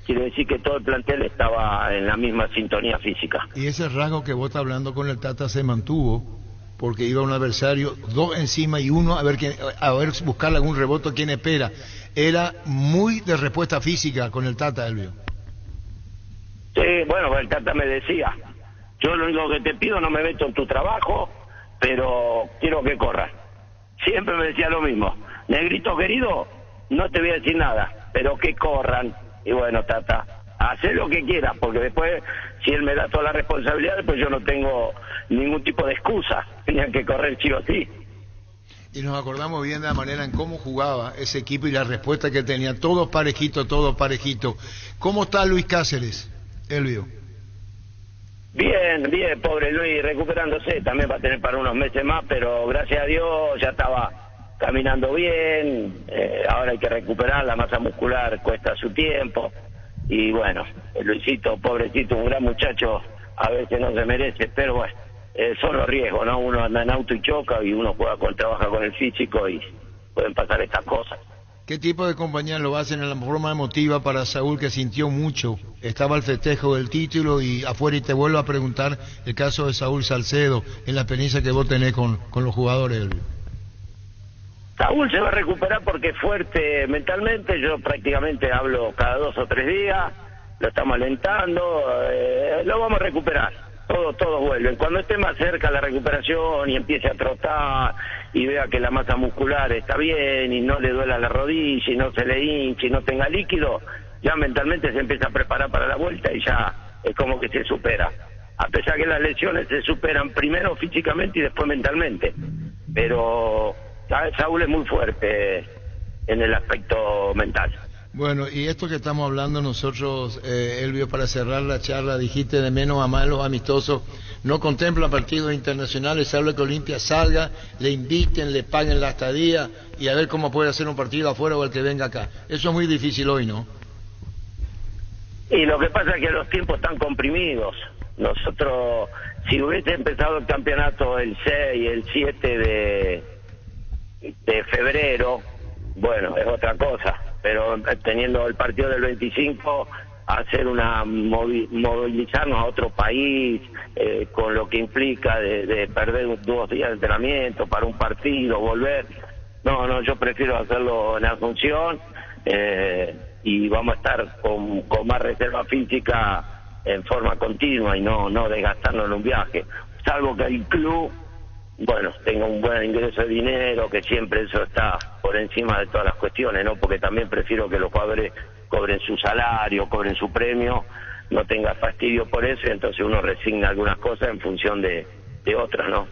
Quiere decir que todo el plantel estaba en la misma sintonía física. Y ese rasgo que vos estás hablando con el Tata se mantuvo, porque iba un adversario, 2 encima y uno a ver buscarle algún rebote, quién espera. Era muy de respuesta física con el Tata, Elvio. Sí, bueno, el Tata me decía, yo lo único que te pido, no me meto en tu trabajo, pero quiero que corras. Siempre me decía lo mismo, negrito querido, no te voy a decir nada, pero que corran. Y bueno, Tata, haz lo que quieras, porque después, si él me da toda la responsabilidad, pues yo no tengo ningún tipo de excusa, tenían que correr sí o sí. Y nos acordamos bien de la manera en cómo jugaba ese equipo y la respuesta que tenía, todos parejitos, todos parejitos. ¿Cómo está Luis Cáceres, Elvio? Bien, pobre Luis, recuperándose, también va a tener para unos meses más, pero gracias a Dios ya estaba caminando bien, ahora hay que recuperar, la masa muscular cuesta su tiempo, y bueno, Luisito, pobrecito, un gran muchacho, a veces no se merece, pero bueno, son los riesgos, ¿no? Uno anda en auto y choca, y uno trabaja con el físico, y pueden pasar estas cosas. ¿Qué tipo de compañía lo hacen en la forma emotiva para Saúl, que sintió mucho? Estaba el festejo del título y afuera, y te vuelvo a preguntar el caso de Saúl Salcedo, en la experiencia que vos tenés con los jugadores. Saúl se va a recuperar porque es fuerte mentalmente, yo prácticamente hablo cada 2 o 3 días, lo estamos alentando, lo vamos a recuperar. Todos vuelven. Cuando esté más cerca la recuperación y empiece a trotar y vea que la masa muscular está bien y no le duela la rodilla y no se le hinche y no tenga líquido, ya mentalmente se empieza a preparar para la vuelta y ya es como que se supera. A pesar que las lesiones se superan primero físicamente y después mentalmente. Pero Saúl es muy fuerte en el aspecto mental. Bueno, y esto que estamos hablando nosotros, Elvio, para cerrar la charla, dijiste de menos a más los amistosos, no contemplan partidos internacionales, salvo que Olimpia salga, le inviten, le paguen la estadía y a ver cómo puede hacer un partido afuera o el que venga acá. Eso es muy difícil hoy, ¿no? Y lo que pasa es que los tiempos están comprimidos. Nosotros, si hubiese empezado el campeonato el 6, el 7 de febrero, bueno, es otra cosa. Pero teniendo el partido del 25, hacer movilizarnos a otro país, con lo que implica de perder 2 días de entrenamiento para un partido, volver. No, yo prefiero hacerlo en Asunción, y vamos a estar con más reserva física en forma continua y no desgastarnos en un viaje. Salvo que el club, bueno, tenga un buen ingreso de dinero, que siempre eso está por encima de todas las cuestiones, ¿no? Porque también prefiero que los jugadores cobren su salario, cobren su premio, no tenga fastidio por eso, y entonces uno resigna algunas cosas en función de otras, ¿no?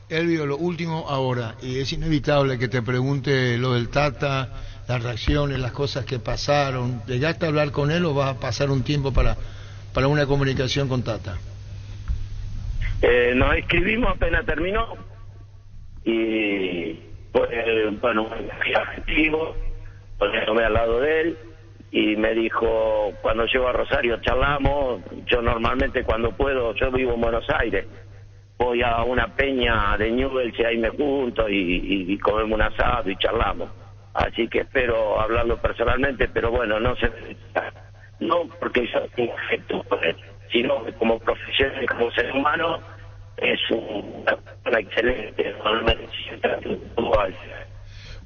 Elvio, lo último ahora, y es inevitable que te pregunte lo del Tata, las reacciones, las cosas que pasaron. ¿Llegaste a hablar con él o vas a pasar un tiempo para una comunicación con Tata? Nos escribimos apenas terminó y pues bueno, fui afectivo, poniéndome al lado de él y me dijo, cuando llego a Rosario charlamos. Yo normalmente cuando puedo, yo vivo en Buenos Aires, voy a una peña de Newell's y ahí me junto y comemos un asado y charlamos. Así que espero hablarlo personalmente, pero bueno, no porque yo tengo afecto por él, sino que como profesional y como ser humano es una persona excelente.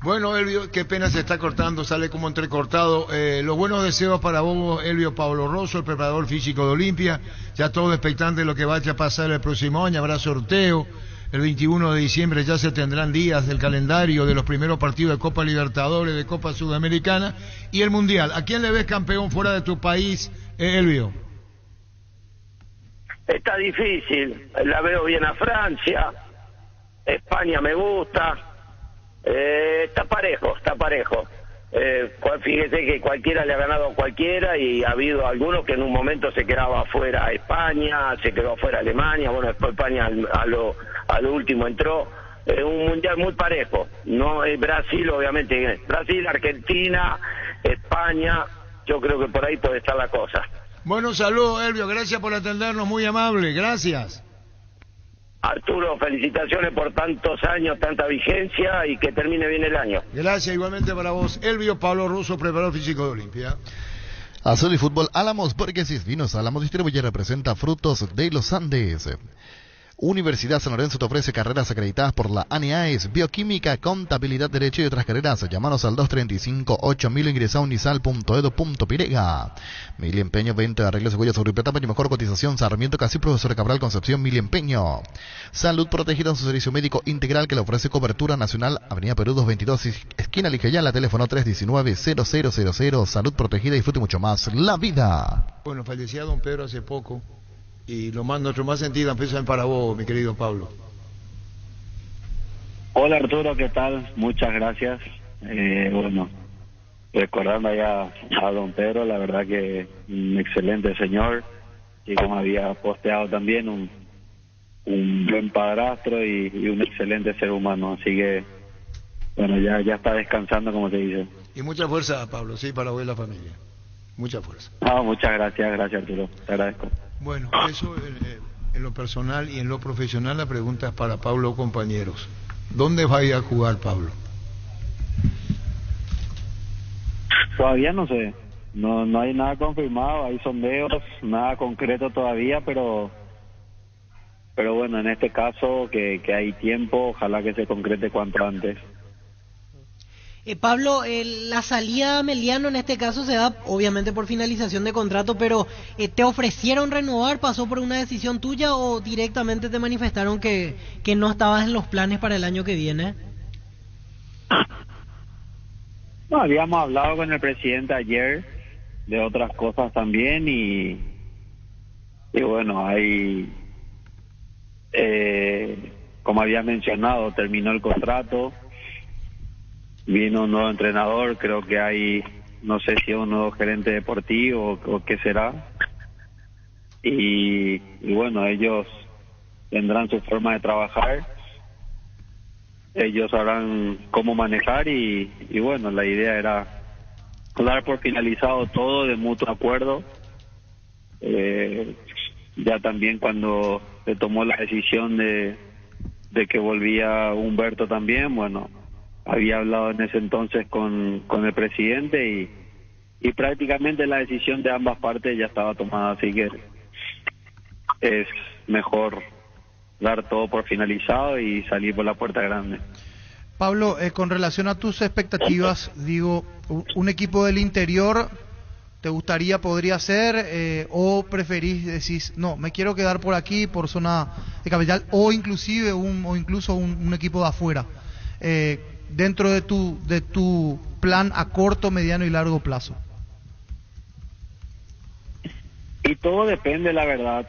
Bueno, Elvio, qué pena se está cortando, sale como entrecortado. Los buenos deseos para vos, Elvio Pablo Rosso, el preparador físico de Olimpia. Ya todo expectante de lo que vaya a pasar el próximo año. Habrá sorteo. El 21 de diciembre ya se tendrán días del calendario de los primeros partidos de Copa Libertadores, de Copa Sudamericana y el Mundial. ¿A quién le ves campeón fuera de tu país, Elvio? Está difícil. La veo bien a Francia. España me gusta. Está parejo. Fíjese que cualquiera le ha ganado a cualquiera y ha habido algunos que en un momento se quedaba afuera España, se quedó afuera Alemania, bueno, después España a lo último entró. Un mundial muy parejo. No es Brasil, obviamente. Brasil, Argentina, España, yo creo que por ahí puede estar la cosa. Bueno, saludos, Elvio, gracias por atendernos, muy amable, gracias. Arturo, felicitaciones por tantos años, tanta vigencia y que termine bien el año. Gracias, igualmente para vos. Elvio Pablo Rosso, preparador físico de Olimpia. Azul y Fútbol Álamos, Burguesis Vinos Álamos distribuye y representa Frutos de los Andes. Universidad San Lorenzo te ofrece carreras acreditadas por la ANEAES, Bioquímica, Contabilidad, Derecho y otras carreras. Llámanos al 235-8000, ingresa a unisal.edu.pirega. Mil Empeño, venta de arreglos de huellas sobre plata y mejor cotización. Sarmiento Casi, Profesor Cabral, Concepción, Mil Empeño. Salud protegida en su servicio médico integral que le ofrece cobertura nacional. Avenida Perú 222, esquina Lijayala, teléfono 319-0000. Salud protegida, disfrute mucho más la vida. Bueno, fallecía don Pedro hace poco. Y nuestro más sentido empiezan para vos, mi querido Pablo. Hola Arturo, ¿qué tal? Muchas gracias. Bueno, recordando allá a don Pedro, la verdad que un excelente señor, y como había posteado también, un buen padrastro y un excelente ser humano. Así que, bueno, ya está descansando, como te dice. Y mucha fuerza, Pablo, sí, para vos y la familia. Mucha fuerza. Muchas gracias Arturo, te agradezco. Bueno, eso en lo personal y en lo profesional, la pregunta es para Pablo, compañeros. ¿Dónde va a ir a jugar, Pablo? Todavía no sé, no hay nada confirmado, hay sondeos, nada concreto todavía, pero bueno, en este caso que hay tiempo, ojalá que se concrete cuanto antes. Pablo, la salida de Ameliano en este caso se da obviamente por finalización de contrato, pero ¿te ofrecieron renovar? ¿Pasó por una decisión tuya o directamente te manifestaron que no estabas en los planes para el año que viene? No, habíamos hablado con el presidente ayer de otras cosas también y bueno, ahí, como había mencionado, terminó el contrato. Vino un nuevo entrenador, creo que hay, no sé si es un nuevo gerente deportivo o qué será. Y bueno, ellos tendrán su forma de trabajar, ellos sabrán cómo manejar y bueno, la idea era dar por finalizado todo de mutuo acuerdo. Ya también cuando se tomó la decisión de que volvía Humberto también, bueno, había hablado en ese entonces con el presidente y prácticamente la decisión de ambas partes ya estaba tomada, así que es mejor dar todo por finalizado y salir por la puerta grande. Pablo, con relación a tus expectativas, digo, un equipo del interior, ¿te gustaría, podría ser, o preferís, decís, no, me quiero quedar por aquí, por zona de capital, o inclusive incluso un equipo de afuera? Dentro de tu plan a corto, mediano y largo plazo. Y todo depende, la verdad.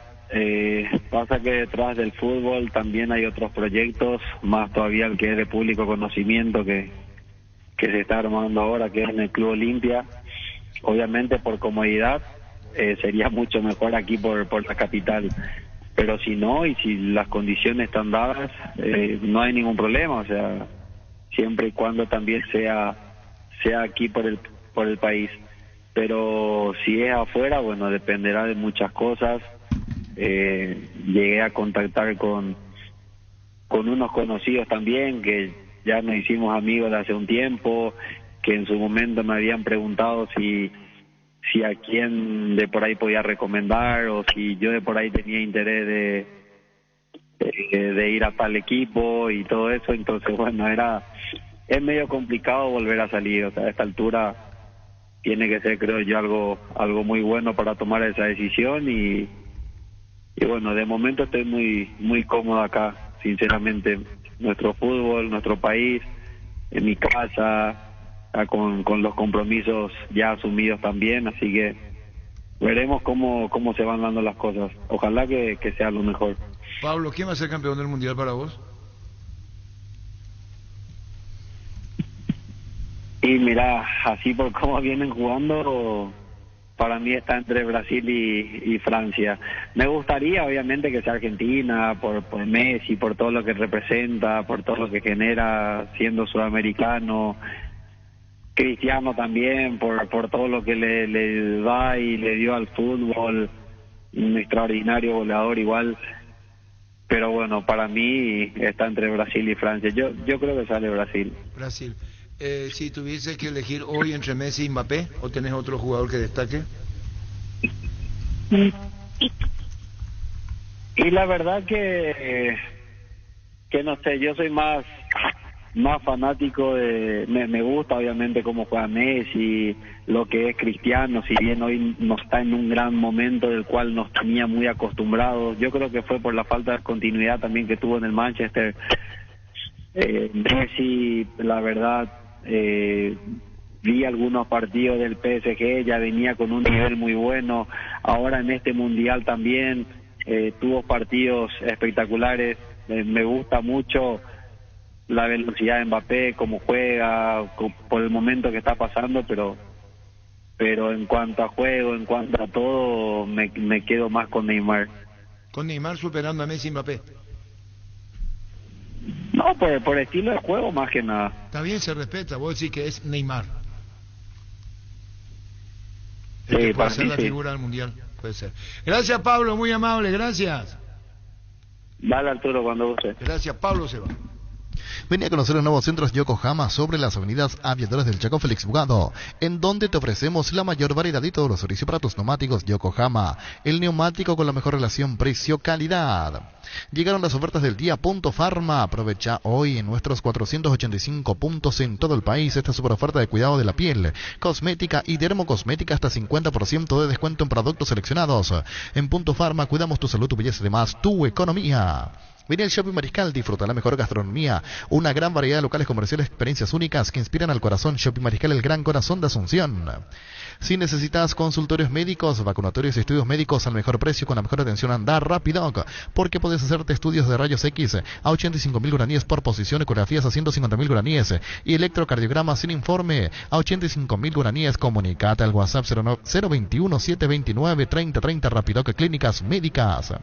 Pasa que detrás del fútbol también hay otros proyectos, más todavía el que es de público conocimiento que se está armando ahora, que es en el Club Olimpia. Obviamente por comodidad sería mucho mejor aquí por la capital, pero si no, y si las condiciones están dadas, no hay ningún problema, o sea, siempre y cuando también sea aquí por el país. Pero si es afuera, bueno, dependerá de muchas cosas. Llegué a contactar con unos conocidos también, que ya nos hicimos amigos de hace un tiempo, que en su momento me habían preguntado si a quién de por ahí podía recomendar o si yo de por ahí tenía interés de ir a tal equipo y todo eso. Entonces, bueno, es medio complicado volver a salir, o sea, a esta altura tiene que ser, creo yo, algo muy bueno para tomar esa decisión y bueno, de momento estoy muy cómodo acá, sinceramente. Nuestro fútbol, nuestro país, en mi casa, con los compromisos ya asumidos también, así que veremos cómo se van dando las cosas. Ojalá que sea lo mejor. Pablo, ¿quién va a ser campeón del mundial para vos? Y mira, así por cómo vienen jugando, para mí está entre Brasil y Francia. Me gustaría, obviamente, que sea Argentina, por Messi, por todo lo que representa, por todo lo que genera siendo sudamericano. Cristiano también, por todo lo que le da y le dio al fútbol. Un extraordinario goleador igual. Pero bueno, para mí está entre Brasil y Francia. Yo creo que sale Brasil. Brasil. Si tuviese que elegir hoy entre Messi y Mbappé, ¿o tenés otro jugador que destaque? Y la verdad que no sé, yo soy más fanático me gusta obviamente cómo juega Messi, lo que es Cristiano, si bien hoy no está en un gran momento del cual nos tenía muy acostumbrados. Yo creo que fue por la falta de continuidad también que tuvo en el Manchester. Messi, la verdad, vi algunos partidos del PSG, ya venía con un nivel muy bueno, ahora en este mundial también tuvo partidos espectaculares. Me gusta mucho la velocidad de Mbappé, cómo juega, por el momento que está pasando, pero en cuanto a juego, en cuanto a todo, me quedo más con Neymar. ¿Con Neymar superando a Messi y Mbappé? No, por estilo de juego más que nada. Está bien, se respeta, vos decís que es Neymar. Sí, que puede ser la figura del mundial, puede ser. Gracias, Pablo, muy amable, gracias. Dale, Arturo, cuando guste. Gracias, Pablo se va. Vení a conocer los nuevos centros Yokohama sobre las avenidas Aviadores del Chaco Félix Bugado, en donde te ofrecemos la mayor variedad y todos los servicios para tus neumáticos Yokohama, el neumático con la mejor relación precio-calidad. Llegaron las ofertas del día Punto Pharma. Aprovecha hoy en nuestros 485 puntos en todo el país esta super oferta de cuidado de la piel, cosmética y dermocosmética hasta 50% de descuento en productos seleccionados. En Punto Pharma cuidamos tu salud, tu belleza y además tu economía. Vení al Shopping Mariscal, disfruta la mejor gastronomía, una gran variedad de locales comerciales, experiencias únicas que inspiran al corazón. Shopping Mariscal, el gran corazón de Asunción. Si necesitas consultorios médicos, vacunatorios y estudios médicos al mejor precio con la mejor atención, anda rápido, porque puedes hacerte estudios de rayos X a 85.000 guaraníes por posición, ecografías a 150.000 guaraníes y electrocardiograma sin informe a 85.000 guaraníes. Comunicate al WhatsApp 021 729 3030. Rapidoc Clínicas Médicas.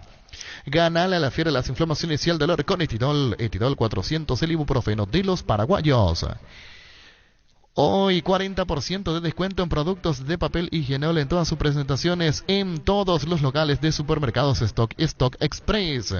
Ganale a la fiera las inflamaciones y el dolor con Etidol 400, el ibuprofeno de los paraguayos. Hoy 40% de descuento en productos de papel higienol en todas sus presentaciones en todos los locales de supermercados Stock Express.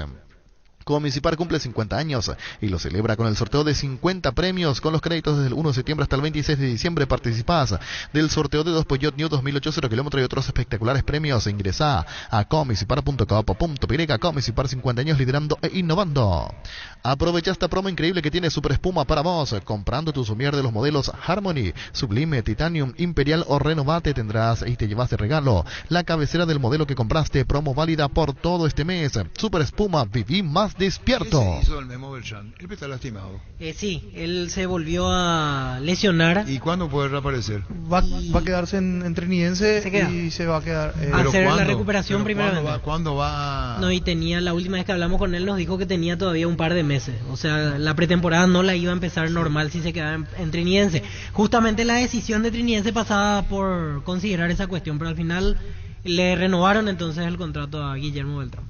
Comicipar cumple 50 años y lo celebra con el sorteo de 50 premios con los créditos desde el 1 de septiembre hasta el 26 de diciembre. Participás del sorteo de 2 Peugeot New 2008 0 kilómetros y otros espectaculares premios. Ingresa a comicipar.com.py. Comicipar, 50 años liderando e innovando. Aprovecha esta promo increíble que tiene Super Espuma para vos. Comprando tu somier de los modelos Harmony, Sublime, Titanium, Imperial o Renovate tendrás y te llevas de regalo la cabecera del modelo que compraste. Promo válida por todo este mes. Super Espuma, viví más despierto. ¿Qué se hizo el Memo Beltrán? Él está lastimado. Sí, él se volvió a lesionar. ¿Y cuándo puede reaparecer? Va a quedarse en Trinidense y se va a quedar. A hacer la recuperación primeramente. ¿Cuándo va? No, y tenía, la última vez que hablamos con él nos dijo que tenía todavía un par de meses. O sea, la pretemporada no la iba a empezar normal si se quedaba en Trinidense. Justamente la decisión de Trinidense pasaba por considerar esa cuestión, pero al final le renovaron entonces el contrato a Guillermo Beltrán.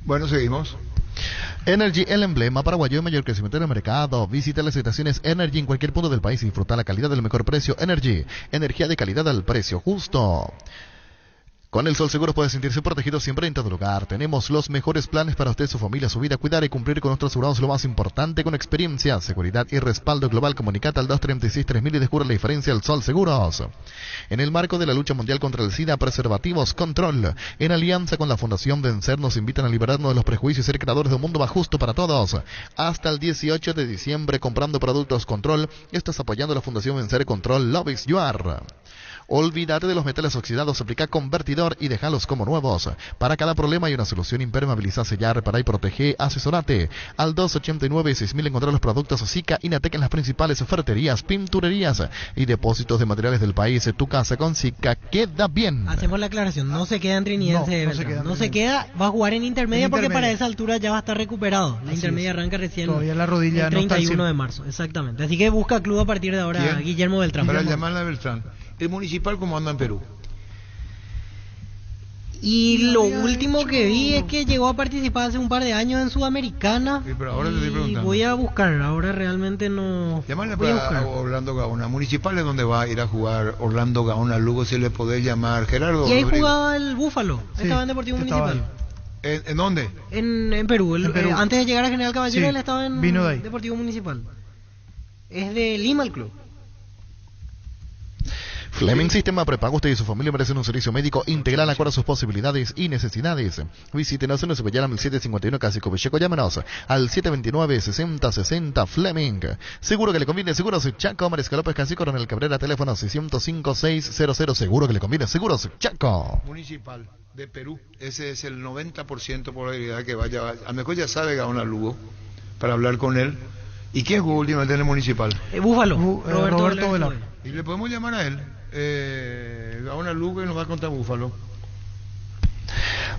Bueno, seguimos. Energy, el emblema paraguayo de mayor crecimiento en el mercado. Visita las estaciones Energy en cualquier punto del país y disfruta la calidad del mejor precio. Energy, energía de calidad al precio justo. Con el Sol Seguros puede sentirse protegido siempre en todo lugar. Tenemos los mejores planes para usted, su familia, su vida. Cuidar y cumplir con nuestros asegurados lo más importante, con experiencia, seguridad y respaldo global. Comunicate al 236-3000 y descubre la diferencia del Sol Seguros. En el marco de la lucha mundial contra el SIDA, Preservativos Control, en alianza con la Fundación Vencer, nos invitan a liberarnos de los prejuicios y ser creadores de un mundo más justo para todos. Hasta el 18 de diciembre, comprando productos Control, estás apoyando a la Fundación Vencer. Control, Love is You Are. Olvídate de los metales oxidados, aplica convertidor y déjalos como nuevos. Para cada problema hay una solución. Impermeabiliza, sellar, reparar y protege. Asesorate al 289-6000. Encontrar los productos Zika Inatec en las principales ferreterías, pinturerías y depósitos de materiales del país. Tu casa con Zika queda bien. Hacemos la aclaración, no se queda en Trinidense. No se queda, va a jugar en intermedia porque para esa altura ya va a estar recuperado. La intermedia arranca recién todavía la rodilla el 31 de marzo. Exactamente. Así que busca club a partir de ahora. ¿Quién? Guillermo Beltrán. Para llamarla a Beltrán. ¿El Municipal cómo anda en Perú? Y lo último que vi es que llegó a participar hace un par de años en Sudamericana. Sí, pero ahora te estoy preguntando. Voy a buscar, ahora realmente no. Llamarle para Orlando Gaona. Municipal es donde va a ir a jugar Orlando Gaona. Luego se le puede llamar Gerardo. Y ahí jugaba el Búfalo. Sí, estaba en Deportivo Municipal. ¿En dónde? En Perú. Perú. Antes de llegar a General Caballero, sí, él estaba en Deportivo Municipal. Es de Lima el club. Fleming Sistema Prepago. Usted y su familia merecen un servicio médico integral acorde a sus posibilidades y necesidades. Visítenos en nuestro Bellam 751 Casico Becheco. Llámenos al 729-6060 Fleming. Seguro que le conviene. Seguros Chaco. Mariscal López Casico. Coronel Cabrera. Teléfono 605-600. Seguro que le conviene. Seguros Chaco. Municipal de Perú. Ese es el 90% probabilidad que vaya. A lo mejor ya sabe Gaona Lugo para hablar con él. ¿Y quién jugó últimamente en el Municipal? Búfalo. Roberto Velar. Y le podemos llamar a él. Gaona Lugo, y nos va a contar Búfalo.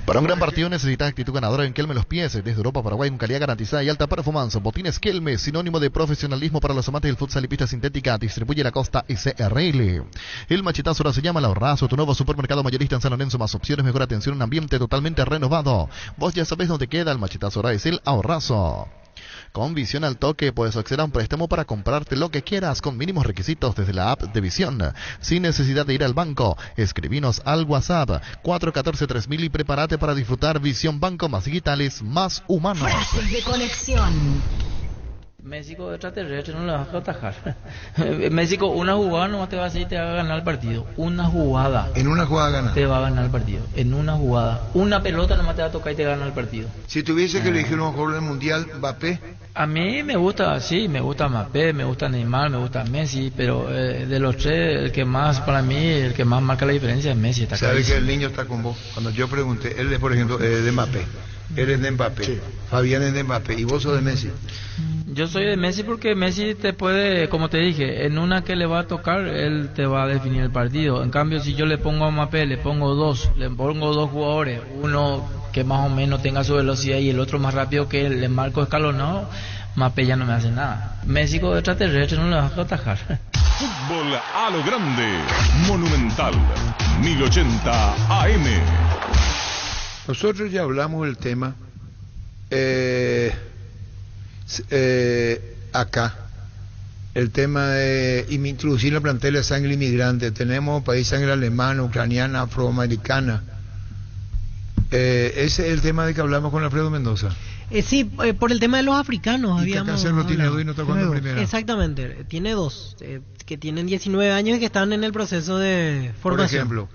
Para un gran partido necesitas actitud ganadora en Kelme Los Pies. Desde Europa, Paraguay, con calidad garantizada y alta performance. Botines Kelme, sinónimo de profesionalismo para los amantes del futsal y pista sintética. Distribuye la Costa SRL. El machetazo ahora se llama El Ahorrazo, tu nuevo supermercado mayorista en San Lorenzo. Más opciones, mejor atención, un ambiente totalmente renovado. Vos ya sabés dónde queda el machetazo, ahora es El Ahorrazo. Con Visión al Toque puedes acceder a un préstamo para comprarte lo que quieras con mínimos requisitos desde la app de Visión. Sin necesidad de ir al banco, escribinos al WhatsApp 414-3000 y prepárate para disfrutar Visión Banco, más digitales, más humanos. Frases de conexión. México extraterrestre, no le vas a atajar. México, una jugada nomás te va a hacer y te va a ganar el partido. Una jugada. En una jugada gana. Te va a ganar el partido. En una jugada. Una pelota nomás te va a tocar y te gana el partido. Si tuviese que elegir un jugador del mundial, Mbappé. A mí me gusta, sí, me gusta Mbappé, me gusta Neymar, me gusta Messi, pero de los tres, el que más, para mí, el que más marca la diferencia es Messi. ¿Sabe que el niño está con vos? Cuando yo pregunté, él es, por ejemplo, de Mbappé. Él es de Mbappé. Sí. Fabián es de Mbappé. ¿Y vos sos de Messi? Yo soy de Messi porque Messi te puede, como te dije, en una que le va a tocar, él te va a definir el partido. En cambio, si yo le pongo a Mbappé, le pongo dos jugadores, uno que más o menos tenga su velocidad y el otro más rápido que él, le marco escalonado, Mbappé ya no me hace nada. México extraterrestre, no le vas a atajar. Fútbol a lo grande, Monumental, 1080 AM. Nosotros ya hablamos del tema acá, el tema de introducir la plantilla de sangre inmigrante. Tenemos país sangre alemana, ucraniana, afroamericana. Ese es el tema de que hablamos con Alfredo Mendoza. Sí, por el tema de los africanos. Y que Cerro tiene dos y no está jugando primera. Exactamente, tiene dos, que tienen 19 años y que están en el proceso de formación. Por ejemplo,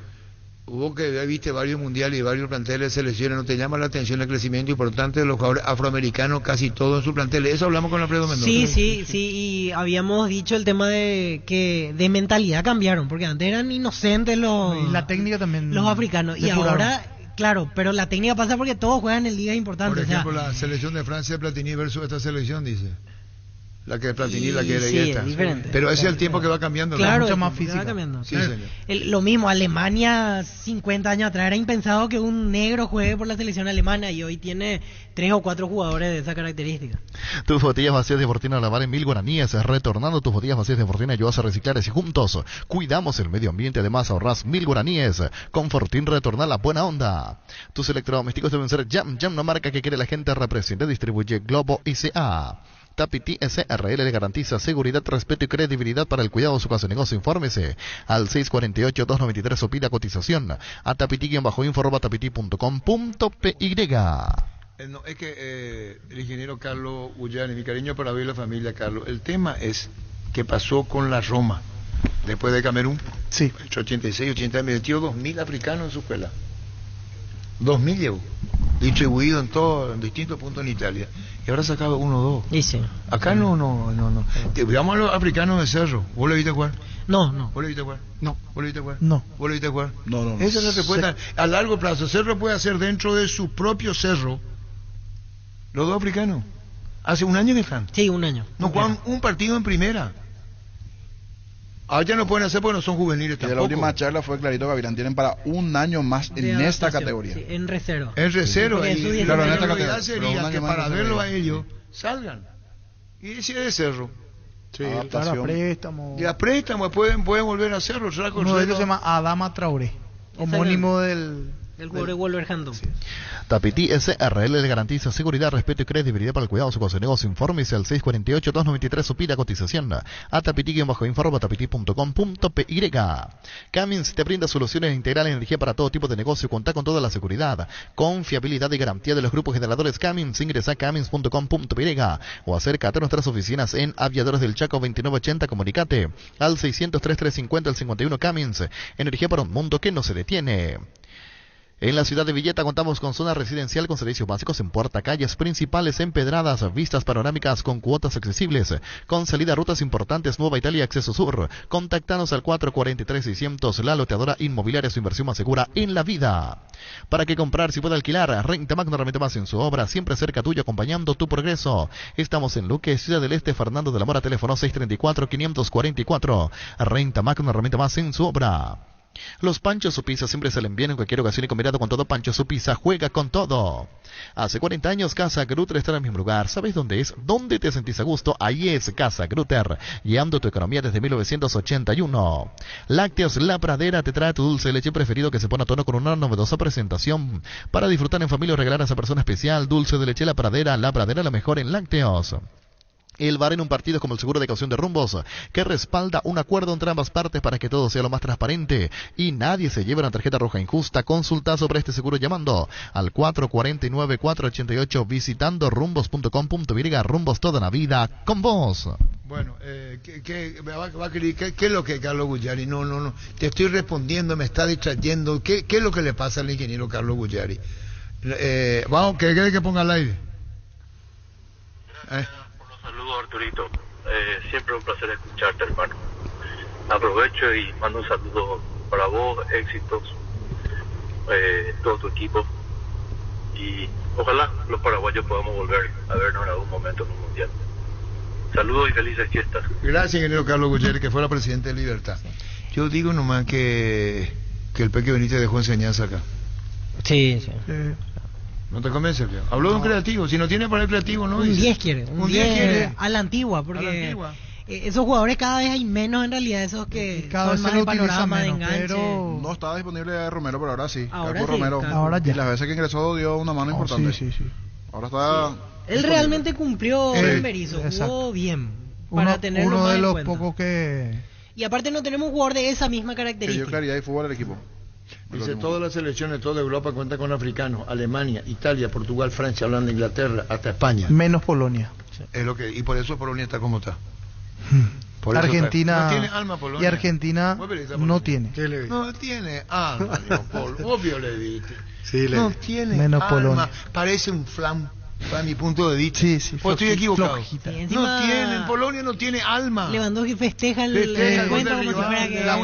hubo que viste varios mundiales y varios planteles de selecciones, ¿no te llama la atención el crecimiento importante de los jugadores afroamericanos, casi todos en su plantel? Eso hablamos con Alfredo Mendoza. Sí, y habíamos dicho el tema de que de mentalidad cambiaron, porque antes eran inocentes y la técnica también, los africanos, y ahora, claro, pero la técnica pasa porque todos juegan en ligas importantes. Por ejemplo, la selección de Francia de Platini versus esta selección, dice. La que es Platini, la que era esta. Diferente. Pero ese es el tiempo que va cambiando. Claro, mucho más física. Va cambiando. Sí, señor. Lo mismo, Alemania 50 años atrás era impensado que un negro juegue por la selección alemana y hoy tiene 3 o 4 jugadores de esa característica. Tus botellas vacías de Fortina lavar en 1000 guaraníes, retornando tus botellas vacías de Fortina ayudas a reciclar y juntos cuidamos el medio ambiente, además ahorras 1000 guaraníes. Con Fortín retorna la buena onda. Tus electrodomésticos deben ser Jam, una marca que quiere la gente representa, distribuye Globo ICA. Tapiti SRL le garantiza seguridad, respeto y credibilidad para el cuidado de su casa o negocio. Infórmese al 648-293 o pida cotización a tapiti-info@tapiti.com.py. No, es que el ingeniero Carlos Ullani, mi cariño para ver la familia, Carlos. El tema es que pasó con la Roma después de Camerún. Sí. 86, 80, metió 2000 africanos en su escuela. 2000 llevó, distribuido en todos, en distintos puntos en Italia. Y ahora sacaba 1 o 2. Sí. Acá no. Veamos a los africanos de Cerro. ¿Vos lo viste jugar? No. ¿Vos lo viste jugar? No. ¿Vos lo viste jugar? No. ¿Vos lo viste jugar? No. Esa es la respuesta. A largo plazo, Cerro puede hacer dentro de su propio Cerro los 2 africanos. Hace 1 año que están. Sí, 1 año. No juegan un partido en primera. Ahora ya no pueden hacer porque no son juveniles tampoco. Y la última charla fue clarito, Gavilán, tienen para 1 año más en esta categoría. Sí, en reserva. En reserva. Y claro, la en esta realidad categoría. sería que para verlo a ellos salgan. Y si es de Cerro. Sí, claro, a préstamo. Y a préstamo pueden volver a hacerlo. Uno de ellos se llama Adama Traoré, homónimo del jugador de Wolverhampton. Sí. Tapiti SRL le garantiza seguridad, respeto y credibilidad para el cuidado de su negocio. Infórmese al 648-293 o pida cotización a tapiti-info@tapiti.com.py. Cummins te brinda soluciones integrales de energía para todo tipo de negocio. Cuenta con toda la seguridad, confiabilidad y garantía de los grupos generadores Cummins. Ingresa a cummins.com.py o acércate a nuestras oficinas en Aviadores del Chaco 2980. Comunicate al 600-3350-51. Cummins, energía para un mundo que no se detiene. En la ciudad de Villeta contamos con zona residencial con servicios básicos en puerta, calles principales empedradas, vistas panorámicas con cuotas accesibles, con salida a rutas importantes, Nueva Italia, Acceso Sur. Contactanos al 443-600, la loteadora inmobiliaria, su inversión más segura en la vida. ¿Para qué comprar si puede alquilar? Renta Magno Renta Más en su obra, siempre cerca tuyo, acompañando tu progreso. Estamos en Luque, Ciudad del Este, Fernando de la Mora, teléfono 634-544. Renta Magno Renta Más en su obra. Los Panchos Supisa siempre salen bien en cualquier ocasión y combinado con todo. Pancho Supisa juega con todo. Hace 40 años Casa Grutter está en el mismo lugar. ¿Sabes dónde es? ¿Dónde te sentís a gusto? Ahí es Casa Grutter, guiando tu economía desde 1981. Lácteos La Pradera te trae tu dulce de leche preferido que se pone a tono con una novedosa presentación para disfrutar en familia o regalar a esa persona especial. Dulce de leche La Pradera, la mejor en lácteos. El VAR en un partido es como el seguro de caución de rumbos, que respalda un acuerdo entre ambas partes para que todo sea lo más transparente y nadie se lleve una tarjeta roja injusta. Consulta sobre este seguro llamando al 449-488, visitando rumbos.com.br. Rumbos, toda la vida con vos. Bueno, ¿qué es lo que Carlos Guggiari? No, te estoy respondiendo, me está distrayendo. ¿Qué es lo que le pasa al ingeniero Carlos Guggiari? Vamos, ¿qué quiere que ponga al aire? Saludos, Arturito. Siempre un placer escucharte, hermano. Aprovecho y mando un saludo para vos, éxitos, todo tu equipo. Y ojalá los paraguayos podamos volver a vernos en algún momento en un mundial. Saludos y felices fiestas. Gracias, ingeniero Carlos Guggiari, que fuera presidente de Libertad. Yo digo nomás que el Peque Benítez dejó enseñanza acá. Sí. ¿No te convence? Habló de un creativo. Si no tiene para el creativo, ¿no? Un 10 quiere. Un 10 quiere. A la antigua, porque esos jugadores cada vez hay menos en realidad, esos que cada son más de panorama, de enganche. Pero no estaba disponible Romero, pero ahora sí. Ahora sí, Romero. claro. Ahora ya. Y las veces que ingresó dio una mano importante. Sí. Ahora está... Sí. Él realmente cumplió en Berizzo, jugó bien. Para tenerlo uno más de en los cuenta. pocos que... Y aparte no tenemos un jugador de esa misma Que dio característica. claridad y fútbol al equipo. Dice, todas las selecciones, toda Europa cuenta con africanos, Alemania, Italia, Portugal, Francia, Holanda, Inglaterra, hasta España. Menos Polonia. Es lo que, y por eso Polonia está como está. Por eso Argentina no tiene alma Polonia. y Argentina no tiene. No tiene alma, Leopoldo. Obvio le diste. Sí, no tiene menos alma. Polonia. Parece un flan, para mi punto de vista. Sí, pues estoy equivocado. Sí, No tienen, Polonia no tiene alma. Lewandowski festeja el encuentro como si fuera que... La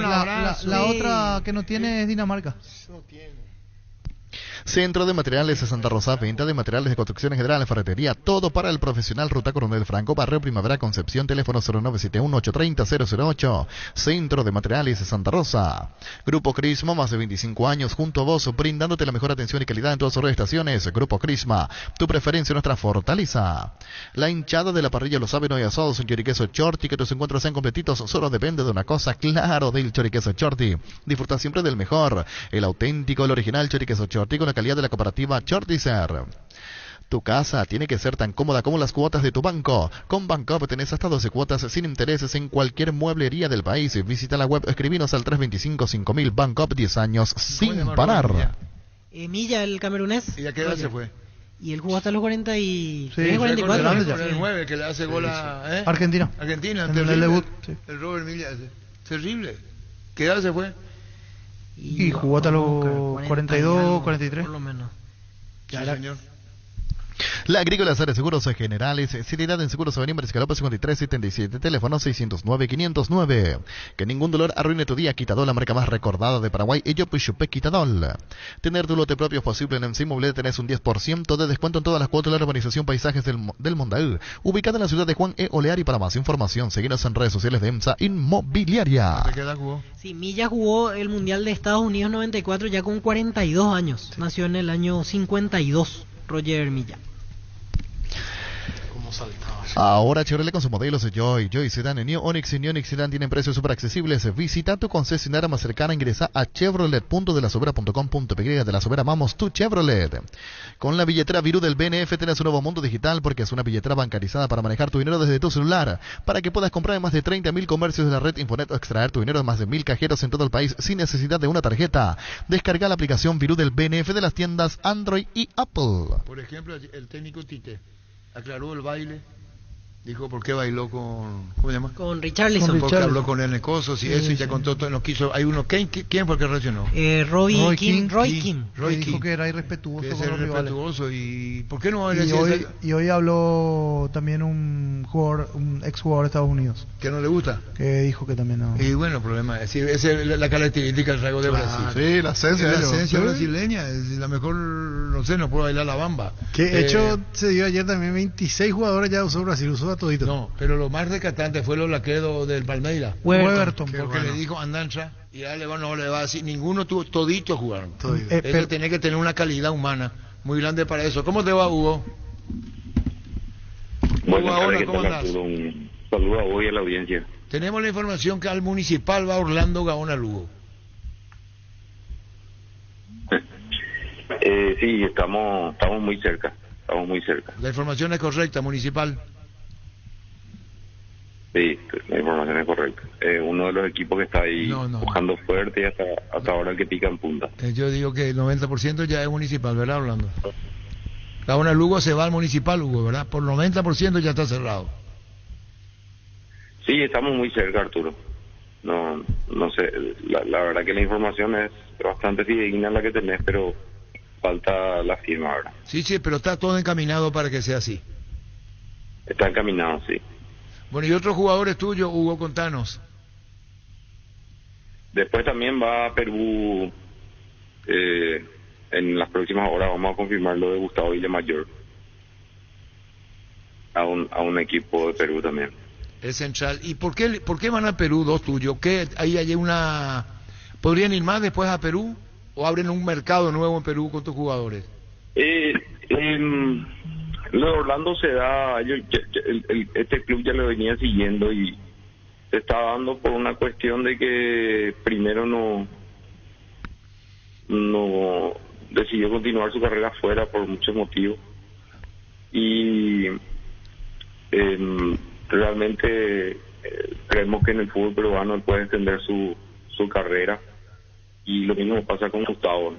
otra que no tiene es Dinamarca. No tiene. Centro de Materiales de Santa Rosa, venta de materiales de construcción en general, ferretería, todo para el profesional. Ruta Coronel Franco, Barrio Primavera, Concepción, teléfono 0971-830-008. Centro de Materiales de Santa Rosa. Grupo Crisma, más de 25 años junto a vos, brindándote la mejor atención y calidad en todas sus estaciones. Grupo Crisma, tu preferencia, nuestra fortaleza. La hinchada de la parrilla lo saben hoy asados en choriqueso Chorti, que tus encuentros sean completitos, solo depende de una cosa, claro, del choriqueso Chorti. Disfruta siempre del mejor, el auténtico, el original choriqueso Chorti, con la calidad de la cooperativa Chortizer. Tu casa tiene que ser tan cómoda como las cuotas de tu banco. Con Bancop tenés hasta 12 cuotas sin intereses en cualquier mueblería del país. Visita la web, escribinos al 325-5000. Bancop, 10 años sin parar. Milla, el camerunés. ¿Y a qué edad se fue? Y él jugó hasta los 43, Sí, 44. El 9 que le hace gol a... Argentina. Argentina, En el debut. Sí. El Robert Milla. Terrible. ¿Qué edad se fue? Y jugó hasta los 42, 43. Por lo menos. Sí, señor. La Agrícola Sara Seguros Generales, seriedad en Seguros Avenida Mariscal López 5377, teléfono 609-509. Que ningún dolor arruine tu día. Quitadol, la marca más recordada de Paraguay, ello Pichupé Quitadol. Tener tu lote propio es posible. En MC Inmobiliaria tenés un 10% de descuento en todas las cuotas de la urbanización Paisajes del Mondaú, ubicada en la ciudad de Juan E. Oleari. Para más información, seguinos en redes sociales de EMSA Inmobiliaria. ¿De qué edad jugó? Sí, Milla jugó el Mundial de Estados Unidos 94 ya con 42 años. Sí. Nació en el año 52, Roger Milla. Ahora Chevrolet con sus modelos Joy Sedan, New Onix y New Onix Sedan tienen precios súper accesibles. Visita tu concesionaria más cercana, ingresa a chevrolet.delasovera.com.py. De La Sobera, vamos tu Chevrolet. Con la billetera Virú del BNF tenés un nuevo mundo digital, porque es una billetera bancarizada para manejar tu dinero desde tu celular, para que puedas comprar en más de 30.000 comercios de la red Infonet o extraer tu dinero en más de 1.000 cajeros en todo el país sin necesidad de una tarjeta. Descarga la aplicación Virú del BNF de las tiendas Android y Apple. Por ejemplo, el técnico Tite aclaró el baile. Dijo por qué bailó con... ¿Cómo se llama? Con Richarlison. Porque habló con el Necosos y eso, y ya contó todo, no quiso... Hay uno... ¿Quién fue el que reaccionó? Roy King. Dijo que era irrespetuoso que con los rivales. ¿Y por qué no? Y hoy habló también un ex jugador de Estados Unidos. ¿Que no le gusta? Que dijo que también no. Y bueno, el problema es la característica del rasgo de Brasil. Sí, la esencia. Brasileña, es la mejor, no sé, no puedo bailar la bamba. Que hecho se dio ayer también, 26 jugadores ya usó Brasil, usó a todito. No, pero lo más rescatante fue los laqueros del Palmeiras. Weberton. Porque le dijo andancha y a León no le va a decir, ninguno tuvo, toditos jugaron. Todito. Eso tenía que tener una calidad humana muy grande para eso. ¿Cómo te va, Hugo? Buenas tardes, ¿cómo andás? Un saludo a vos y a la audiencia. Tenemos la información que al Municipal va Orlando Gaona Lugo. Sí, estamos muy cerca. La información es correcta, Municipal. Sí, la información es correcta. Uno de los equipos que está ahí buscando fuerte y hasta ahora el que pica en punta. Yo digo que el 90% ya es municipal, ¿verdad, Orlando? Ahora Lugo se va al municipal, Hugo, ¿verdad? Por 90% ya está cerrado. Sí, estamos muy cerca, Arturo. No sé, la verdad que la información es bastante fidedigna la que tenés, pero falta la firma ahora. Sí, pero está todo encaminado para que sea así. Está encaminado, sí. Bueno, y otros jugadores tuyos, Hugo, contanos. Después también va a Perú, en las próximas horas vamos a confirmar lo de Gustavo Villamayor a un equipo de Perú también. Es central. ¿Y por qué van a Perú dos tuyos? ¿Qué ahí hay una... ¿Podrían ir más después a Perú? ¿O abren un mercado nuevo en Perú con tus jugadores? Lo de Orlando se da, este club ya lo venía siguiendo y se está dando por una cuestión de que primero no decidió continuar su carrera afuera por muchos motivos y realmente creemos que en el fútbol peruano él puede extender su carrera y lo mismo pasa con Gustavo.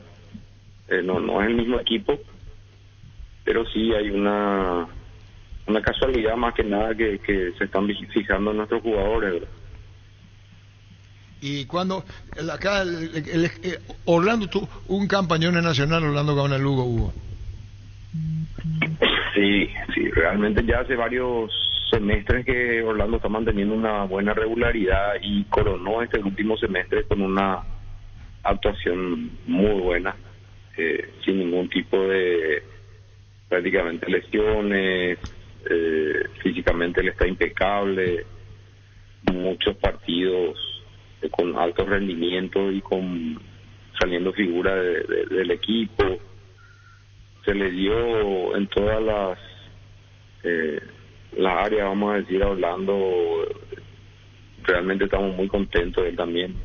No es el mismo equipo, pero sí hay una casualidad más que nada que se están fijando en nuestros jugadores, ¿verdad? Y cuando acá Orlando, un campañón nacional, Orlando Gaona Lugo, Hugo. Sí, realmente ya hace varios semestres que Orlando está manteniendo una buena regularidad y coronó este último semestre con una actuación muy buena, sin ningún tipo de prácticamente lesiones, físicamente él está impecable, muchos partidos con alto rendimiento y saliendo figura del equipo. Se le dio en todas las áreas, vamos a decir, a Orlando. Realmente estamos muy contentos de él también.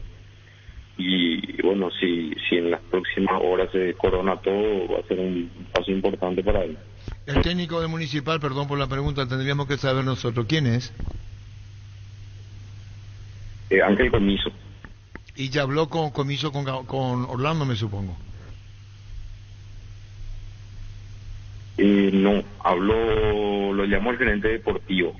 Y bueno, si en las próximas horas se corona todo, va a ser un paso importante para él. El técnico de Municipal, perdón por la pregunta, tendríamos que saber nosotros, ¿quién es? Ángel Comiso. Y ya habló con Comiso con Orlando, me supongo. No, lo llamó el gerente deportivo.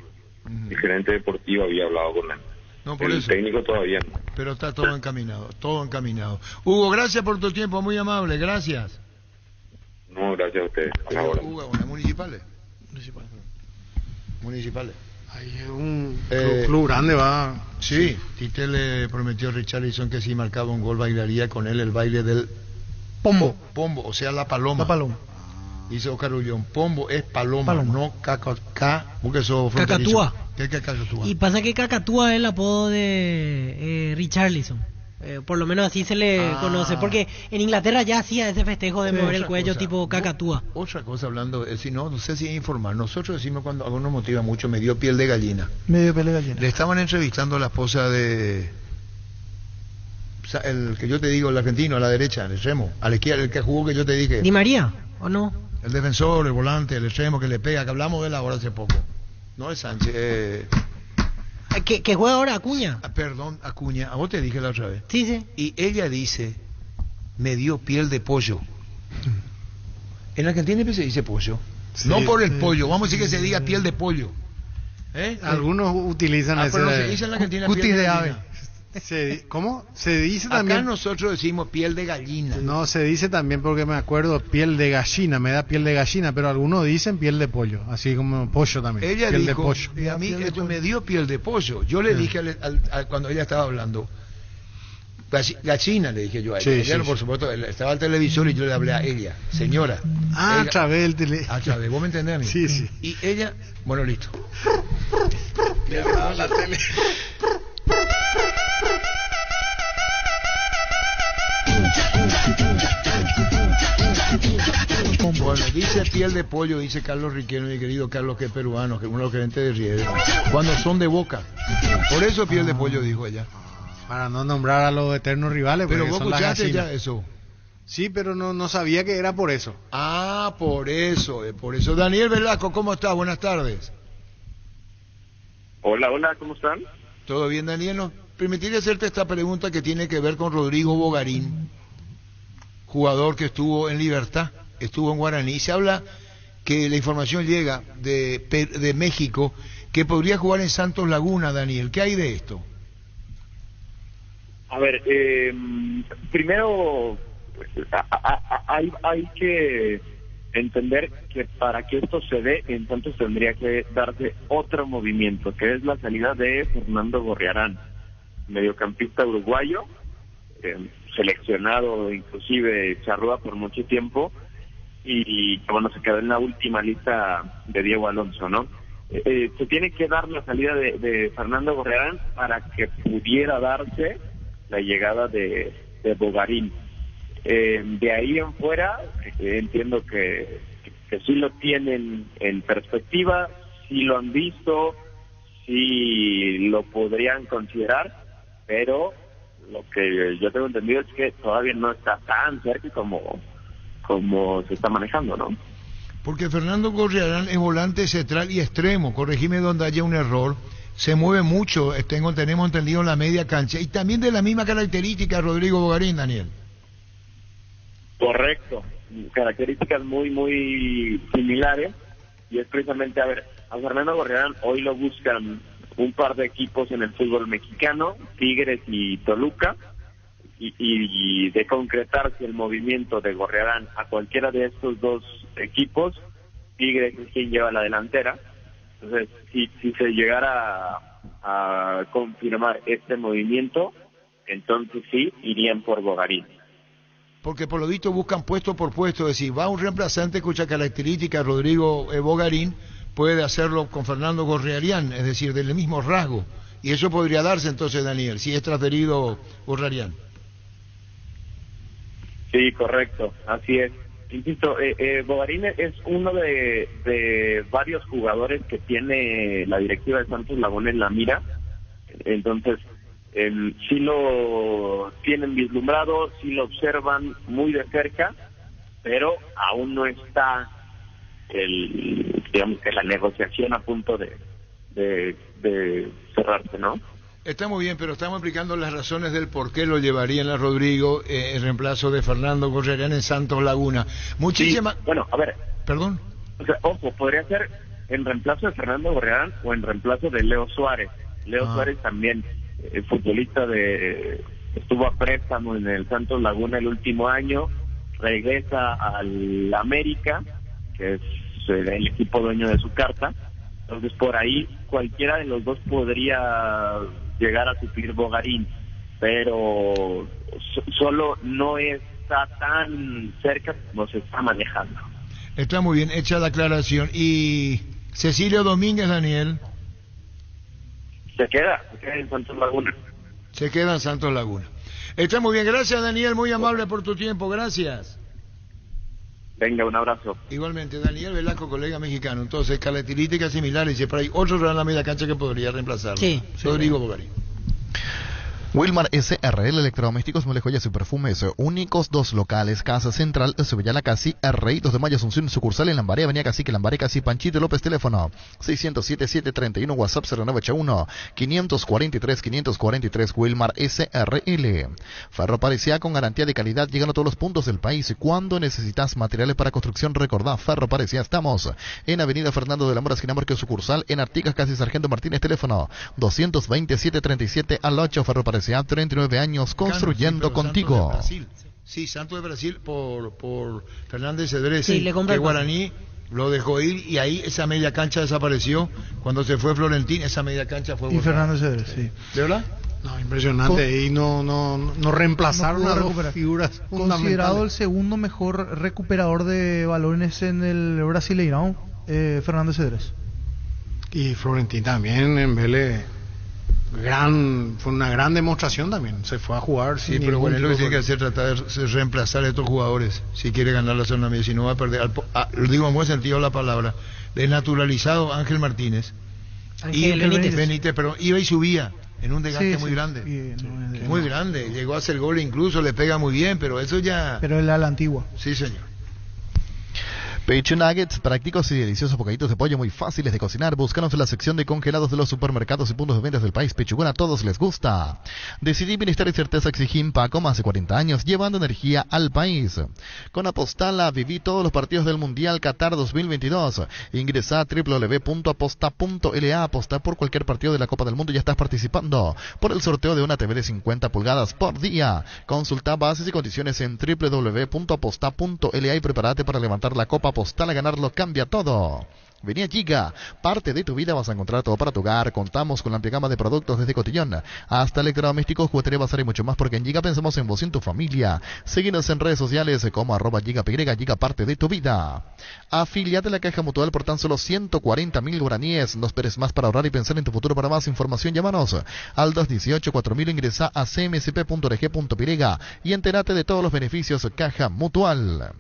El gerente deportivo había hablado con él. No, por el eso. Técnico todavía no. Pero está todo encaminado. Hugo, gracias por tu tiempo, muy amable, gracias. No, gracias a ustedes. Hugo, municipales. Ahí es un club grande, va. Sí, Tite le prometió a Richarlison que si marcaba un gol bailaría con él el baile del pombo, o sea, la paloma. Dice Oscar Ullón, pombo es paloma. No porque eso Cacatúa. ¿Qué es Cacatúa? Y pasa que Cacatúa es el apodo de Richarlison. Por lo menos así se le conoce, porque en Inglaterra ya hacía ese festejo de mover el cuello tipo Cacatúa. Otra cosa hablando, si no sé si es informal, nosotros decimos cuando algo nos motiva mucho, me dio piel de gallina. Le estaban entrevistando a la esposa de... el que yo te digo, el argentino, a la derecha, el extremo, a la izquierda, el que jugó que yo te dije. ¿Di María o no? El defensor, el volante, el extremo que le pega, que hablamos de él ahora hace poco. No es Sánchez. Que juega ahora Acuña. Perdón, Acuña. A vos te dije la otra vez. Sí. Y ella dice, me dio piel de pollo. En Argentina se dice pollo. Sí, no por el pollo, vamos a decir que se diga piel de pollo. Algunos utilizan ese. Pero se dice en la Argentina piel de ave. ¿Cómo? Se dice también. Acá nosotros decimos piel de gallina. No, se dice también porque me acuerdo piel de gallina, me da piel de gallina, pero algunos dicen piel de pollo, así como pollo también. Ella piel dijo, de pollo. Y a mí me dio piel de pollo. Yo le dije cuando ella estaba hablando, gallina le dije yo a ella. Ella, por supuesto, estaba al televisor y yo le hablé a ella, señora. A través del tele. A través, ¿vos me entendés a mí? Sí. Y ella, bueno, listo. Le hablaba la tele. Bueno, dice piel de pollo, dice Carlos Riquelme, mi querido Carlos, que es peruano, que es uno de los gerentes de Rieder, cuando son de Boca. Por eso piel de pollo, dijo ella. Para no nombrar a los eternos rivales. Pero vos escuchaste ya eso. Sí, pero no sabía que era por eso. Por eso. Daniel Velasco, ¿cómo estás? Buenas tardes. Hola, hola, ¿cómo están? ¿Todo bien, Daniel? No, permitiré hacerte esta pregunta que tiene que ver con Rodrigo Bogarín, jugador que estuvo en Libertad, estuvo en Guaraní. Se habla que la información llega de México que podría jugar en Santos Laguna, Daniel. ¿Qué hay de esto? A ver, primero hay que entender que para que esto se dé, entonces tendría que darse otro movimiento, que es la salida de Fernando Gorriarán, mediocampista uruguayo, seleccionado inclusive Charrúa por mucho tiempo, y bueno, se quedó en la última lista de Diego Alonso, ¿no? Se tiene que dar la salida de Fernando Gorriarán para que pudiera darse la llegada de Bogarín. De ahí en fuera, entiendo que sí lo tienen en perspectiva, sí lo han visto, sí lo podrían considerar, pero lo que yo tengo entendido es que todavía no está tan cerca como se está manejando, ¿no? Porque Fernando Gorriarán es volante central y extremo, corregime donde haya un error, se mueve mucho, tenemos entendido en la media cancha, y también de la misma característica Rodrigo Bogarín, Daniel. Correcto, características muy similares, y es precisamente, a Fernando Gorriarán hoy lo buscan un par de equipos en el fútbol mexicano, Tigres y Toluca, y de concretarse el movimiento de Gorriarán a cualquiera de estos dos equipos, Tigres es quien lleva la delantera. Entonces, si se llegara a confirmar este movimiento, entonces sí irían por Bogarín. Porque por lo visto buscan puesto por puesto, es decir, va un reemplazante cuya característica Rodrigo Bogarín puede hacerlo con Fernando Gorriarán, es decir, del mismo rasgo, y eso podría darse entonces, Daniel, si es transferido Gorriarán. Sí, correcto, así es. Insisto, Bogarín es uno de varios jugadores que tiene la directiva de Santos Laguna en la mira, entonces sí lo tienen vislumbrado, sí lo observan muy de cerca, pero aún no está digamos que la negociación a punto de cerrarse, ¿no? Está muy bien, pero estamos explicando las razones del por qué lo llevarían a Rodrigo en reemplazo de Fernando Gorriarán en Santos Laguna. Muchísimas... Sí, bueno, a ver. ¿Perdón? O sea, ojo, podría ser en reemplazo de Fernando Gorriarán o en reemplazo de Leo Suárez. Leo Suárez también, futbolista estuvo a préstamo en el Santos Laguna el último año, regresa al América, que es el equipo dueño de su carta. Entonces, por ahí, cualquiera de los dos podría llegar a suplir Bogarín, pero solo no está tan cerca como se está manejando. Está muy bien hecha la aclaración. ¿Y Cecilio Domínguez, Daniel? Se queda en Santos Laguna. Se queda en Santos Laguna. Está muy bien, gracias, Daniel, muy amable por tu tiempo, gracias. Venga, un abrazo. Igualmente, Daniel Velasco, colega mexicano. Entonces, características similares, y por ahí otro en la media cancha que podría reemplazarlo. Sí. Rodrigo Bogarín. Wilmar SRL Electrodomésticos, muebles, joyas y perfumes únicos, 2 locales, Casa Central, Sevilla Casi, R.I. 2 de Mayo, Asunción, sucursal en Lambaré, Avenida Cacique, Lambaré, Casi, Panchito López, teléfono 607-731, WhatsApp 0981-543-543, Wilmar SRL. Ferro Parecía con garantía de calidad, llegando a todos los puntos del país. Cuando necesitas materiales para construcción, recordá, Ferro Parecía, estamos en Avenida Fernando de la Mora, esquina Marqués, sucursal en Artigas, Casi Sargento Martínez, teléfono 220-737 al 8, Ferro Parecía. 39 años construyendo contigo. Sí, Santos de Brasil por Fernández Cedrés, sí, que Guaraní lo dejó ir y ahí esa media cancha desapareció. Cuando se fue Florentín, esa media cancha fue borrada. Y Fernández Cedrés, sí. ¿De verdad? No, impresionante. Y no reemplazaron a dos figuras considerado el segundo mejor recuperador de balones en el Brasileirão, Fernández Cedrés. Y Florentín también en Vélez. Fue una gran demostración también. Se fue a jugar. Sí, pero bueno, lo que tiene que hacer es tratar de reemplazar a estos jugadores si quiere ganar la zona media, si no va a perder. Lo digo en buen sentido la palabra. Desnaturalizado Ángel Martínez y Benítez, pero iba y subía en un desgaste muy grande. Muy grande. Llegó a hacer gol, incluso le pega muy bien, pero eso ya. Pero es la antigua. Sí, señor. Pecho Nuggets, prácticos y deliciosos bocaditos de pollo muy fáciles de cocinar. Búscanos en la sección de congelados de los supermercados y puntos de ventas del país. Pechugón a todos les gusta. Decidí bienestar y certeza exigí Paco más de 40 años, llevando energía al país. Con Apostala viví todos los partidos del Mundial Qatar 2022. Ingresa a www.aposta.la. Apostar por cualquier partido de la Copa del Mundo y ya estás participando por el sorteo de una TV de 50 pulgadas por día. Consulta bases y condiciones en www.aposta.la y prepárate para levantar la Copa Postal. A ganarlo cambia todo. Vení a Giga, parte de tu vida, vas a encontrar todo para tu hogar. Contamos con la amplia gama de productos desde cotillón hasta electrodomésticos, juguetería, bazar y mucho más, porque en Giga pensamos en vos y en tu familia. Síguenos en redes sociales como @GigaPY, Giga, parte de tu vida. Afiliate a la Caja Mutual por tan solo 140.000 guaraníes. No esperes más para ahorrar y pensar en tu futuro. Para más información, llámanos al 218-4000, ingresa a cmsp.org.py y entérate de todos los beneficios Caja Mutual.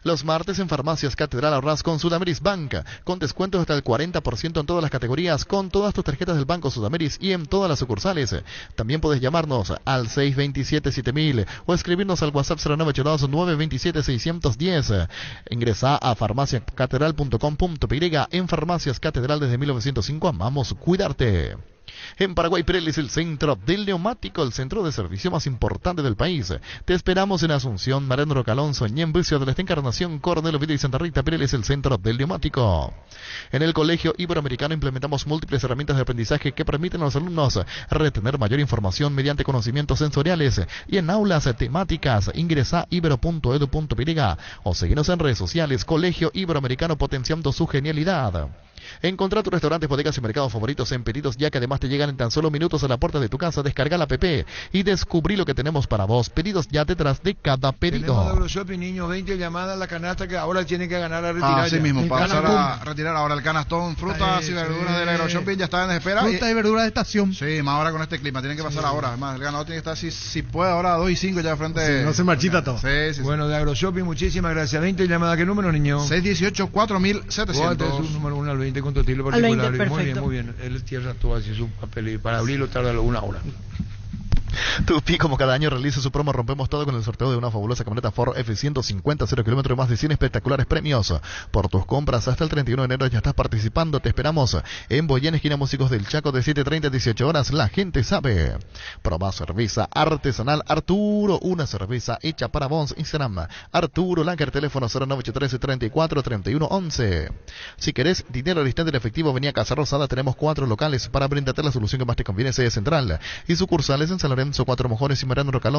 Los martes en Farmacias Catedral ahorras con Sudameris Bank, con descuentos hasta el 40% en todas las categorías, con todas tus tarjetas del Banco Sudameris y en todas las sucursales. También puedes llamarnos al 627-7000 o escribirnos al WhatsApp 0982-927-610. Ingresa a farmaciacatedral.com.py. En Farmacias Catedral desde 1905 amamos cuidarte. En Paraguay Pirelli es el centro del neumático, el centro de servicio más importante del país. Te esperamos en Asunción, Mariano Roca Alonso, Ñemby, Ciudad de la Encarnación, Coronel Oviedo y Santa Rita. Pirelli es el centro del neumático. En el Colegio Iberoamericano implementamos múltiples herramientas de aprendizaje que permiten a los alumnos retener mayor información mediante conocimientos sensoriales y en aulas temáticas. Ingresa a ibero.edu.py o seguinos en redes sociales. Colegio Iberoamericano, potenciando su genialidad. Encontrá tus restaurantes, bodegas y mercados favoritos en Pedidos Ya, que además te llegan en tan solo minutos a la puerta de tu casa. Descarga la app y descubrí lo que tenemos para vos. Pedidos Ya, detrás de cada pedido. Tenemos de Euroshopping, niños, 20 llamadas a la canasta que ahora tienen que ganar a retirar. Así mismo, pasar a retirar ahora el canastón. Frutas y verduras del Euroshopping ya están en espera. Fruta y verduras de estación. Sí, más ahora con este clima, tienen que pasar ahora. Además, el ganador tiene que estar, si puede, ahora a 2:05 ya frente. Sí, no se marchita todo. Sí. Bueno, de Euroshopping, muchísimas gracias. 20 llamadas, ¿qué número, niño? 618-4700. Es un número 1 al 20 con tu estilo al 20, particular. perfecto. Muy bien. Él cierra todo así su papel y para abrirlo tarda 1 hora. Tupi, como cada año, realiza su promo Rompemos Todo con el sorteo de una fabulosa camioneta Ford F-150, 0 kilómetros, más de 100 espectaculares premios. Por tus compras hasta el 31 de enero ya estás participando. Te esperamos en Boyén, esquina Músicos del Chaco, de 7:30 a 18 horas. La gente sabe. Proba cerveza artesanal Arturo, una cerveza hecha para vos. Instagram, Arturo Lager, teléfono 0983-34-3111. Si querés dinero al instante en efectivo, vení a Casa Rosada. Tenemos 4 locales para brindarte la solución que más te conviene. Sede central y sucursales en San Lorenzo, 4 Mojones y Mariano Roca Alonso.